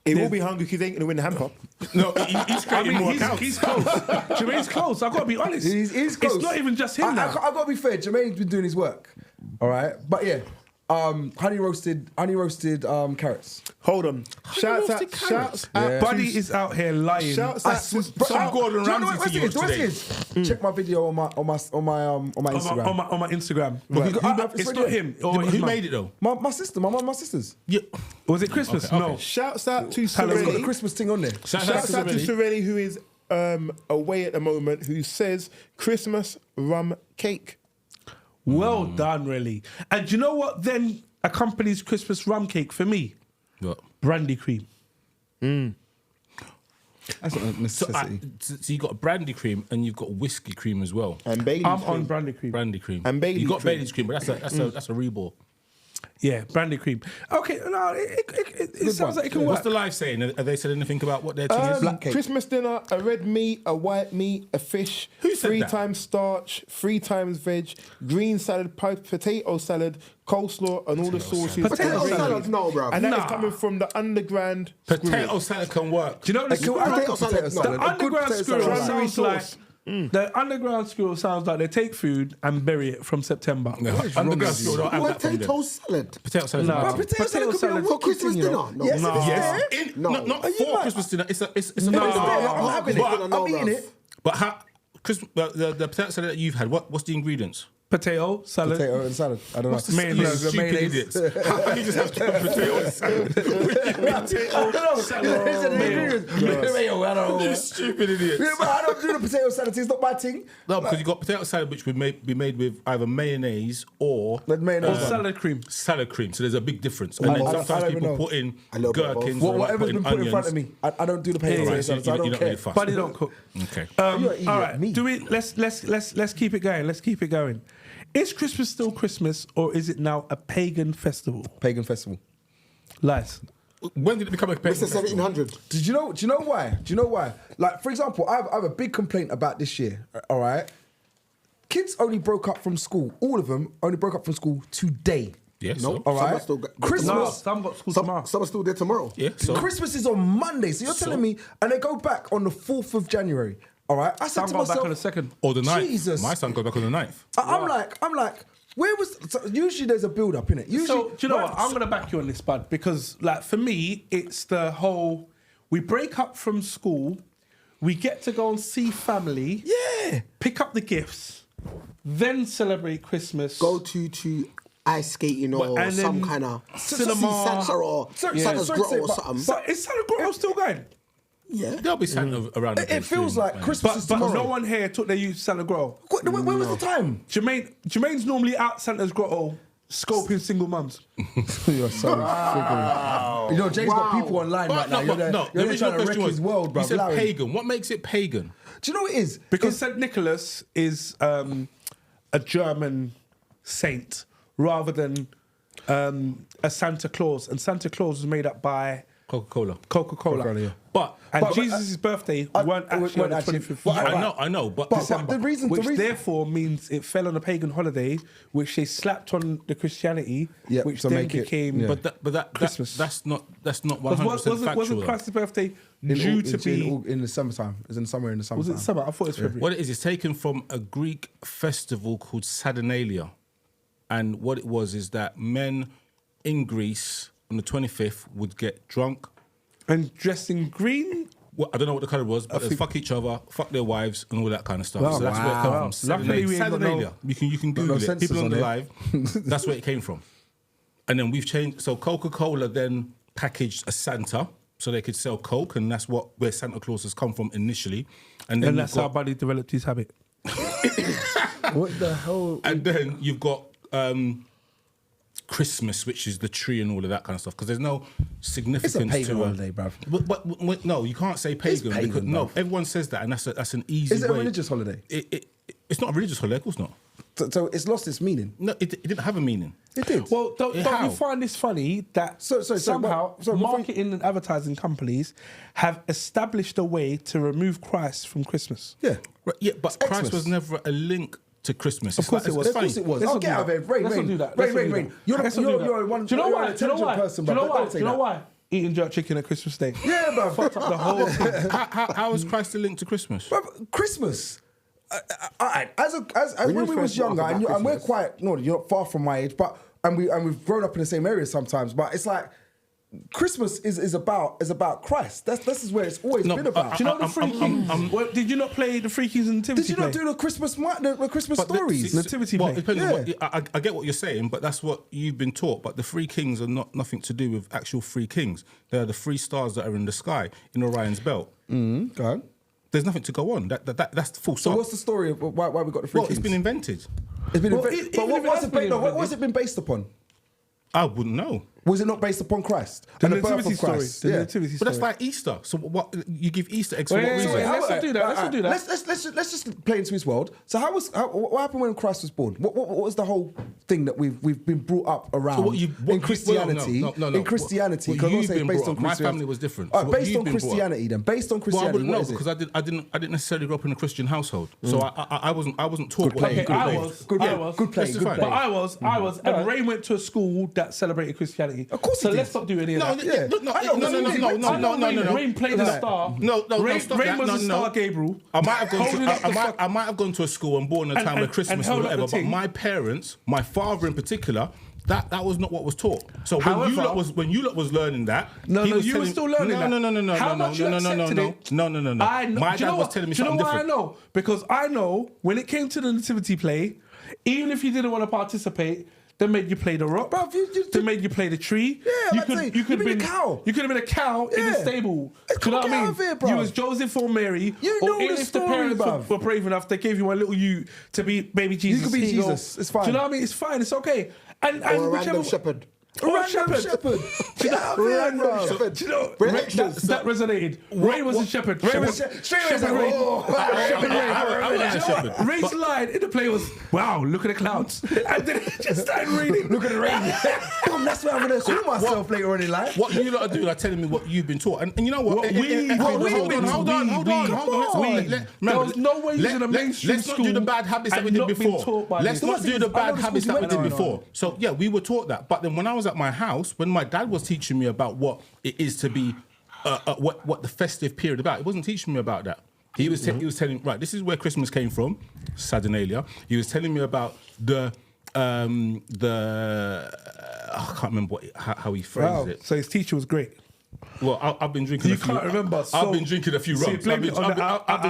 He will be hungry because he ain't going to win the hamper. No, he's I creating mean, more he's accounts. close. Jermaine's close. I've got to be honest. He's close. It's not even just him I've now. got to be fair. Jermaine's been doing his work. All right, but yeah, honey roasted carrots. Hold on. Shouts roasted out. carrots. Shouts out. Buddy is out here lying. Shouts I out. swear- Some Gordon Do you know Ramsay what to you it is? today. Check my video on my Instagram. on my Instagram. Right. It's not him. Or his Who mum. made it though? My sister, my mum, my sisters. Yeah. Was it Christmas? Okay, No. okay. Shouts out to It's got the Sirelli. Christmas thing on there. Shouts Shouts out to Sirelli. Sirelli, who is away at the moment, who says Christmas rum cake. Well done, really. And do you know what then accompanies Christmas rum cake for me? What? Brandy cream. That's not a necessity. So you got brandy cream and you've got whiskey cream as well. And Bailey's I'm cream. on brandy cream. Brandy cream. And Bailey's You got cream. Bailey's cream, but that's a reball. Yeah, brandy cream. Okay, no, it sounds like it can work. What's the live saying? Have they said anything about what their thing is? Black cake. Christmas dinner, a red meat, a white meat, a fish, Who said 3 that? times starch, 3 times veg, green salad, potato salad, coleslaw, and all the sauces. Potato and salad, gravy. no, bruv. And that is Nah. coming from the underground. Potato salad can work. Do you know what the potato salad, no. The A good underground potato squirrel salad. sounds like the underground squirrel sounds like they take food and bury it from September. Underground still don't have that from them. Potato salad. Potato salad. No. is But amazing. Potato salad could be a salad- walking Christmas thing, you know. dinner? No. Yes, No. it is Yes, there. not Are you for mad? Christmas dinner. It's a No, No. I'm having But- it. I'm eating it. But how? The potato salad that you've had. What's the ingredients? Potato salad. Potato and salad. I don't know. What's the Mayonnaise. you stupid Mayonnaise. idiots? How can you just have potato and salad? Potato salad. You stupid idiots. Yeah, but I don't do the potato salad. It's not my thing. No, because you got potato salad, which would be made with either mayonnaise or Like mayonnaise. Or salad cream. salad cream. So there's a big difference. And then I don't sometimes even people know. put in A little bit of both. gherkins or like Whatever's put in been put in front of onions. me, I don't do the potato Right, so salad, so I you don't don't care. really fuss. But they don't cook. Okay. You're an idiot, All right. me. Do we? Let's keep it going. Let's keep it going. Is Christmas still Christmas, or is it now a pagan festival? Pagan festival. Lies. When did it become a pagan It's the festival? 1700. Do you know why? Do you know why? Like, for example, I have a big complaint about this year. All right, kids only broke up from school. All of them only broke up from school today. Yeah, No, so. All some right. are still got- Christmas. No, some got school tomorrow. Some are still there tomorrow. Yeah, so. Christmas is on Monday, so you're telling me, and they go back on the 4th of January. All right, I said Some to got myself, back on the 2nd. Or the 9th. Jesus. My son got back on the 9th. I'm like, where was? So usually there's a build up in it. Usually, So do you know what? I'm gonna back you on this, bud, because like for me, it's the whole we break up from school, we get to go and see family, Yeah. pick up the gifts, then celebrate Christmas. Go to ice skating or and some then kind of cinema. Santa or Sorry, Santa's sorry to say, grotto or but- something. But is Santa Grotto still going? Yeah. There'll be Santa around. the It place feels soon, like man. Christmas is But tomorrow. no one here took their youth to Santa Grotto. Where was the time? Jermaine's normally out Santa's Grotto scoping single mums. You're so friggin'. You know, Jay's got people online right now. You're there, The you're there original trying to wreck question his world, bro. You said Allow him. pagan. What makes it pagan? Do you know what it is? Because St. Nicholas is a German saint rather than a Santa Claus. And Santa Claus was made up by Coca-Cola. Coca-Cola. Coca-Cola, yeah. But Jesus' birthday weren't actually on the 25th well, of January. I know, but But the reason, Which therefore means it fell on a pagan holiday, which they slapped on the Christianity, Yeah, which to then make it- became. yeah. But Christmas. that's not 100% Wasn't factual. Christ's birthday due to be? in the summertime. It's in somewhere in the Was summertime. it summer? I thought it was February. What it is, it's taken from a Greek festival called Saturnalia. And what it was is that men in Greece on the 25th would get drunk. And dressed in green. Well, I don't know what the colour was, but they'd fuck each other, fuck their wives, and all that kind of stuff. Wow. So that's where it Wow. comes from. Luckily we ain't got Saturnalia. no- You can Google it. censors People on on the it. live. That's where it came from. And then we've changed. So Coca-Cola then packaged a Santa so they could sell Coke, and that's where Santa Claus has come from initially. And then And you've that's how got- Buddy developed his habit. What the hell? And then you've got Christmas, which is the tree and all of that kind of stuff, because there's no significance It's a pagan to it. holiday, bruv. But no, you can't say pagan. pagan, because, no, bruv. everyone says that, and that's an easy Is it a way. religious holiday? It's not a religious holiday, of course not. So it's lost its meaning. No, it didn't have a meaning. It did. Well, don't How? you find this funny that So, somehow before you- marketing and advertising companies have established a way to remove Christ from Christmas? yeah. Right, yeah, but It's Christ Xmas. was never a link to Christmas. Of course it was. Of course it was. Let's I'll not get do out of that. here. Rain, Let's not rain. do that. Rain, Let's not rain, do rain. that. You're Let's not do that. one. Do you know you're why? an Do you know intelligent why? person, Do you know bruv, but why? don't Do say you know that. why? Eating jerk chicken at Christmas Day. Yeah, bruv. Fucked up the whole thing. How is Christ a link to Christmas? Bruv, Christmas. As when we first was younger, talk about and we're Christmas- quite no, you're not far from my age, but we've grown up in the same area sometimes. But it's like Christmas is about Christ. This is where it's always No, been about. Do you know the Three Kings? Well, did you not play the Three Kings and Nativity Did you not play? do the Christmas But stories? Nativity well, play. it depends Yeah. on what, I get what you're saying, but that's what you've been taught. But the three kings are nothing to do with actual three kings. They are the three stars that are in the sky in Orion's belt. Go on. There's nothing to go on. That's the full So stop. what's the story of why we got the three Well, kings? it's been invented. It's been Well, invented. even But if it has been what has invented- it been based upon? I wouldn't know. Was it not based upon Christ? The and the birth nativity of story. Christ? The Yeah. nativity But that's story. like Easter. So what you give Easter eggs for Wait, what wait, reason? wait, let's not do that. Let's not do that. Let's just play into his world. So what happened when Christ was born? What was the whole thing that we've been brought up around in Christianity? No. In Christianity, What because you've been based brought on up. My Christianity. family was different. All So right, what based you've on been brought up. Christianity, then based on Well, I Christianity, wouldn't know what is because it? I didn't necessarily grow up in a Christian household, so I wasn't taught Good what play. you could I play. was. Good I play. was. Good play. That's Good fine. play. But I was, and Ray went to a school that celebrated Christianity. Of course so he let's did. not do any of No, that. no. Rain played the star. No, Rain, stop Rain that. was No, the no. star, Gabriel. I might have gone Holding up the to I might have gone to a school and born in a time where and Christmas or held up whatever, the but thing. my parents, my father in particular, that was not what was taught. So when However- you lot was learning that, No, he no, was you were telling- still learning that. No. How much you accepted it? No. I know. My Do you dad know was what? telling me Do you know something why different. I know? Because I know when it came to the nativity play, even if you didn't want to participate, they made you play the rock. Bruv, they made you play the tree. Yeah, you could have been a cow. You could have been a cow in the Yeah. stable. Hey, Do you know what get I mean? out of here, bruv. You was Joseph or Mary. You or know even the if the story, parents bruv. were brave enough, they gave you a little you to be baby Jesus. could be Here you go. Jesus. It's fine. Do you know what I mean? It's fine. It's okay. And Or a whichever random shepherd. Or Random shepherd. Do you know what I mean? Random shepherd. Do you know With Ray- extras. that resonated. Ray was a shepherd. Ray was Shepherd Ray. Shepherd Ray. I was a Do you know what? shepherd. Ray's line in the play was, "Wow, look at the clouds," and then he just started reading. Look at the rain. That's where I'm going to call myself later on in life. What you lot are doing are telling me what you've been taught, and you know what? What we've been Hold taught. on. There was no way using a mainstream Let's not do the school bad habits that and we did not being before. taught by Let's this. not do the I know bad the habits schools that we you did went to. before. So yeah, we were taught that, but then when I was at my house, when my dad was teaching me about what it is to be, what the festive period about, he wasn't teaching me about that. He was telling, right, this is where Christmas came from, Saturnalia. He was telling me about the I can't remember how he phrased Wow. it. So his teacher was great. Well, I've been drinking You a few. can't remember, I've so- been drinking a few See, rums. blame I've been it on the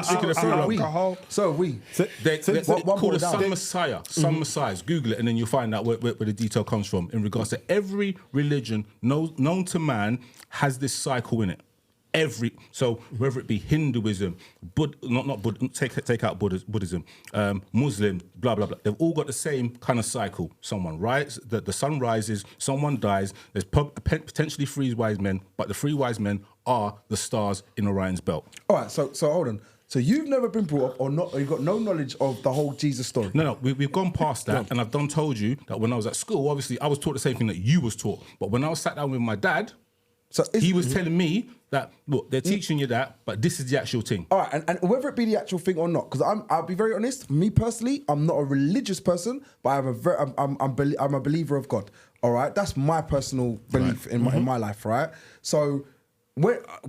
drinking a few rums. alcohol. So we. They're one called more a down. Sun Messiah. Sun Messiahs. Google it and then you'll find out where the detail comes from. In regards to every religion known to man has this cycle in it. So whether it be Hinduism, take out Buddhism, Muslim, blah blah blah, they've all got the same kind of cycle. Someone rises, the sun rises, someone dies. There's potentially 3 wise men, but the 3 wise men are the stars in Orion's belt. All right, so hold on. So you've never been brought up, or you've got no knowledge of the whole Jesus story. No, we've gone past that, and I've told you that when I was at school, obviously I was taught the same thing that you was taught. But when I was sat down with my dad, he was telling me that, look, they're teaching you that, but this is the actual thing. All right, and whether it be the actual thing or not, because I'll be very honest. Me personally, I'm not a religious person, but I'm a believer of God. All right, that's my personal belief in my life. Right, so.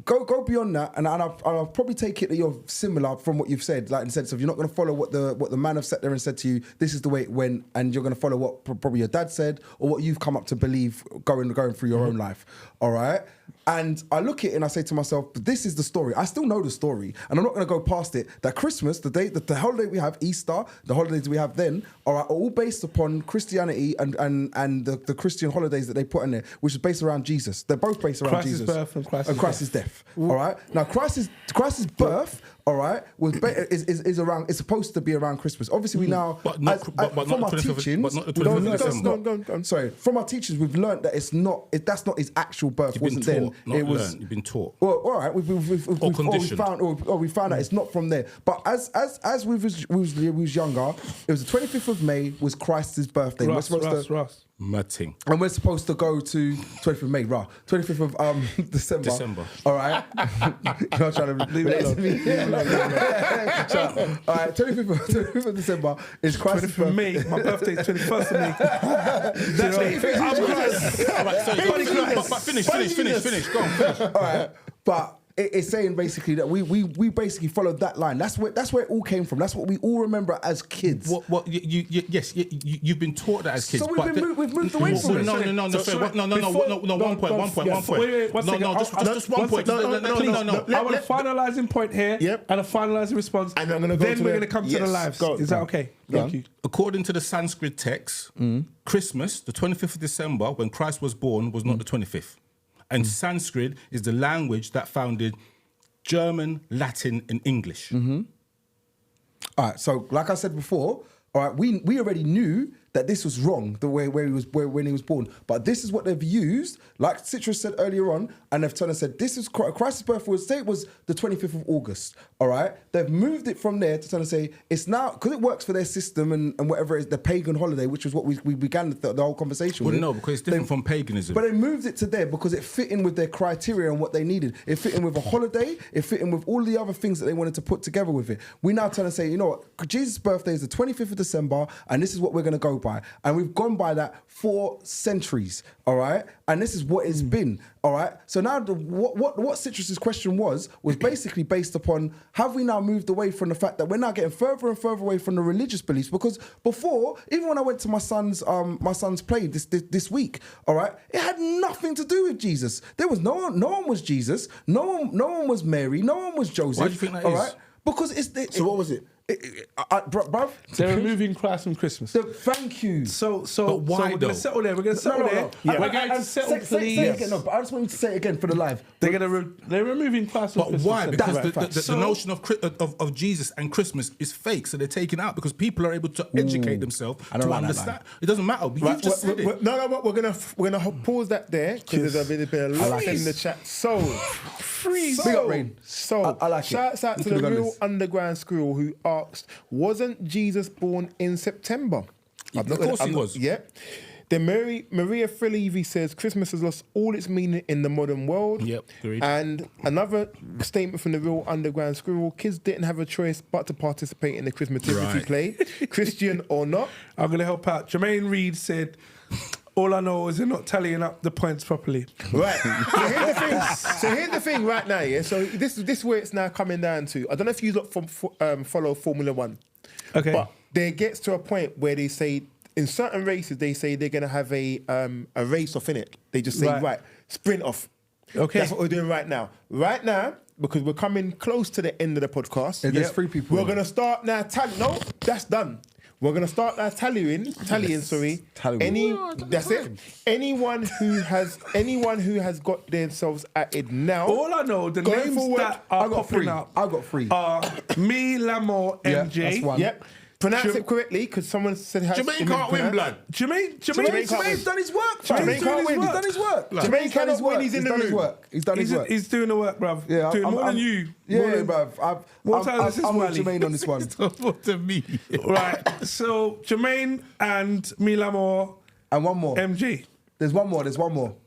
Go beyond that, and I'll probably take it that you're similar from what you've said, like in the sense of you're not going to follow what the man have sat there and said to you. This is the way it went, and you're going to follow what probably your dad said or what you've come up to believe going through your own life. All right, and I look at it and I say to myself, this is the story. I still know the story, and I'm not going to go past it. That Christmas, the holiday we have, Easter, the holidays we have then, all right, are all based upon Christianity and the Christian holidays that they put in there, which is based around Jesus. They're both based around Christ's Jesus. birth and Christ's death. All right. Now Christ's birth, all right, is around. It's supposed to be around Christmas. Obviously, we now, But not from the our 25th teachings, but not the 25th of December. no, sorry. From our teachings, we've learned that it's not. That's not his actual birth. You've been Wasn't then. taught, not It was. learned. You've been taught. Well, all right. We conditioned. found out it's not from there. But as we was younger, it was the 25th of May was Christ's birthday. Russ. Matting. And we're supposed to go to 25th of May, 25th of December. All right. You're not trying to leave it alone. All right, 25th of December is Christ's 25th of May. My birthday is 21st of May. That's it. I'm Christ. All right, so but finish. Go on. All right, but it's saying basically that we basically followed that line. That's where it all came from. That's what we all remember as kids. You've been taught that as kids. So we've moved away from it. No. One point. Wait, one second. Just one point. No. I want a finalising point here and a finalising response. And I'm gonna go then to we're the- going to come to yes, the lives. go. Is that okay? Thank you. According to the Sanskrit text, Christmas, the 25th of December, when Christ was born, was not the 25th. And Sanskrit is the language that founded German, Latin, and English. All right, so like I said before, all right, we already knew that this was wrong, the way when he was born. But this is what they've used, like Citrus said earlier on, and they've turned and said, this is Christ's birth was, say it was the 25th of August, all right? They've moved it from there to try to say, it's now, because it works for their system and whatever it is, the pagan holiday, which was what we began the whole conversation with. Well, no, because it's different from paganism. But they moved it to there because it fit in with their criteria and what they needed. It fit in with a holiday. It fit in with all the other things that they wanted to put together with it. We now turn and say, you know what, Jesus' birthday is the 25th of December, and this is what we're going to go by. And we've gone by that for centuries, all right? And this is what it's been, all right? So now what Citrus's question was basically based upon, have we now moved away from the fact that we're now getting further and further away from the religious beliefs? Because before, even when I went to my son's play this week, all right, it had nothing to do with Jesus. There was no one was Jesus, no one was Mary, no one was Joseph. Why do you think that all is? Right? Because it's So what was it? Bruv, They're removing Christ from Christmas. thank you. So But why we're though? going to settle there. We're going to settle there. Yeah. We're going to settle, say please. it again. No, but I just want you to say it again for the live. They're removing Christ from But Christmas. why? Because That's the right. notion of Jesus and Christmas is fake, so they're taking it out because people are able to educate themselves I don't to like that understand. line. It doesn't matter. You've just said it. No, but we're gonna pause that there because there's a bit of lot in the chat. So, Big up, Rain. So, I like it. shouts out We to could've the done real this. underground squirrel who asked, "Wasn't Jesus born in September?" Of course he was. Yeah. Then Maria Frelevy says Christmas has lost all its meaning in the modern world. Yep, agreed. And another statement from the real underground squirrel: kids didn't have a choice but to participate in the Christmas Right. play, Christian or not. I'm going to help out. Jermaine Reed said, all I know is they're not tallying up the points properly. Right. So here's the thing right now, yeah. So this is where it's now coming down to. I don't know if you lot follow Formula One. Okay. But there gets to a point where they say in certain races they say they're gonna have a race off in it. They just say right, sprint off. Okay. That's what we're doing right now. Right now, because we're coming close to the end of the podcast. Yeah, there's three people. We're gonna start now. No, that's done. We're gonna start now tallying. Tallying. That's it. Anyone who has got themselves added now. All I know, the Going names forward, that are I got popping three. up I got three. are me, Lamo, Yeah, MJ. that's one. Yep. Pronounce it correctly because someone said how Jermaine can't win, blood. Jermaine's done his work. Jermaine can't win. He's done his work. Jermaine cannot win. He's in the room. He's done his work. He's doing the work, bruv. Yeah, doing more than you. Yeah, More than- bruv. What time is this, I'm with Wiley? Jermaine on this one. What to me? Right. So Jermaine and me, Lamo, And one more. MG. There's one more.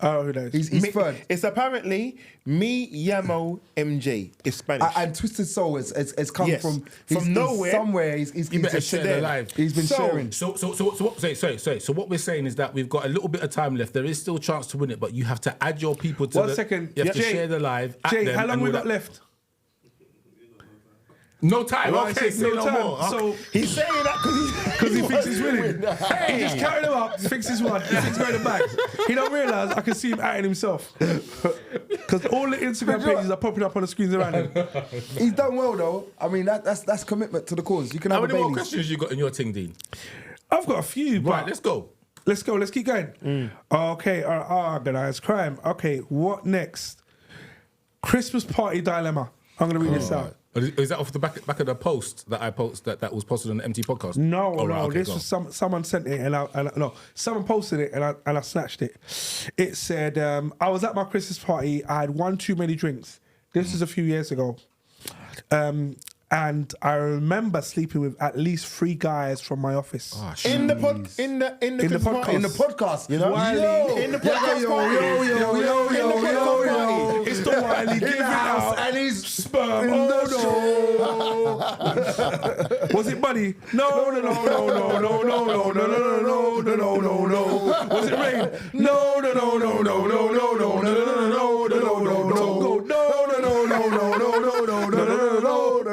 Oh, who knows? He's third. It's apparently me, Yamo, MJ. It's Spanish. And Twisted Soul has come Yes. from From nowhere. Somewhere he's You better been share sharing. the live. He's been sharing. So what we're saying is that we've got a little bit of time left. There is still a chance to win it, but you have to add your people to 1 second. You have to Jay, share the live. at Jay, them how long and we all got that. left? No time. Right, Okay, so say no more. So He's saying that because he thinks he's winning. He just carried him up, thinks he's won, he thinks he's going back. He don't realise I can see him outing himself. Because all the Instagram pages are popping up on the screens around him. He's done well though. I mean that's commitment to the cause. You can How have a many more Baileys. questions you got in your thing, Dean? I've got a few, but Right, let's go. let's go. Let's keep going. Okay, organised crime. Okay, what next? Christmas party dilemma. I'm going to read this out. Is that off the back of the post that I posted that was posted on the MT podcast? No, Oh, right, okay, this go was on. someone sent it and someone posted it and I snatched it. It said, I was at my Christmas party. I had one too many drinks. This was a few years ago. And I remember sleeping with at least 3 guys from my office. Ah, shit. in the Christmas podcast. party. In the podcast, You know? Wiley. In the podcast party. Yo. It's the Wiley In giving the house, out and he's sperm. in the Oh, no. Was it Buddy? No. Was it Rain? No.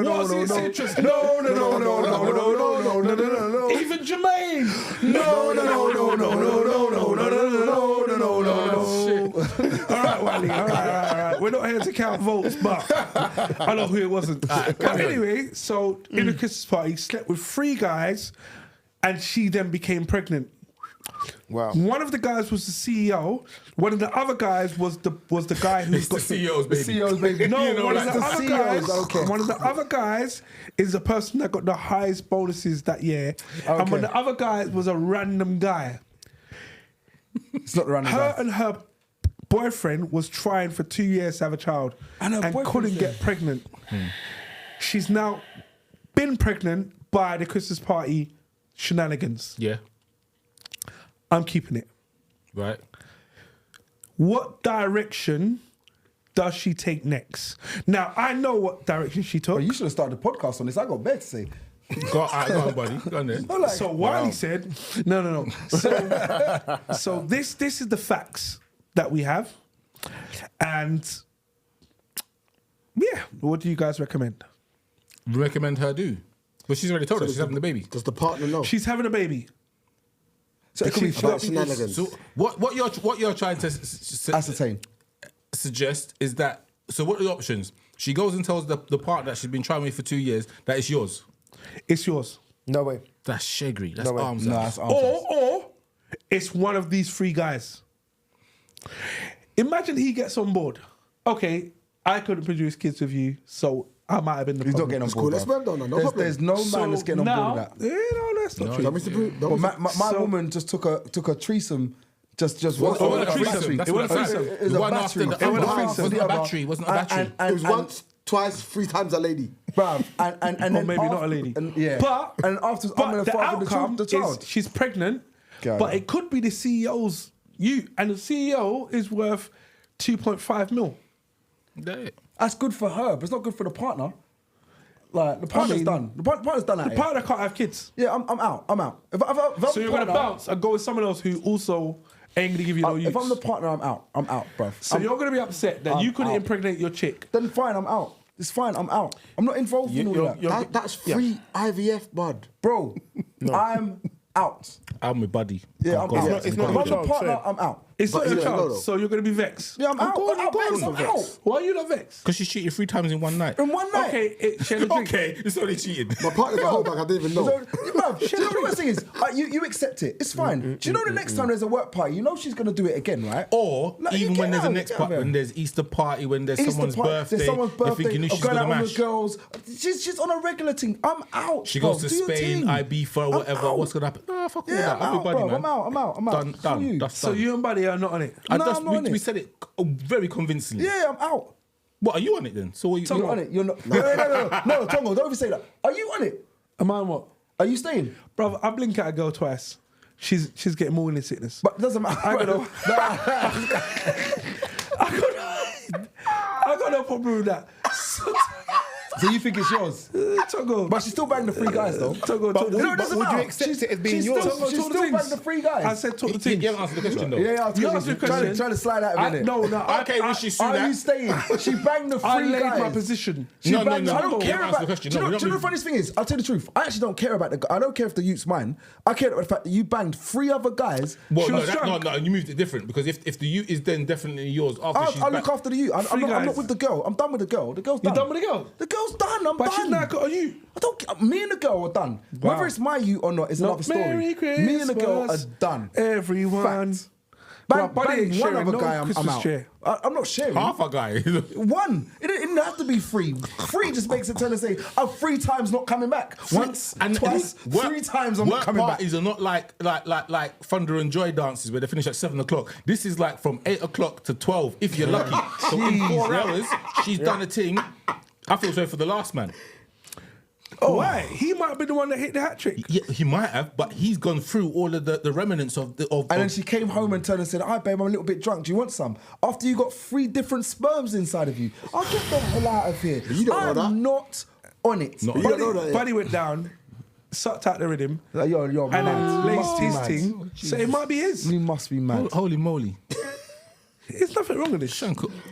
Was it Citrus? No. Even Jermaine? No. All right, Wiley. All right. We're not here to count votes, but I know who it wasn't. But anyway, so in the Christmas party, slept with 3 guys, and she then became pregnant. Wow. One of the guys was the CEO. One of the other guys was the guy who's It's the got CEO's The baby. CEO's baby. No, You know, one like of the the other CEOs, guys. okay. One of the other guys is the person that got the highest bonuses that year, and Okay. one of the other guys was a random guy. It's not the random Her guy. and her boyfriend was trying for 2 years to have a child And her boyfriend's couldn't there. get pregnant. She's now been pregnant by the Christmas party shenanigans. Yeah. I'm keeping it. Right. What direction does she take next? Now, I know what direction she took. Bro, you should have started the podcast on this. I got bad to say. Go on, buddy. Go on then. I'm like, So Wiley said, no. So this is the facts that we have, and yeah, what do you guys recommend? Recommend her do. But she's already told us she's having the baby. Does the partner know? She's having a baby. so it could be About she shenanigans. So what you're trying to ascertain. suggest is that, so what are the options? She goes and tells the partner that she's been trying with for 2 years that it's yours. It's yours. No way. That's shaggy. That's No way. arms Nah, out. that's arms. Or it's one of these three guys. Imagine he gets on board. Okay, I couldn't produce kids with you, so I might have been the He's not problem. getting on Cool, board. let's bruv. move down. No There's, problem. there's no man that's getting on now, board with that. no, that's not Do you true. want me to prove? But my So- woman just took a threesome. Just What? one- Oh, a threesome. battery. It wasn't a threesome. It was The a one battery. after the It was other. a Wasn't battery. a battery. Wasn't a battery. It was once, twice, 3 times a lady. Bruv, and Or then maybe not a after- lady. And, yeah. But and after I'm but gonna the father outcome the child. is she's pregnant, Go but on. it could be the CEO's and the CEO is worth 2.5 mil. That's good for her, but it's not good for the partner. Like the partner's done. The partner's done that. The partner can't have kids. Yeah, I'm out. I'm out. If I'm So you're gonna bounce and go with someone else who also ain't gonna give you no use. If I'm the partner, I'm out. I'm out, bruv. So you're gonna be upset that you couldn't out. impregnate your chick. Then fine, I'm out. It's fine, I'm out. I'm not involved in all that. That's free IVF, bud. Bro, I'm out. I'm with buddy. Yeah, I'm Go out. on. it's If not I'm your the child, partner, fair. I'm out. It's But not your yeah, child, no, no. so you're gonna be vexed. Yeah, I'm out. Go on, I'm go on, vexed, I'm vexed. out. Why are you not vexed? Because she cheated 3 times in one night. In one night. Okay, she had a drink. Okay, it's only cheating. My partner's a whole bag, I didn't even know. Bruv, do you know what the thing is? You accept it. It's fine. Do you know the next time there's a work party, you know she's going to do it again, right? Or Like, you even get when there's a out, next get party, out when there. there's Easter party, when there's Easter someone's party, birthday, there's someone's you're birthday, thinking or she's going gonna out with mash. the girls. She's on a regular thing. I'm out. She bro. goes to Do your Spain, thing. Ibiza, or I'm whatever. out. What's gonna happen? Nah, fuck all Yeah, that. I'm out, Everybody, bro. man. I'm out. Done. Screw That's So done. you and Buddy are not on it. And Nah, that's, I'm not on we it. said it very convincingly. Yeah, I'm out. What are you on it then? So what you? You're on it. You're not. No, Tongo, don't even say that. Are you on it? Am I on what? Are you staying? Brother, I blink at a girl twice. She's getting morning sickness. But it doesn't matter. I got I got no problem with that. So you think it's yours? Tongo. But she still banged the 3 guys though. Tongo, But talk the would- thing. it doesn't would you matter. accept She's- it as being she's yours? Still, Talk she's the still things. banged the 3 guys. I said talk the You thing. haven't answered the question though. Yeah, You asked me a question. Trying to slide out of it. No. Okay, will she sue Are that? you staying? She banged the 3 I laid guys. my position. She No, banged- I don't you care haven't answered about. the question. Do you No, know we the don't funniest thing is? I'll tell you the truth. I actually don't care about the. I don't care if the youth's mine. I care about the fact that you banged 3 other guys. Well, She no, was drunk. no, you moved it different because if the youth is then definitely yours after she's I'll back. look after the youth. I'm 3 not guys. with the girl. I'm done with the girl. The girl's You done. done with the girl? The girl's done. I'm But done. she's now got on you. I don't. Me and the girl are done. Wow. Whether it's my you or not is another story. Merry Christmas, Me and the girl are done. Everyone. Fact. Bro, Bang, Buddy bang ain't one sharing other no guy. I'm Christmas out. share. I'm not sharing. Half a guy. One. It didn't have to be 3. 3 just makes it turn and say, "Oh, 3 times not coming back. Once, twice, 3 times I'm not coming back." Parties are not like Thunder and Joy dances where they finish at 7 o'clock. This is like from 8 o'clock to 12 if you're lucky. So in 4 hours, she's done a thing. I feel sorry for the last man. Oh, why? He might have been the one that hit the hat trick. Yeah, he might have, but he's gone through all of the remnants of the. And then she came home and turned and said, "Hi, babe, I'm a little bit drunk. Do you want some?" After you got 3 different sperms inside of you. I'll get the hell out of here. You don't know that. I'm not on it. Not- You don't know that yet. Buddy went down, sucked out the rhythm, Like, you're and mad. then You laced must be his mad. thing. So it might be his. You must be mad. Holy moly! There's nothing wrong with this.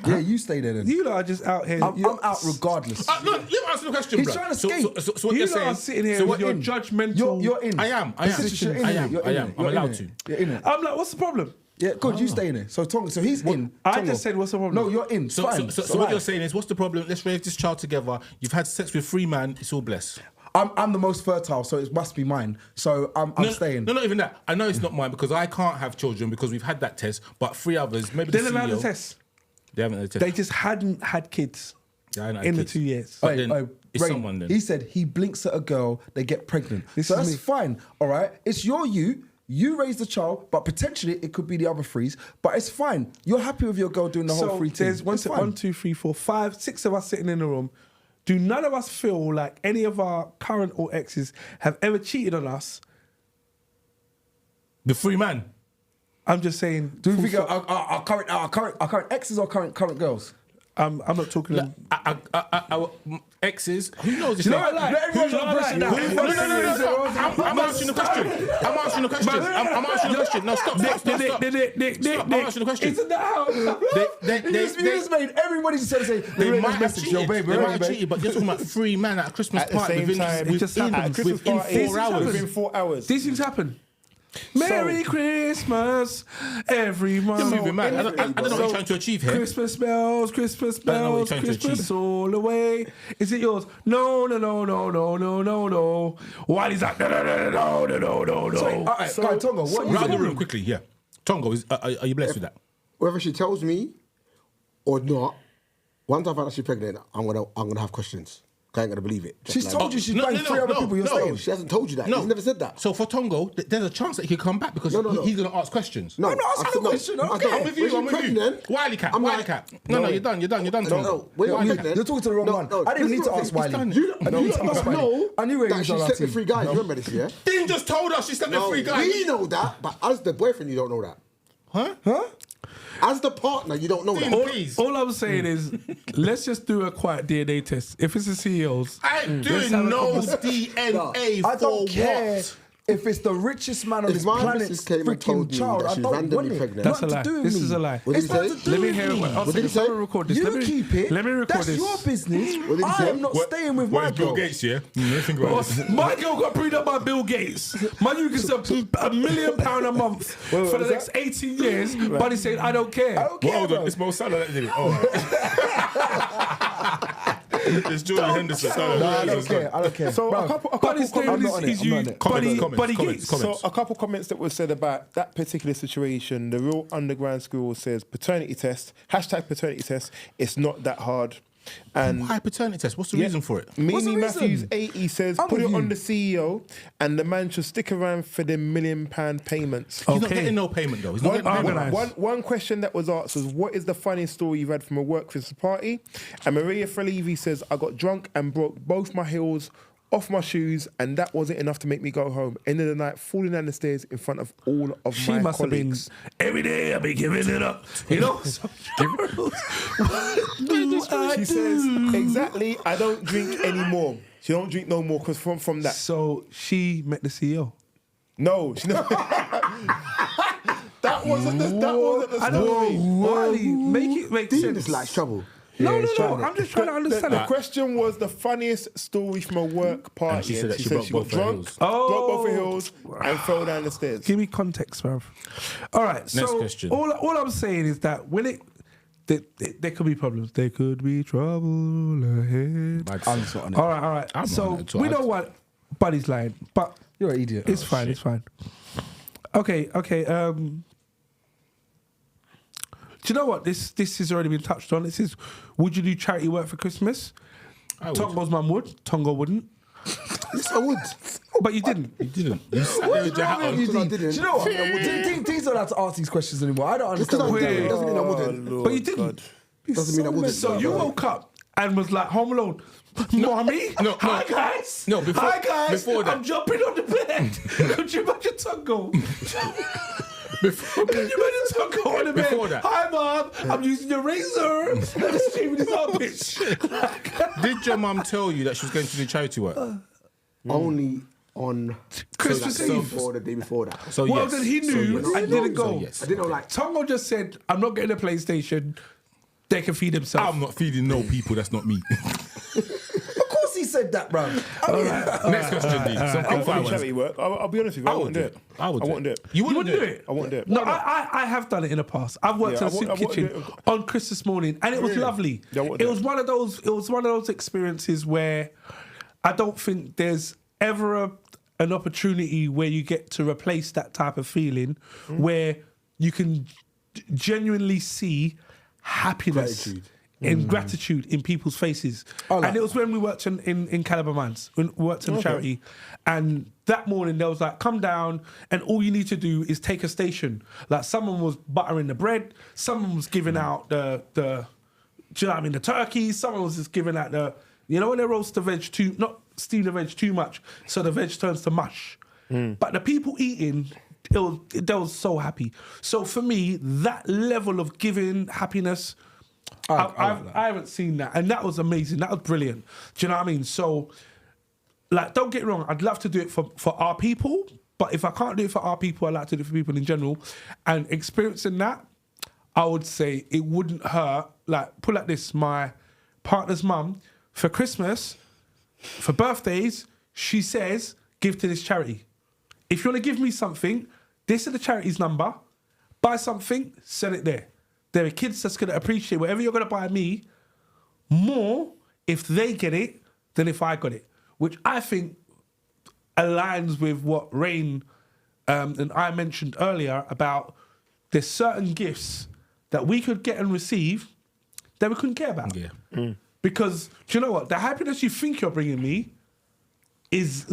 Yeah, you stay there then. You lot are just out here. I'm out regardless. No, let me answer the question, He's bro. trying to So skate. what You you're lot are saying? sitting here so with what your in? judgmental. You're in. I am. You're in it. You're in it. I'm You're in allowed it. to. You're in it. I'm like, what's the problem? Yeah, good. You stay in it. So Tongo. So he's in. I Tongo. just said, what's the problem? No, you're in. So Fine. what you're saying is, what's the problem? Let's raise this child together. You've had sex with 3 men. It's all blessed. I'm the most fertile, so it must be mine. So I'm staying. No, not even that. I know it's not mine because I can't have children because we've had that test. But 3 others, maybe They the didn't have CEO, the test. They haven't had the test. They just hadn't had kids They haven't had in the kids. 2 years. But then it's Ray, someone then. He said he blinks at a girl, they get pregnant. This So is that's me. fine, all right? It's you raise the child, but potentially it could be the other 3s. But it's fine. You're happy with your girl doing the whole So 3 thing. there's It's fine. 1, 2, 3, 4, 5, 6 of us sitting in the room. Do none of us feel like any of our current or exes have ever cheated on us? The 3 man. I'm just saying. Do we think our current exes or current girls? I'm not talking. Our exes. Who knows this? You know what I like? Everyone's You know on what I like? pressure now. No. I'm answering the question. I'm answering the question. I'm answering the question. No, stop. Nick, I'm answering the question. Isn't that how? You just made everybody just say They might have cheated. They might have cheated, but you're talking about 3 men at a Christmas At the party same time, it just happens. Christmas within party, 4 hours. Within 4 hours. These things happen. Merry Christmas, everyone. You're moving mad. I don't know what you're trying to achieve here. Christmas bells, Christmas I don't know what bells, you're trying to Christmas achieve. all the way. Is it yours? No. Wiley's like, no. All right, guy, Tongo, what you Round the saying? room quickly. Yeah. Tongo, are you blessed with that? Whether she tells me or not, once I find out she's pregnant, I'm gonna have questions. I ain't gonna believe it. She's told you she's banged 3 other people. You're No, staying. she hasn't told you that. No. He's never said that. So for Tongo, there's a chance that he could come back because No. he's going to ask questions. No, I'm not asking I a question, no, okay. I don't. I'm with you. When I'm she's with you. pregnant, Wileycat. I'm like, Wileycat. No, you're done. You're done, Tongo. No, when you're pregnant, You're talking to the wrong one. I didn't this need is to what ask I'm saying. Wiley. You I don't need to don't ask Wiley. know I knew he that was she on our slept with team. 3 guys. You remember this, yeah? Dean just told us she slept with No, 3 guys. we know that, but as the boyfriend, you don't know that. Huh? As the partner, you don't know Dean, that. please. All I'm saying is, let's just do a quiet DNA test. If it's the CEOs, I ain't let's doing have a no conversation. DNA I don't for care what? if it's the richest man on If this my planet's missus came and freaking told me child. that I she's don't randomly want it. pregnant. That's a Nothing lie. to do with This me. is a lie. What did It's he nothing say? to do Let me with hear it. me. I'll What did he say, say? record this. You Let me keep it. Let me record That's this. your business. What did he I say? am not staying with my girl. yeah? Think about it. My girl got breed up by Bill Gates. My you gets £1 million a month for the was next 18 years. Buddy saying, I don't care. I don't care, bro. It's Mo Salah that did it. It's Jordan Henderson. No, I don't care. I don't care. So Bro, a couple Buddy's comments. name I'm not on it, is I'm you, not on it. Buddy Comments. Gates. So a couple comments that were said about that particular situation. The real underground school says paternity test, hashtag paternity test. It's not that hard. And Why paternity test? What's the reason for it? What's the Mimi reason? Matthews 80 says I'm put with it you. on the CEO and the man should stick around for the £1 million payments. He's not Okay. getting no payment though. He's not getting payment. organised. One question that was asked was, what is the funniest story you've had from a work Christmas party? And Maria Frelevi says, I got drunk and broke both my heels off my shoes, and that wasn't enough to make me go home. End of the night, falling down the stairs in front of all of She my must colleagues. have been, every day I be giving it up. You know? She says, exactly, I don't drink anymore. She don't drink no more because from that. So she met the CEO. No, she never. That wasn't the I story. don't Wally, make it make Dean sense. just likes trouble. No, Yeah, no, he's no. trying I'm just trying to understand The it. question was the funniest story from a work party. And she said that she broke got both her drunk, heels. broke both her Oh. heels, and fell down the stairs. Give me context, bruv. All right. So question. all I'm saying is that when there could be problems. There could be trouble ahead. I'm not on it. All right. I'm So on it too. we know what Buddy's lying, but You're an idiot. it's fine. It's fine. Okay. Do you know what? This has already been touched on. It says, would you do charity work for Christmas? I would. Tongo's mum would. Tongo wouldn't. Yes, I would. But you didn't. You didn't. You sat there with your hat on. You Because I did. didn't. Do you know what? Dean's not allowed to ask these questions anymore. I don't Just because understand. I didn't doesn't mean I Oh, wouldn't. But you didn't. Doesn't mean I wouldn't. So you woke up and was like, Home Alone. Mommy? no. Hi, guys. No, before- Hi, guys. before that. I'm jumping on the bed. Could you imagine Tongo? Before, Could you imagine Tongo on the bed? Before that. Hi, Mom. I'm using your razor. I'm just shaving his armpits. did your mum tell you that she was going to do charity work? Only on Christmas so Eve. or the day before that. So Well, yes. then he knew So yes. and didn't go. So yes. I didn't know, like, Tongo just said, I'm not getting a PlayStation. They can feed themselves. I'm not feeding no people. That's not me. Of course he said that, bro. Next question, Dean. Some I'll quick do fire charity ones. work. I'll be honest with you. I wouldn't do it. I would. I wouldn't do it. You You wouldn't wouldn't do it? I wouldn't do it. No, I have done it in the past. I've worked Yeah, in a soup I wouldn't kitchen do it. on Christmas morning, and it was Really? lovely. Yeah, I wouldn't It do was it. one of those. It was one of those experiences where I don't think there's ever an opportunity where you get to replace that type of feeling where you can genuinely see happiness and gratitude in people's faces. And it was when we worked in Caliber Mines, when we worked in charity, and that morning there was like, come down and all you need to do is take a station. Like someone was buttering the bread, someone was giving out the do you know what I mean, the turkey, someone was just giving out the, you know when they roast the veg not steam the veg too much, so the veg turns to mush. But the people eating, they was so happy. So for me, that level of giving happiness, I haven't seen that, and that was amazing. That was brilliant. Do you know what I mean? So, like, don't get me wrong. I'd love to do it for our people, but if I can't do it for our people, I like to do it for people in general. And experiencing that, I would say it wouldn't hurt. Like, put like this: my partner's mum for Christmas, for birthdays, she says, "Give to this charity. If you want to give me something, this is the charity's number. Buy something, send it there." There are kids that's going to appreciate whatever you're going to buy me more if they get it than if I got it, which I think aligns with what Rain and I mentioned earlier about there's certain gifts that we could get and receive that we couldn't care about. Yeah. Because, do you know what? The happiness you think you're bringing me is...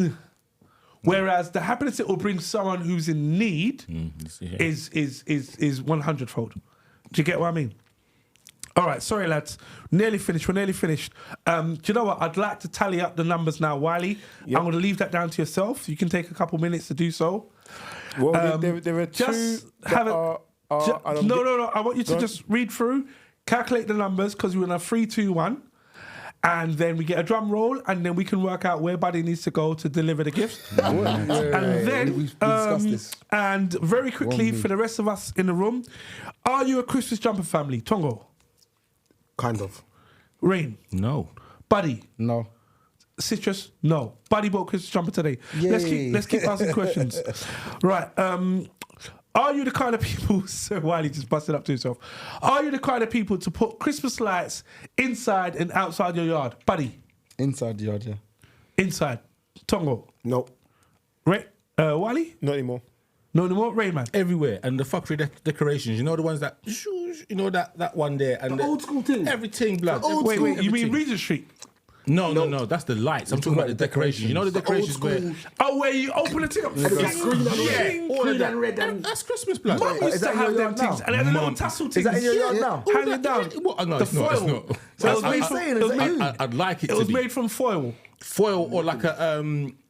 Whereas the happiness it will bring someone who's in need is 100-fold. Do you get what I mean? All right, sorry, lads. Nearly finished. We're nearly finished. Do you know what? I'd like to tally up the numbers now, Wiley. I'm going to leave that down to yourself. You can take a couple minutes to do so. Well, there are just two have that it. are No. I want you to just read through, calculate the numbers, because we're in a 3, 2, 1. And then we get a drum roll, and then we can work out where Buddy needs to go to deliver the gifts. And then, we discussed this. And very quickly, for the rest of us in the room, are you a Christmas jumper family? Tongo? Kind of. Rain? No. Buddy? No. Citrus? No. Buddy bought Christmas jumper today. Yay. Let's keep asking questions. Right. Are you the kind of people, so Wiley just busted up to himself, are you the kind of people to put Christmas lights inside and outside your yard? Buddy? Inside the yard, yeah. Inside. Tongo? No. Wiley? not anymore. No more? Rayman? Everywhere. And the factory decorations, you know the ones that, you know that one there. And The old school thing. Everything, blood. old Wait, school. you mean Regent Street? No, that's the lights. I'm talking about the decorations. You know the decorations where... Oh, where you open the thing up? Green and all of green that. and red and... That's Christmas, blood. Mum used Is to that have your them yard things. now? And then the little Mum. tassel things. Is that in your yard now? Hanging down. What? No, The it's not. It's foil. not. So it was I'm made saying, from- is that you? I'd like it It to was be. made from foil. Foil or like a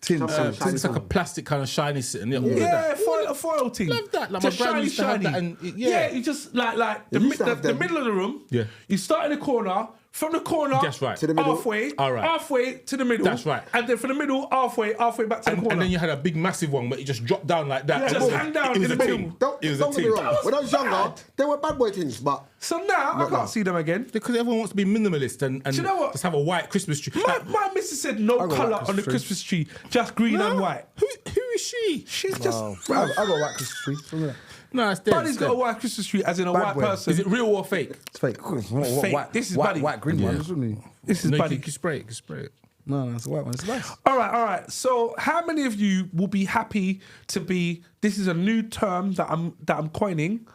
Tin. it's like a plastic kind of shiny sitting. Yeah, all of Yeah, that. a foil thing. Love that. Like Just my gran shiny, used to have shiny. that and- yeah. yeah. You just like the, They used to have the them. middle of the room. Yeah. You start in the corner. From the corner, That's right. To the middle. halfway, All right. halfway to the middle. That's right. And then from the middle, halfway back to the corner. And then you had a big massive one, but it just dropped down like that. Yeah, And just it was- hang down it was in a the ting. middle. Don't It was a get me ting. wrong. When I was younger, they were bad boy things, but So now I can't see them again. Because everyone wants to be minimalist and you know what? just have a white Christmas tree. My missus said no got colour white on the Christmas tree. Christmas tree, just green and white. Who is she? She's just. I got a white Christmas tree. Look at that. No, it's dead. Buddy's it's got a dead. white Christmas tree, as in a Bad white boy. person. Is it real or fake? It's fake. Fake. White, This is white, Buddy. white green one, isn't it? This is No, Buddy. you can spray it. You can spray it. No, it's a white one. It's nice. All right. So, how many of you will be happy to be? This is a new term that I'm coining,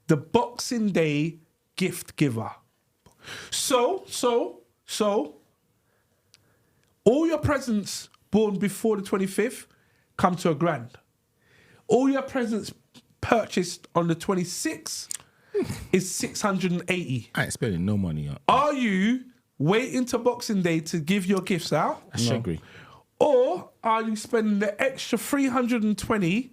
the Boxing Day gift giver. So, all your presents born before the 25th come to £1,000. All your presents purchased on the 26th is 680. I ain't spending no money on. Are you waiting to Boxing Day to give your gifts out? I agree. Or are you spending the extra 320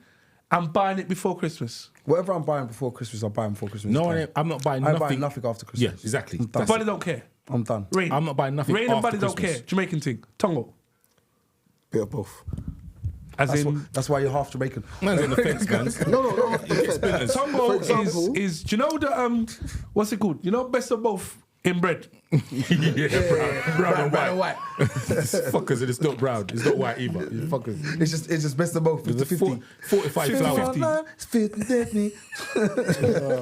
and buying it before Christmas? Whatever I'm buying before Christmas, I'm buying before Christmas. No, time. I'm not buying I'm nothing. buying nothing after Christmas. Yeah, exactly. I'm done. Buddy don't care. I'm done. Rain. I'm not buying nothing Rain and after Buddy don't Christmas. care. Jamaican thing. Tongo. bit of both. As That's, in, that's why you're half Jamaican. Man's on the fence, man. No. Tongo For example, is, do you know the, what's it called? You know best of both in bread? Brown and white. white. Fuckers, and it's not brown. It's not white either. You fuckers. It's just best of both. 50-50. 45 flour. 50-50.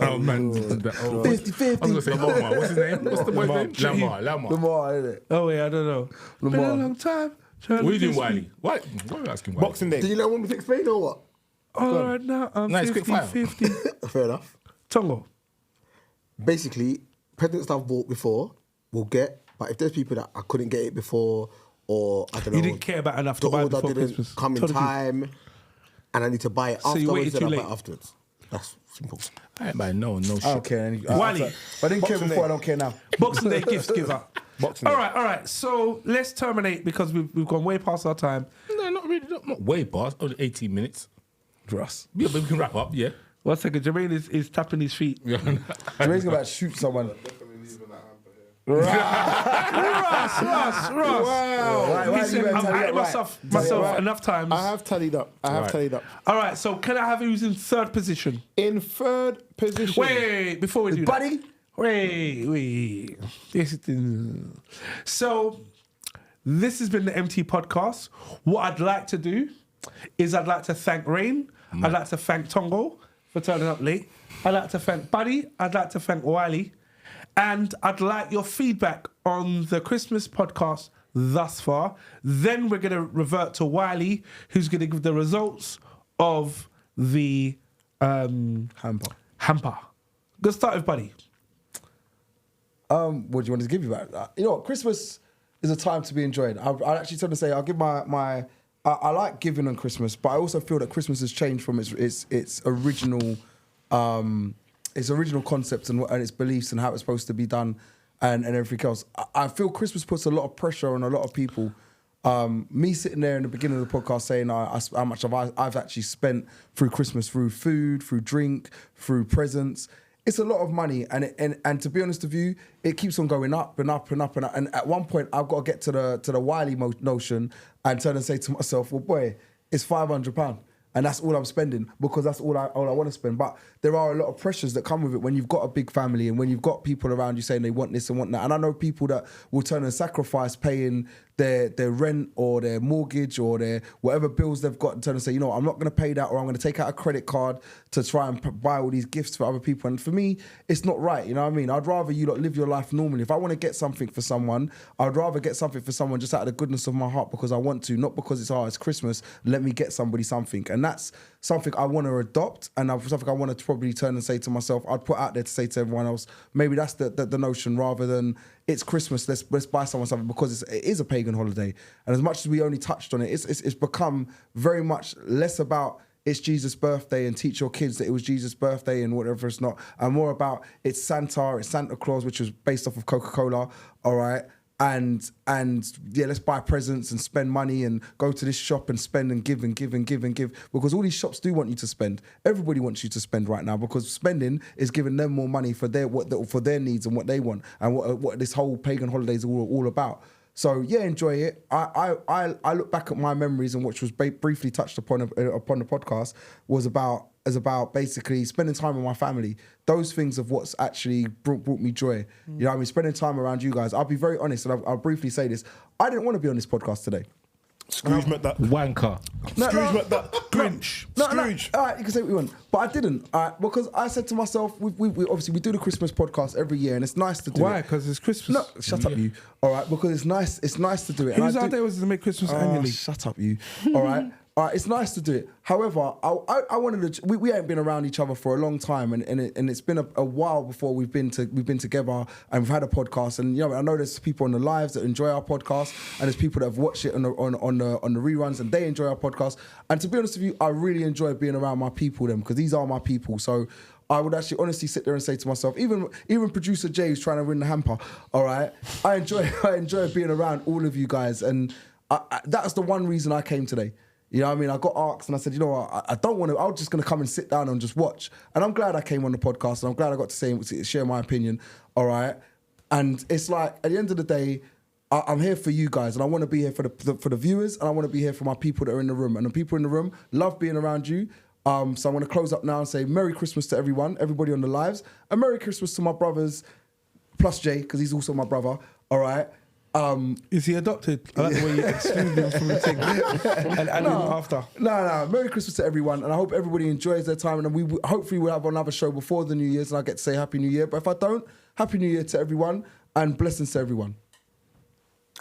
Oh, man. 50-50. I was going to say Lamar. What's his name? What's the boy's name? Lamar. Lamar, isn't it? Oh, yeah, I don't know. Been a Lamar. long time. What are you doing, Wiley? Why are you asking Wiley? Boxing Day. Did you not want me to explain or what? All right, now I'm Nice, quick fire. 50-50. Fair enough. Tongo. Basically, presents that I've bought before will get, but if there's people that I couldn't get it before, or I don't know, You didn't care about enough to the buy it order before didn't Christmas. come in Tell the truth. time, and I need to buy it So you afterwards, waited then too I buy late? it afterwards. That's simple. I ain't buying no I shit. don't care. Wiley. If I didn't care Boxing before, I Day. don't care now. Boxing Day gifts giver. Boxing All Day. right. So let's terminate because we've gone way past our time. No, not really. Not way past. Only 18 minutes. For us. Yeah, but we can wrap up, yeah. 1 second. Jermaine is tapping his feet. Jermaine's about to shoot someone. Ross. Wow. Listen, I've added myself enough times. I have tallied up. All right. So can I have who's in third position? In third position. Wait, before we do Buddy. that. Wait. So this has been the MT podcast. What I'd like to do is I'd like to thank Rain. I'd like to thank Tongo for turning up late. I'd like to thank Buddy. I'd like to thank Wiley. And I'd like your feedback on the Christmas podcast thus far. Then we're going to revert to Wiley, who's going to give the results of the hamper. Good start with Buddy. What do you want to give you back? You know what? Christmas is a time to be enjoyed. I actually tend to say I'll give my I like giving on Christmas, but I also feel that Christmas has changed from its original concept and its beliefs and how it's supposed to be done and everything else. I feel Christmas puts a lot of pressure on a lot of people. Me sitting there in the beginning of the podcast saying how much I've actually spent through Christmas, through food, through drink, through presents. It's a lot of money, and to be honest with you, it keeps on going up and up and up and up. And at one point, I've got to get to the Wiley notion and turn and say to myself, "Well, boy, it's £500." And that's all I'm spending because that's all I want to spend. But there are a lot of pressures that come with it when you've got a big family and when you've got people around you saying they want this and want that. And I know people that will turn and sacrifice paying their rent or their mortgage or their whatever bills they've got and turn and say, you know what, I'm not going to pay that, or I'm going to take out a credit card to try and buy all these gifts for other people. And for me, it's not right. You know what I mean? I'd rather you lot live your life normally. If I want to get something for someone, I'd rather get something for someone just out of the goodness of my heart because I want to, not because it's Christmas, let me get somebody something. And that's something I want to adopt, and something I want to probably turn and say to myself, I'd put out there to say to everyone else, maybe that's the notion, rather than it's Christmas, let's buy someone something, because it is a pagan holiday. And as much as we only touched on it, it's become very much less about it's Jesus' birthday and teach your kids that it was Jesus' birthday and whatever it's not, and more about it's Santa Claus, which was based off of Coca-Cola, all right? And yeah, let's buy presents and spend money and go to this shop and spend and give and give and give and give, because all these shops do want you to spend. Everybody wants you to spend right now, because spending is giving them more money for their needs and what they want and what this whole pagan holiday is all about. So yeah, enjoy it. I look back at my memories, and which was briefly touched upon the podcast, was about basically spending time with my family. Those things of what's actually brought me joy. You know what I mean? Spending time around you guys. I'll be very honest, and I'll briefly say this. I didn't want to be on this podcast today. Scrooge McDuck. Wanker. Scrooge McDuck. Grinch. Scrooge. All right, you can say what you want, but I didn't. All right, because I said to myself, we obviously we do the Christmas podcast every year, and it's nice to do Why? it. Because it's Christmas. No, shut up, you. All right, because it's nice. It's nice to do it. Whose idea was to make Christmas annually? Shut up, you. All right. All right, it's nice to do it. However, I wanted to. We ain't been around each other for a long time, and it's been a while before we've been together and we've had a podcast. And you know, I know there's people on the lives that enjoy our podcast, and there's people that have watched it on the reruns and they enjoy our podcast. And to be honest with you, I really enjoy being around my people, because these are my people. So I would actually honestly sit there and say to myself, even producer Jay who's trying to win the hamper, all right, I enjoy being around all of you guys, and that's the one reason I came today. You know what I mean? I got asked and I said, you know what, I don't want to, I was just going to come and sit down and just watch. And I'm glad I came on the podcast, and I'm glad I got to share my opinion, all right? And it's like, at the end of the day, I'm here for you guys, and I want to be here for the viewers, and I want to be here for my people that are in the room. And the people in the room love being around you. So I'm going to close up now and say Merry Christmas to everybody on the lives, and Merry Christmas to my brothers, plus Jay, because he's also my brother, all right? Is he adopted? I like the way you excluded him from the thing and him after. No. Merry Christmas to everyone, and I hope everybody enjoys their time. And hopefully we'll have another show before the New Year's, and I get to say Happy New Year. But if I don't, Happy New Year to everyone, and blessings to everyone.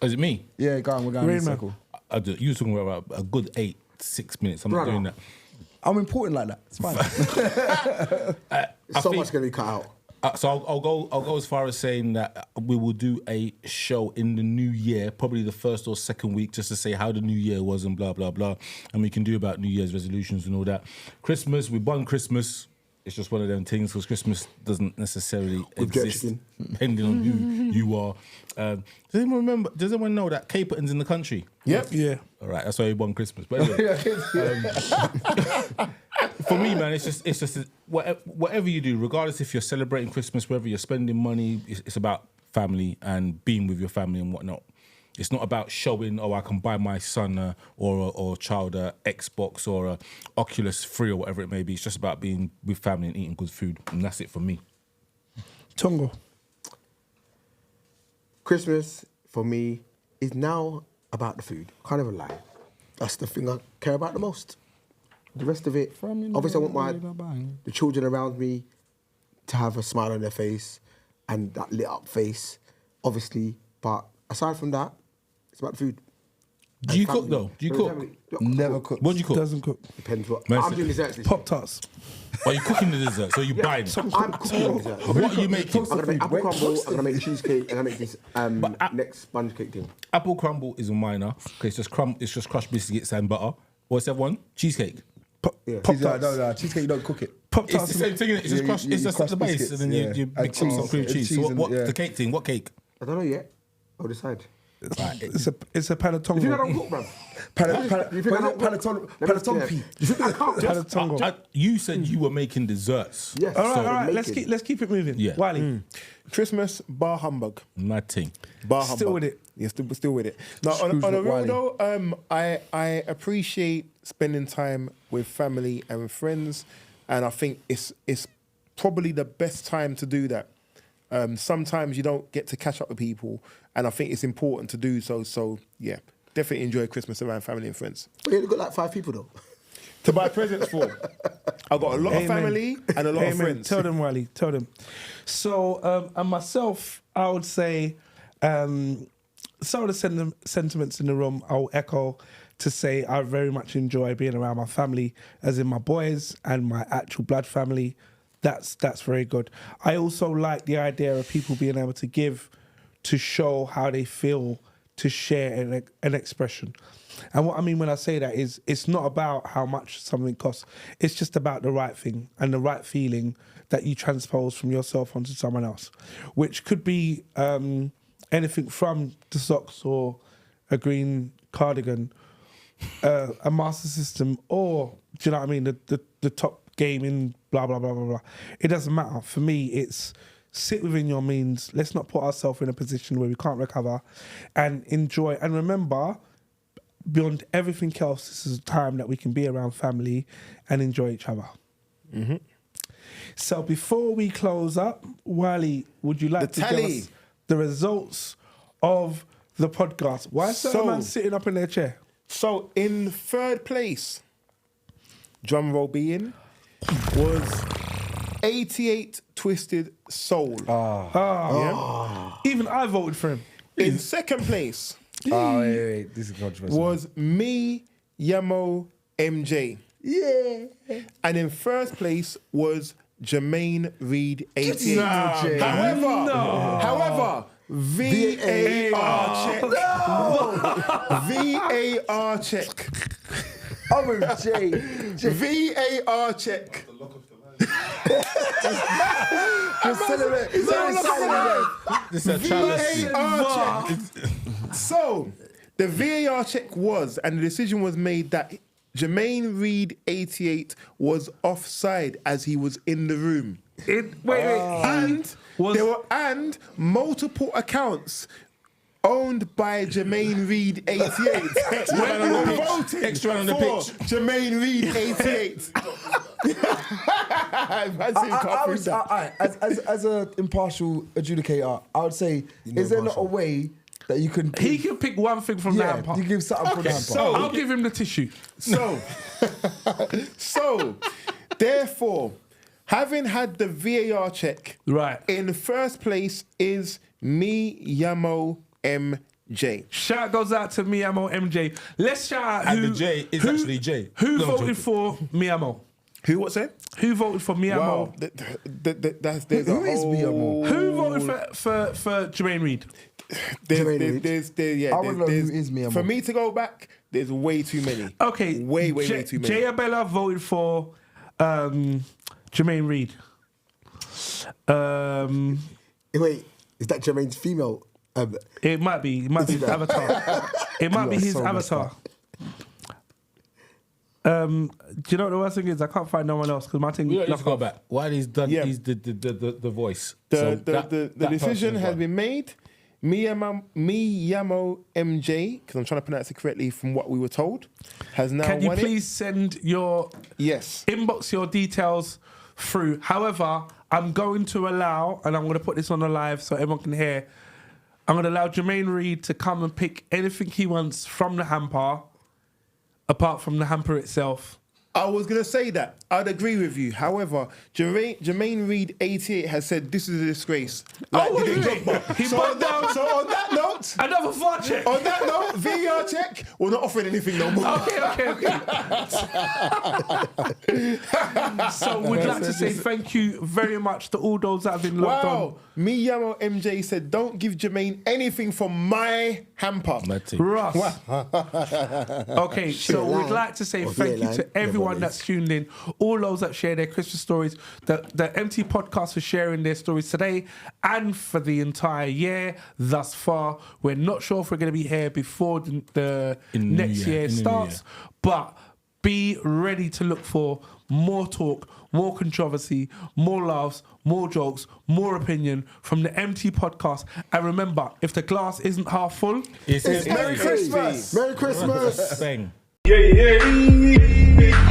Is it me? Yeah, we're going in a Rain Man. circle. I do. You were talking about a good 6 minutes. I'm not Brother. doing that. I'm important like that. It's fine. So much going to be cut out. So I'll go as far as saying that we will do a show in the new year, probably the first or second week, just to say how the new year was and blah blah blah, and we can do about New Year's resolutions and all that. Christmas, we won Christmas. It's just one of them things because Christmas doesn't necessarily exist, chicken. depending on who you are. Does anyone remember? Does anyone know that Caperton's in the country? Yep. Yeah. All right, that's why we won Christmas. But anyway, for me, man, it's just whatever you do, regardless if you're celebrating Christmas, whether you're spending money, it's about family and being with your family and whatnot. It's not about showing, I can buy my son or child a Xbox or a Oculus 3 or whatever it may be. It's just about being with family and eating good food, and that's it for me. Tongo. Christmas, for me, is now about the food. Kind of a lie. That's the thing I care about the most. The rest of it, obviously I want the children around me to have a smile on their face and that lit up face, obviously. But aside from that, it's about the food. Do you cook though? Do you cook? Never cook. What do you cook? Doesn't cook. Depends what. Man, I'm doing desserts this year. Pop-Tarts. Are you cooking the dessert? So you buying? I'm cooking desserts. What are you making? I'm going to make apple crumble, I'm going to make cheesecake, and I'm going to make this next sponge cake thing. Apple crumble is a minor. Okay, it's just crushed biscuits and butter. What's that one? Cheesecake. Pop-Tarts. No, cheesecake, you don't cook it. It's Pop-Tarts. the same thing. It's just crushed. It's just crushed the base, biscuits, and then yeah. you And mix up some cheese. cream And cheese. cheese So and- what? yeah. The cake thing. What cake? I don't know yet. I'll decide. It's a Panettone. You think I don't cook, bruv? Panettone. You think I can't? Panettone. You said you were making desserts. Yes. All So right. making. Let's keep it moving. Yeah. Wiley. Christmas bar humbug. Mad thing. Bar humbug. Still with it. Yeah, still with it. Now, on a real though, I appreciate spending time with family and friends, and I think it's probably the best time to do that. Sometimes you don't get to catch up with people, and I think it's important to do so. So yeah, definitely enjoy Christmas around family and friends. But you got like 5 people though. To buy presents for. I've got a lot of Amen. family and a lot of Amen. friends. Tell them, Wiley. Tell them. So, and myself, I would say some of the sentiments in the room I'll echo to say I very much enjoy being around my family, as in my boys and my actual blood family. That's very good. I also like the idea of people being able to give, to show how they feel, to share an expression. And what I mean when I say that is it's not about how much something costs. It's just about the right thing and the right feeling that you transpose from yourself onto someone else, which could be anything from the socks or a green cardigan, a Master System, or, do you know what I mean, the top gaming, blah, blah, blah, blah, blah. It doesn't matter. For me, it's sit within your means. Let's not put ourselves in a position where we can't recover, and enjoy. And remember, beyond everything else, this is a time that we can be around family and enjoy each other. Mm-hmm. So before we close up, Wiley, would you like to give us the results of the podcast? Why is certain man sitting up in their chair? So in third place, drum roll being, was 88 Twisted Soul. Even I voted for him. In second place Wait. This is controversial. was Me Yamo MJ. Yeah. And in first place was Jermaine Reed 88. Jay. However, VAR check. VAR check. I'm with Jay. VAR check. This is a travesty. VAR check. So, the VAR check was, and the decision was made that Jermaine Reed 88 was offside as he was in the room. And there were multiple accounts owned by Jermaine Reed 88. When we were voting Extra on the for pitch. Jermaine Reed 88. As an impartial adjudicator, I would say, is there not a way that you can... He can pick one thing from the hamper. you give something from the hamper. so- I'll give him the tissue. So, therefore, having had the VAR check, Right. in first place is Me Yamo MJ. J. Shout goes out to Mi Amo MJ. Let's shout out And who, the J is who- actually J. Who No, I'm voted joking. for Mi Amo? Who, what's that? Who voted for Mi Amo? Wow. There's Who is Mi Amo? Who voted for Jermaine Reed? I wanna know who is Mi Amo. For me to go back, there's way too many. Okay. Way too many. Jay Abella voted for Jermaine Reed. Wait, is that Jermaine's female? It might be. It might be his avatar. It might be You are his so messed avatar. Do you know what the worst thing is? I can't find no one else because my thing. We don't need to knocked go off. back. Wiley's done. Yeah. He's the voice. The So that decision person has won. been made. Miyamo MJ, because I'm trying to pronounce it correctly from what we were told, has now Can you won please send your Yes. inbox your details through? However, I'm going to allow, and I'm going to put this on the live so everyone can hear. I'm going to allow Jermaine Reed to come and pick anything he wants from the hamper, apart from the hamper itself. I was going to say that. I'd agree with you. However, Jermaine Reed 88 has said this is a disgrace. Like, wait, did wait. Drogba. He So bumped down. so on that note, Another VAR check. on that note, VAR check, we're not offering anything no more. Okay. So we'd like to say thank you very much to all those that have been logged on. Wow. Miyamo MJ said, don't give Jermaine anything from my hamper. Ross. Okay, so lie. we'd like to say Or thank yeah, you lie. to everyone Never that's tuned in, all those that share their Christmas stories, the MT podcast for sharing their stories today and for the entire year thus far. We're not sure if we're going to be here before the In the new next year, year in the new starts, year. but be ready to look for more talk, more controversy, more laughs, more jokes, more opinion from the MT podcast. And remember, if the glass isn't half full, It's Merry Christmas. Merry Christmas. Bang. yeah.